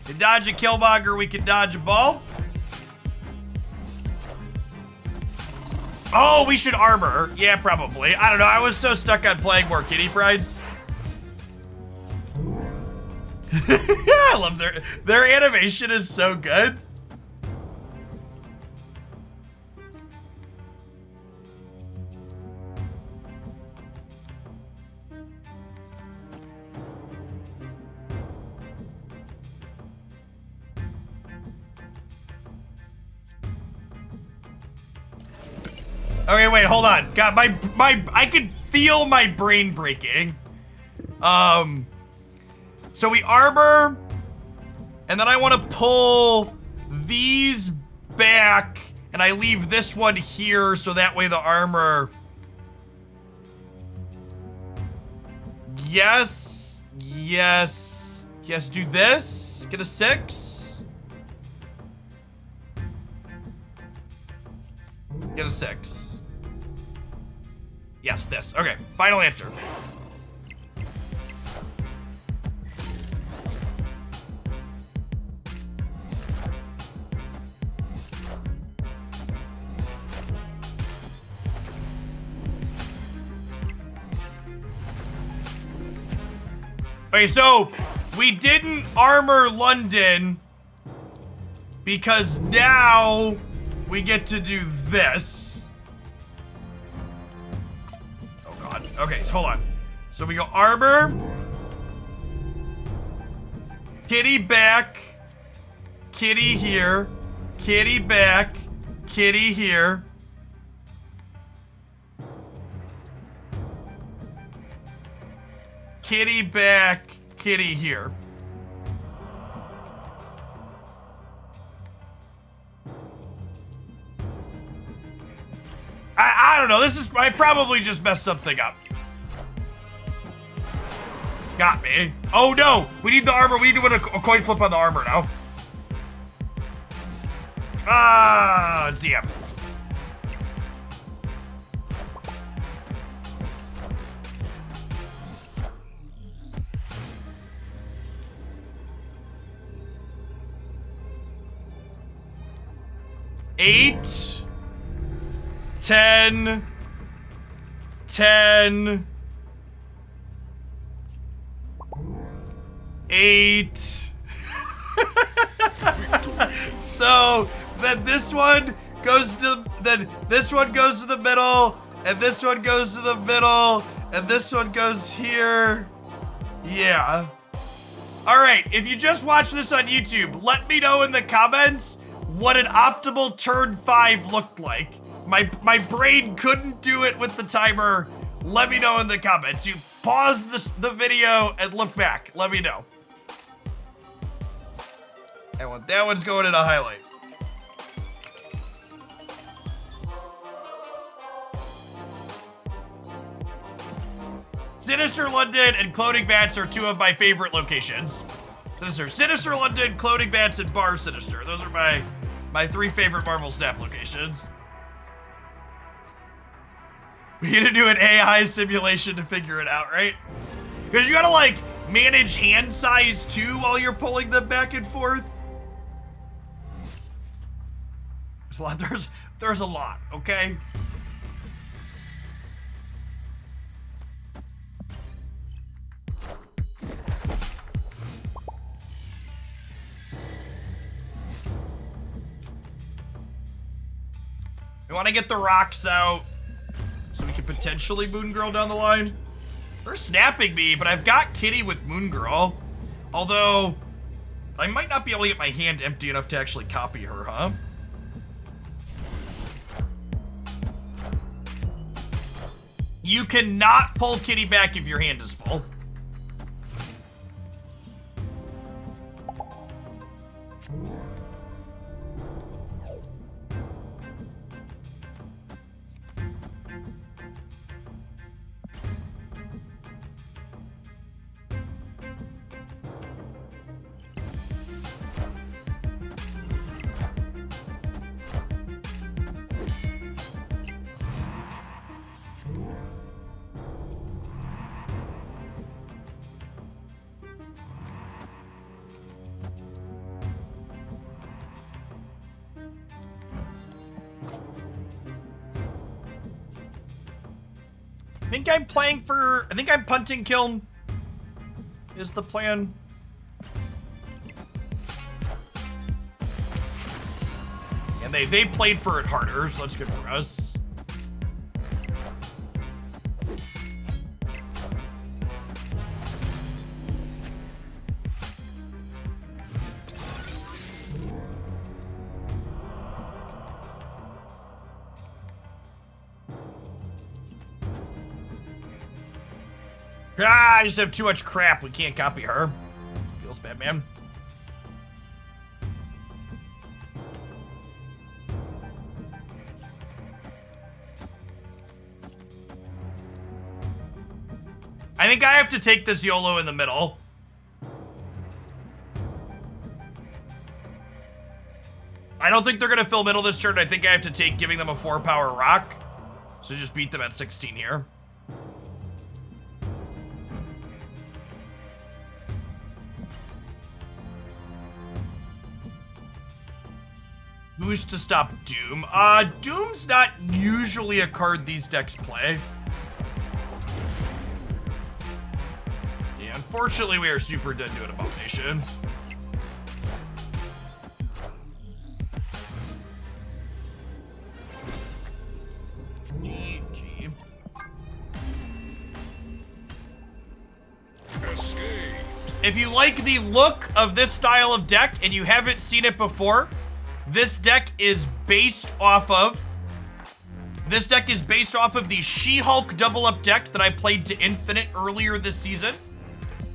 To dodge a Killmonger, we can dodge a ball. Oh, we should armor. Yeah, probably. I don't know. I was so stuck on playing more kitty prides. I love their animation is so good. Okay, wait, hold on. God, I can feel my brain breaking. So we armor, and then I want to pull these back, and I leave this one here, so that way the armor... Yes, yes, yes, do this, get a 6. Get a 6. Yes, this, okay, final answer. Okay, so we didn't armor London because now we get to do this. Oh god. Okay, hold on. So we go armor, kitty back, kitty here, kitty back, kitty here. Kitty back, kitty here. I don't know, I probably just messed something up. Got me. Oh no, we need the armor, we need to win a coin flip on the armor now. Ah, damn. Eight, 10, 10, 8. So then this one goes to this one goes to the middle, and this one goes to the middle, and this one goes here. Yeah. All right, if you just watch this on YouTube, let me know in the comments what an optimal turn 5 looked like. My brain couldn't do it with the timer. Let me know in the comments. You pause the video and look back. Let me know. That one's going in a highlight. Sinister London and Clothing Vats are two of my favorite locations. Sinister London, Clothing Vats, and Bar Sinister. Those are my 3 favorite Marvel Snap locations. We need to do an AI simulation to figure it out, right? Because you gotta like manage hand size too while you're pulling them back and forth. There's a lot. There's a lot. Okay. We want to get the rocks out so we can potentially Moon Girl down the line. They're snapping me, but I've got Kitty with Moon Girl. Although, I might not be able to get my hand empty enough to actually copy her, huh? You cannot pull Kitty back if your hand is full. I think I'm punting Kiln is the plan. And they played for it harder, so that's good for us. I just have too much crap. We can't copy her. Feels bad, man. I think I have to take this YOLO in the middle. I don't think they're going to fill middle this turn. I think I have to take giving them a 4-power rock. So just beat them at 16 here. Goose to stop Doom. Doom's not usually a card these decks play. Yeah, unfortunately we are super dead to an Abomination. GG. Escape. If you like the look of this style of deck and you haven't seen it before, this deck is based off of the She-Hulk double-up deck that I played to Infinite earlier this season.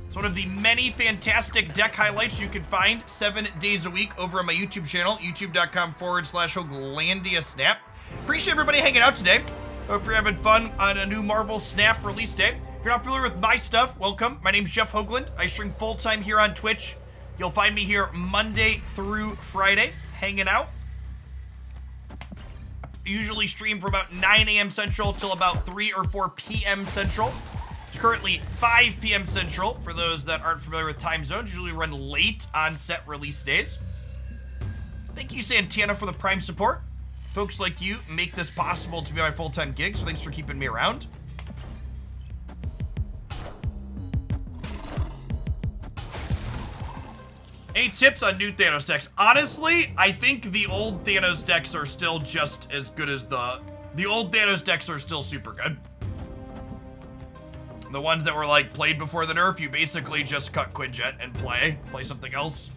It's one of the many fantastic deck highlights you can find 7 days a week over on my YouTube channel, youtube.com/Hoaglandia Snap. Appreciate everybody hanging out today. Hope you're having fun on a new Marvel Snap release day. If you're not familiar with my stuff, welcome. My name's Jeff Hoagland. I stream full-time here on Twitch. You'll find me here Monday through Friday, hanging out. Usually stream from about 9 a.m. Central till about 3 or 4 p.m. Central. It's currently 5 p.m. Central for those that aren't familiar with time zones. Usually run late on set release days. Thank you, Santana, for the Prime support. Folks like you make this possible to be my full-time gig, so thanks for keeping me around. Any tips on new Thanos decks? Honestly, I think the old Thanos decks are still just as good as the old Thanos decks are still super good. The ones that were like played before the nerf, you basically just cut Quinjet and play something else.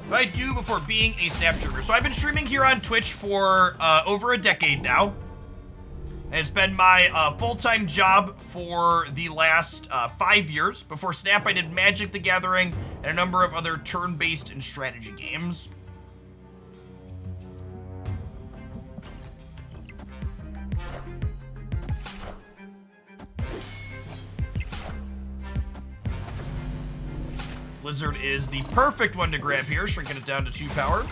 What I do before being a snap streamer. So I've been streaming here on Twitch for over a decade now. And it's been my full-time job for the last 5 years. Before Snap, I did Magic the Gathering and a number of other turn-based and strategy games. Blizzard is the perfect one to grab here, shrinking it down to 2 power.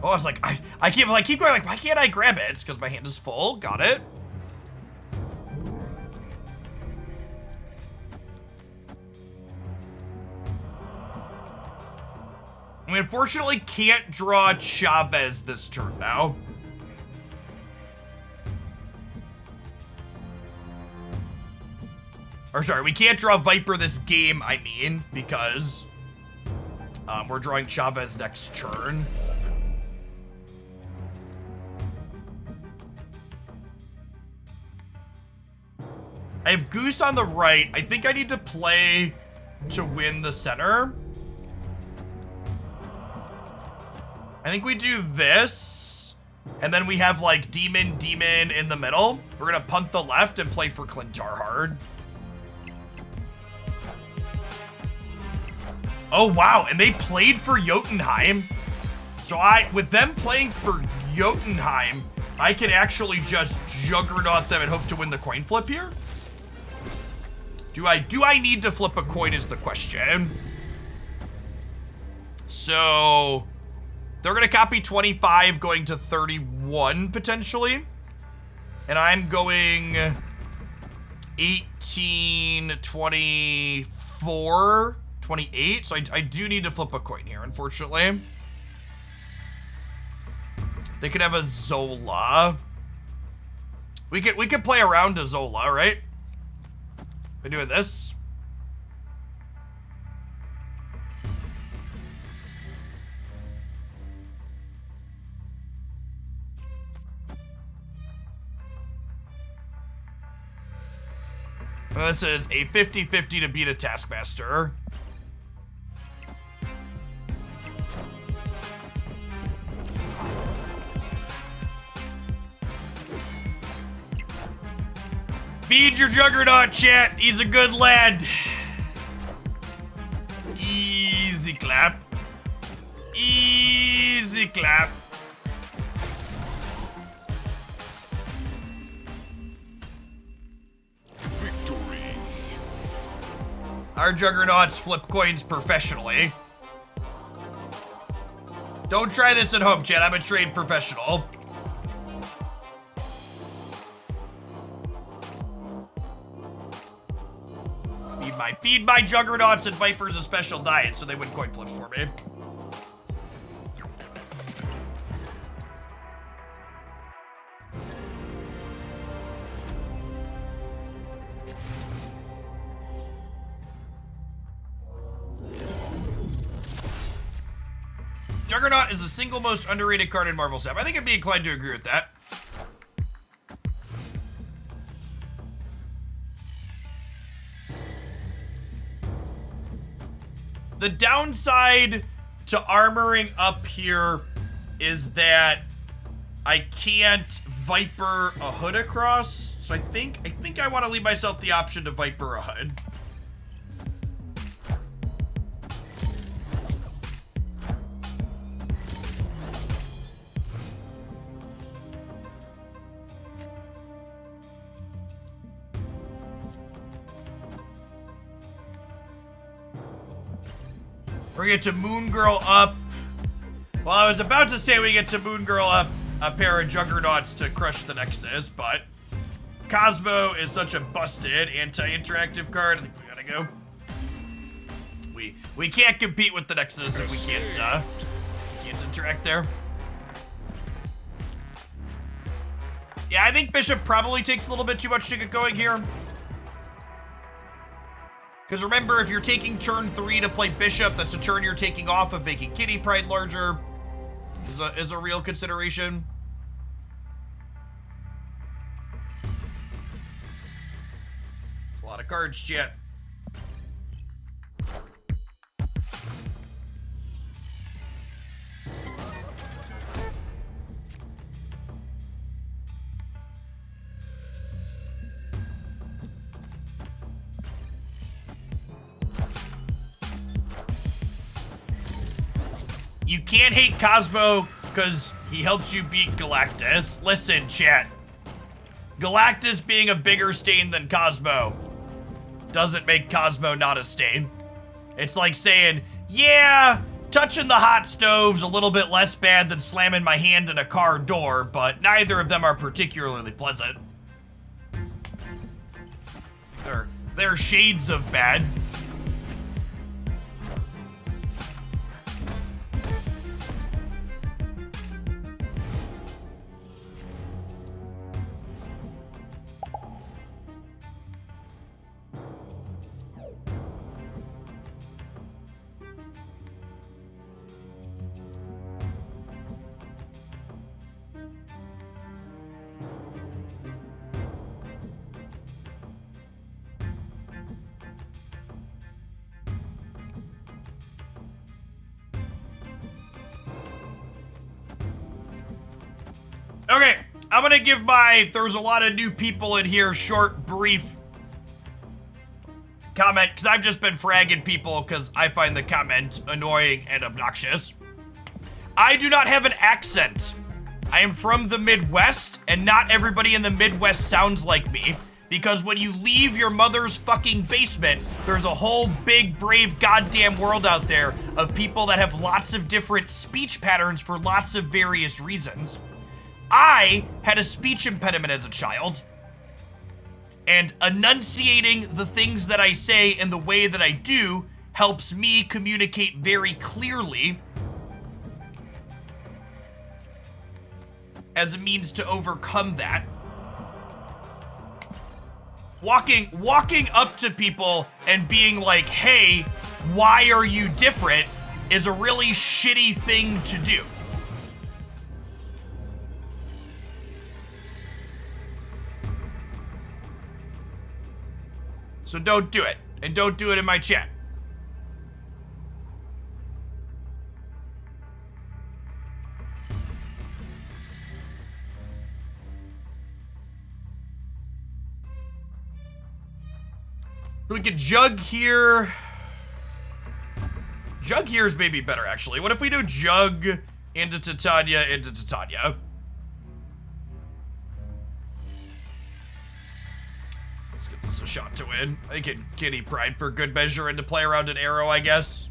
Oh, I was like, I keep going like, why can't I grab it? It's because my hand is full. Got it. We unfortunately can't draw Chavez this turn now. Or sorry, we can't draw Viper this game, I mean, because we're drawing Chavez next turn. I have Goose on the right. I think I need to play to win the center. I think we do this, and then we have like Demon in the middle. We're gonna punt the left and play for Clintar hard. Oh, wow, and they played for Jotunheim. So with them playing for Jotunheim, I can actually just Juggernaut them and hope to win the coin flip here? Do I need to flip a coin is the question. So, they're gonna copy 25, going to 31, potentially. And I'm going 18, 24... 28, so I do need to flip a coin here, unfortunately. They could have a Zola. We could play around a Zola, right? By doing this. This is a 50-50 to beat a Taskmaster. Feed your Juggernaut, chat. He's a good lad. Easy clap. Easy clap. Victory. Our Juggernauts flip coins professionally. Don't try this at home, chat. I'm a trained professional. Feed my Juggernauts and Vipers a special diet so they win coin flips for me. Juggernaut is the single most underrated card in Marvel Snap. I think I'd be inclined to agree with that. The downside to armoring up here is that I can't Viper a hood across. So I think I want to leave myself the option to Viper a hood. We get to Moon Girl up. Well, I was about to say we get to Moon Girl up a pair of Juggernauts to crush the Nexus, but Cosmo is such a busted anti-interactive card. I think we gotta go. We can't compete with the Nexus if we can't interact there. Yeah, I think Bishop probably takes a little bit too much to get going here. Because remember, if you're taking turn 3 to play Bishop, that's a turn you're taking off of making Kitty Pryde larger. Is a real consideration. A lot of cards, chat. You can't hate Cosmo because he helps you beat Galactus. Listen, chat. Galactus being a bigger stain than Cosmo doesn't make Cosmo not a stain. It's like saying, yeah, touching the hot stove's a little bit less bad than slamming my hand in a car door, but neither of them are particularly pleasant. They're shades of bad. Okay, I'm gonna give there's a lot of new people in here, short, brief comment, because I've just been fragging people because I find the comment annoying and obnoxious. I do not have an accent. I am from the Midwest, and not everybody in the Midwest sounds like me, because when you leave your mother's fucking basement, there's a whole big, brave, goddamn world out there of people that have lots of different speech patterns for lots of various reasons. I had a speech impediment as a child, and enunciating the things that I say in the way that I do helps me communicate very clearly as a means to overcome that. Walking up to people and being like, hey, why are you different, is a really shitty thing to do. So don't do it, and don't do it in my chat. We could Jug here. Jug here is maybe better, actually. What if we do Jug into Titania into Titania? Let's get this a shot to win. I can kitty Pryde for good measure and to play around an arrow, I guess.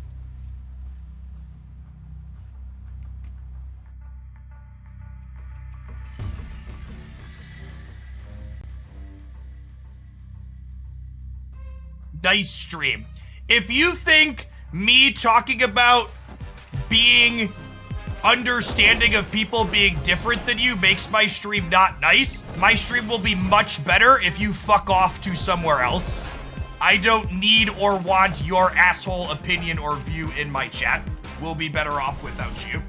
Nice stream. If you think me talking about being understanding of people being different than you makes my stream not nice, my stream will be much better if you fuck off to somewhere else. I don't need or want your asshole opinion or view in my chat. We'll be better off without you.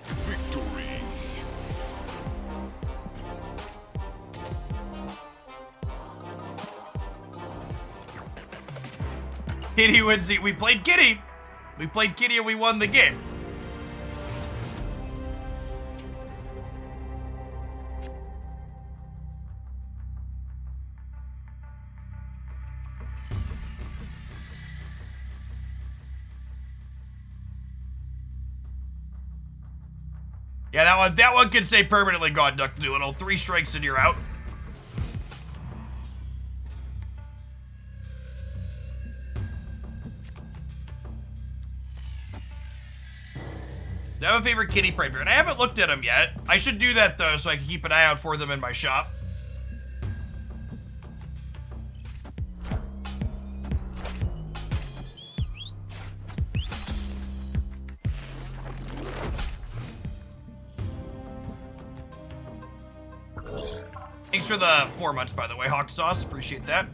Victory. Kitty wins the... We played Kitty. We played Kitty and we won the game. Yeah, that one can say permanently gone, Duck Doolittle. 3 strikes and you're out. Do I have a favorite kitty Pryde bear? And I haven't looked at them yet. I should do that, though, so I can keep an eye out for them in my shop. Thanks for the 4 months, by the way, Hawk Sauce. Appreciate that.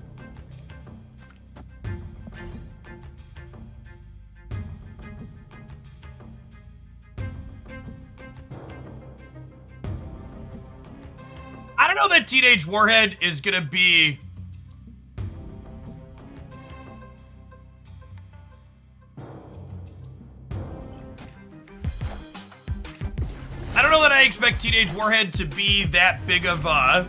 I don't know that Teenage Warhead is gonna be... I don't know that I expect Teenage Warhead to be that big of a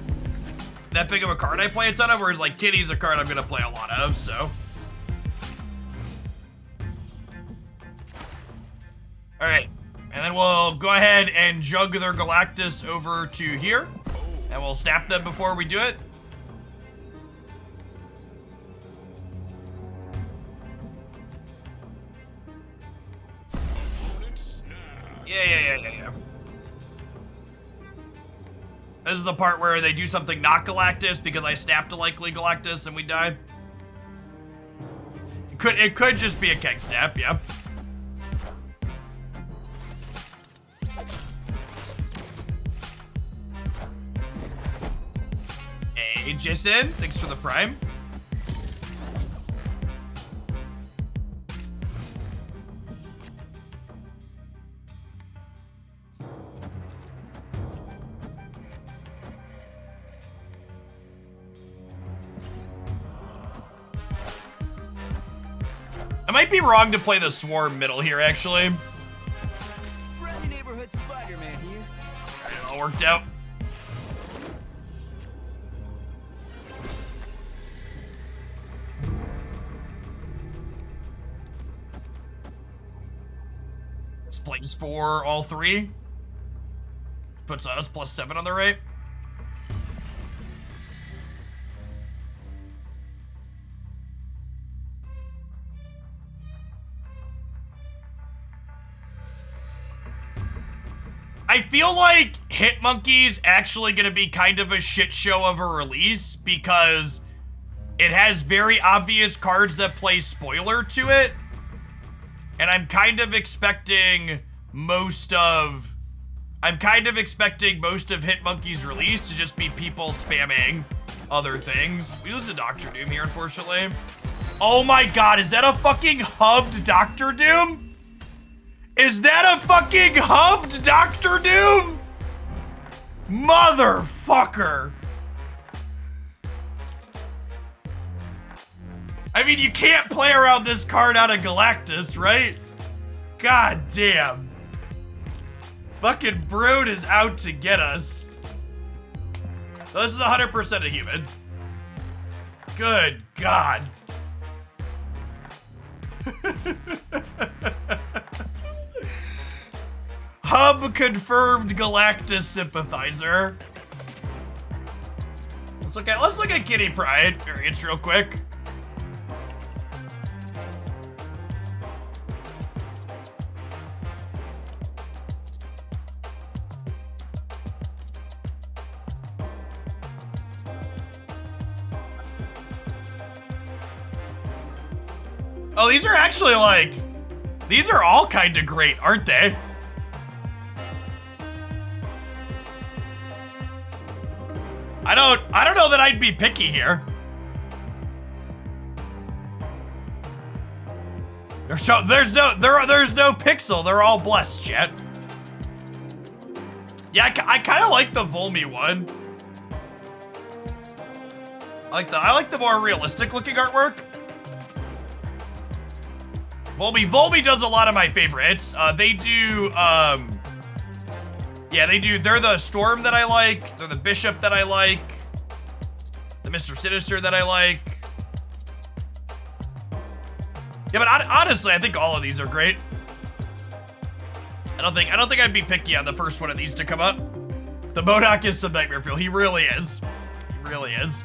card I play a ton of, whereas like Kitty's a card I'm gonna play a lot of, so. Alright, and then we'll go ahead and jug their Galactus over to here, and we'll snap them before we do it. Yeah. This is the part where they do something not Galactus because I snapped a likely Galactus and we die. It could just be a keg snap, yeah. Hey, Jason, thanks for the prime. I might be wrong to play the Swarm middle here, actually. Friendly neighborhood Spider-Man here. It all worked out. Splays for all three. Puts us +7 on the right. I feel like Hitmonkey's actually gonna be kind of a shit show of a release because it has very obvious cards that play spoiler to it. And I'm kind of expecting most of Hitmonkey's release to just be people spamming other things. We lose to Dr. Doom here, unfortunately. Oh my god, is that a fucking hubbed Dr. Doom? Is that a fucking hubbed Dr. Doom? Motherfucker. I mean, you can't play around this card out of Galactus, right? God damn. Fucking Brood is out to get us. This is 100% a human. Good God. Hub confirmed Galactus sympathizer. Let's look at Kitty Pryde variants real quick. Oh, these are actually like, these are all kind of great, aren't they? I don't know that I'd be picky here. There's no pixel. They're all blessed, chat. Yeah, I kind of like the Volmy one. I like the more realistic looking artwork. Volmy does a lot of my favorites. They do, yeah, they do. They're the Storm that I like. They're the Bishop that I like. The Mr. Sinister that I like. Yeah, but honestly, I think all of these are great. I don't think I'd be picky on the first one of these to come up. The MODOK is some nightmare fuel. He really is. He really is.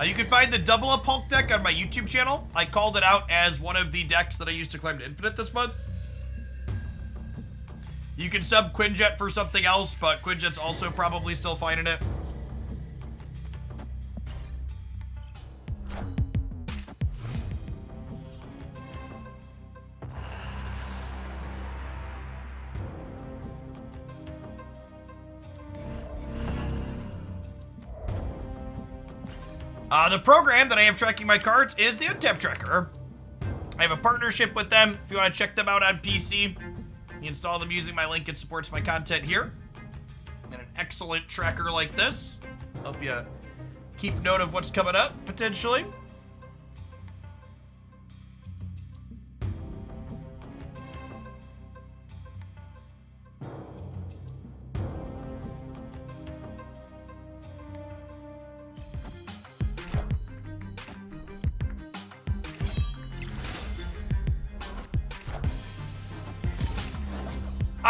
You can find the Double Up Hulk deck on my YouTube channel. I called it out as one of the decks that I used to climb to Infinite this month. You can sub Quinjet for something else, but Quinjet's also probably still fine in it. The program that I have tracking my cards is the Untap Tracker. I have a partnership with them. If you want to check them out on PC, you install them using my link. It supports my content here. And an excellent tracker like this. Help you keep note of what's coming up, potentially.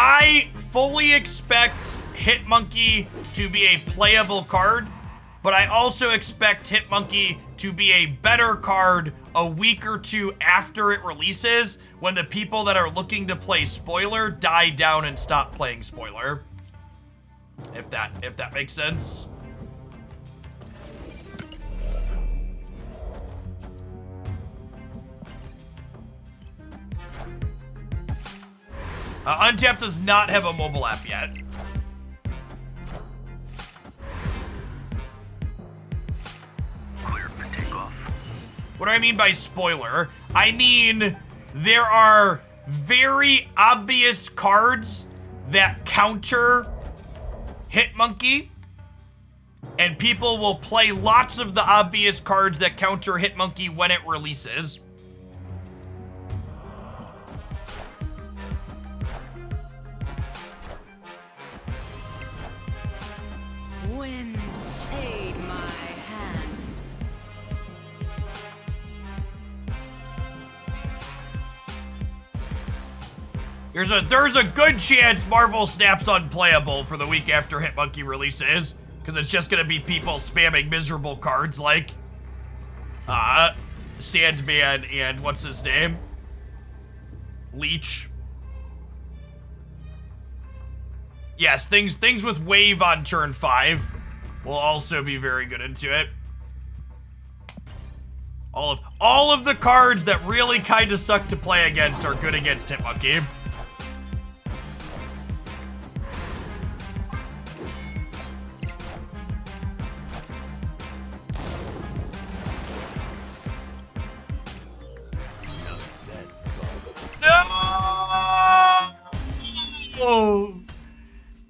I fully expect Hitmonkey to be a playable card, but I also expect Hitmonkey to be a better card a week or two after it releases, when the people that are looking to play Spoiler die down and stop playing Spoiler. If that makes sense. Untap does not have a mobile app yet. Clear for takeoff. What do I mean by spoiler? I mean, there are very obvious cards that counter Hitmonkey, and people will play lots of the obvious cards that counter Hitmonkey when it releases. Wind, aid my hand. There's a good chance Marvel Snap's unplayable for the week after Hitmonkey releases, because it's just gonna be people spamming miserable cards like Sandman and what's his name? Leech. Yes, things with Wave on turn 5 will also be very good into it. All of the cards that really kind of suck to play against are good against Hitmonkey. No!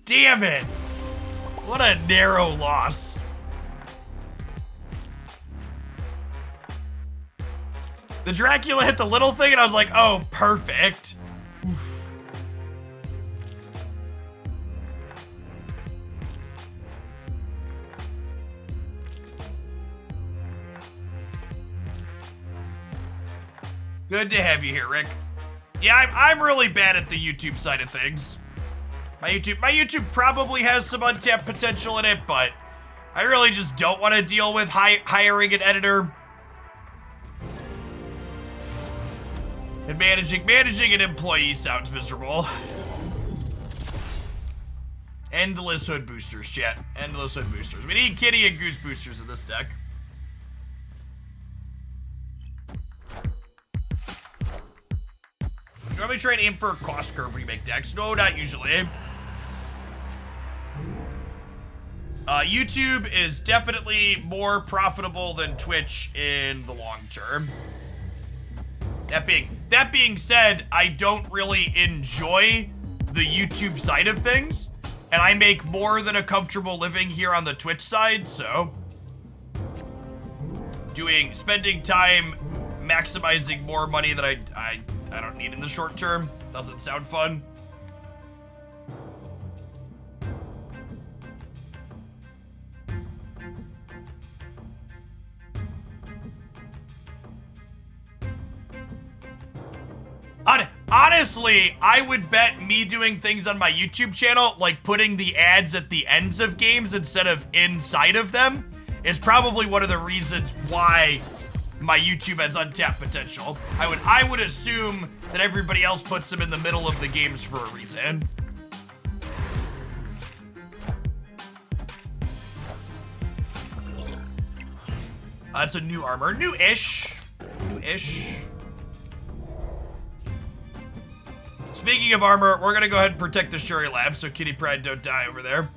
Damn it! What a narrow loss. The Dracula hit the little thing and I was like, oh, perfect. Oof. Good to have you here, Rick. Yeah, I'm really bad at the YouTube side of things. My YouTube probably has some untapped potential in it, but I really just don't want to deal with hiring an editor and managing an employee sounds miserable. Endless hood boosters, chat. Endless hood boosters. We need kitty and goose boosters in this deck. You want me to try and aim for a cost curve when you make decks? No, not usually. YouTube is definitely more profitable than Twitch in the long term. That being said, I don't really enjoy the YouTube side of things, and I make more than a comfortable living here on the Twitch side, so spending time maximizing more money that I don't need in the short term doesn't sound fun. Honestly, I would bet me doing things on my YouTube channel, like putting the ads at the ends of games instead of inside of them, is probably one of the reasons why my YouTube has untapped potential. I would assume that everybody else puts them in the middle of the games for a reason. That's a new armor. New-ish. New-ish. Speaking of armor, we're gonna go ahead and protect the Shuri Lab so Kitty Pryde don't die over there.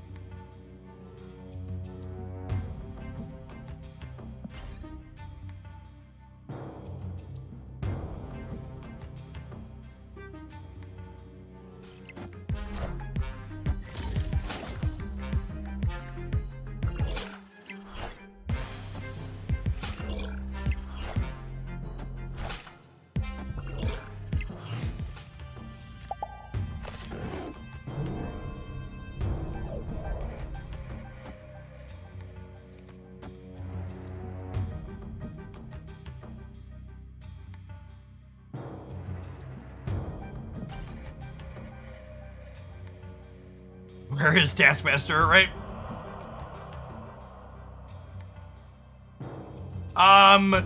Where is Taskmaster, right?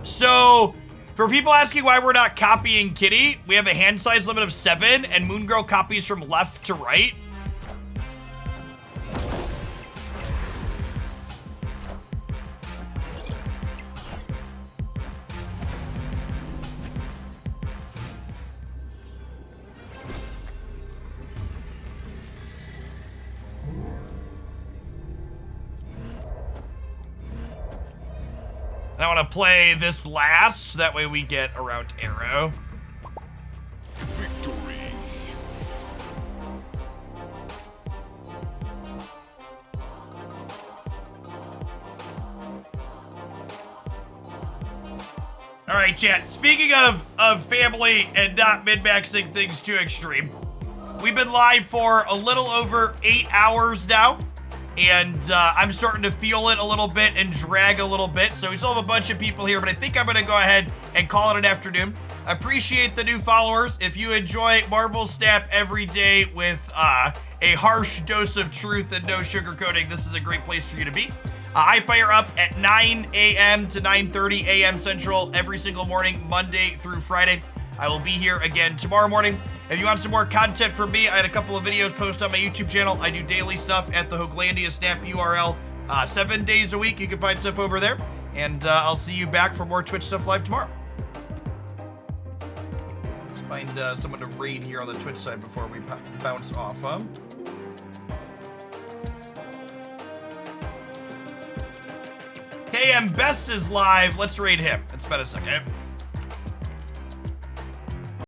So for people asking why we're not copying Kitty, we have a hand size limit of 7, and Moon Girl copies from left to right. And I want to play this last, so that way we get around arrow. Victory. All right, chat. Speaking of family and not min-maxing things too extreme, we've been live for a little over 8 hours now. And I'm starting to feel it a little bit and drag a little bit. So we still have a bunch of people here, but I think I'm going to go ahead and call it an afternoon. Appreciate the new followers. If you enjoy Marvel Snap every day with a harsh dose of truth and no sugarcoating, this is a great place for you to be. I fire up at 9 a.m. to 9:30 a.m. Central every single morning, Monday through Friday. I will be here again tomorrow morning. If you want some more content from me, I had a couple of videos posted on my YouTube channel. I do daily stuff at the Hooglandia Snap URL 7 days a week. You can find stuff over there. And I'll see you back for more Twitch stuff live tomorrow. Let's find someone to raid here on the Twitch side before we bounce off. KM Best is live. Let's raid him. It's been a second.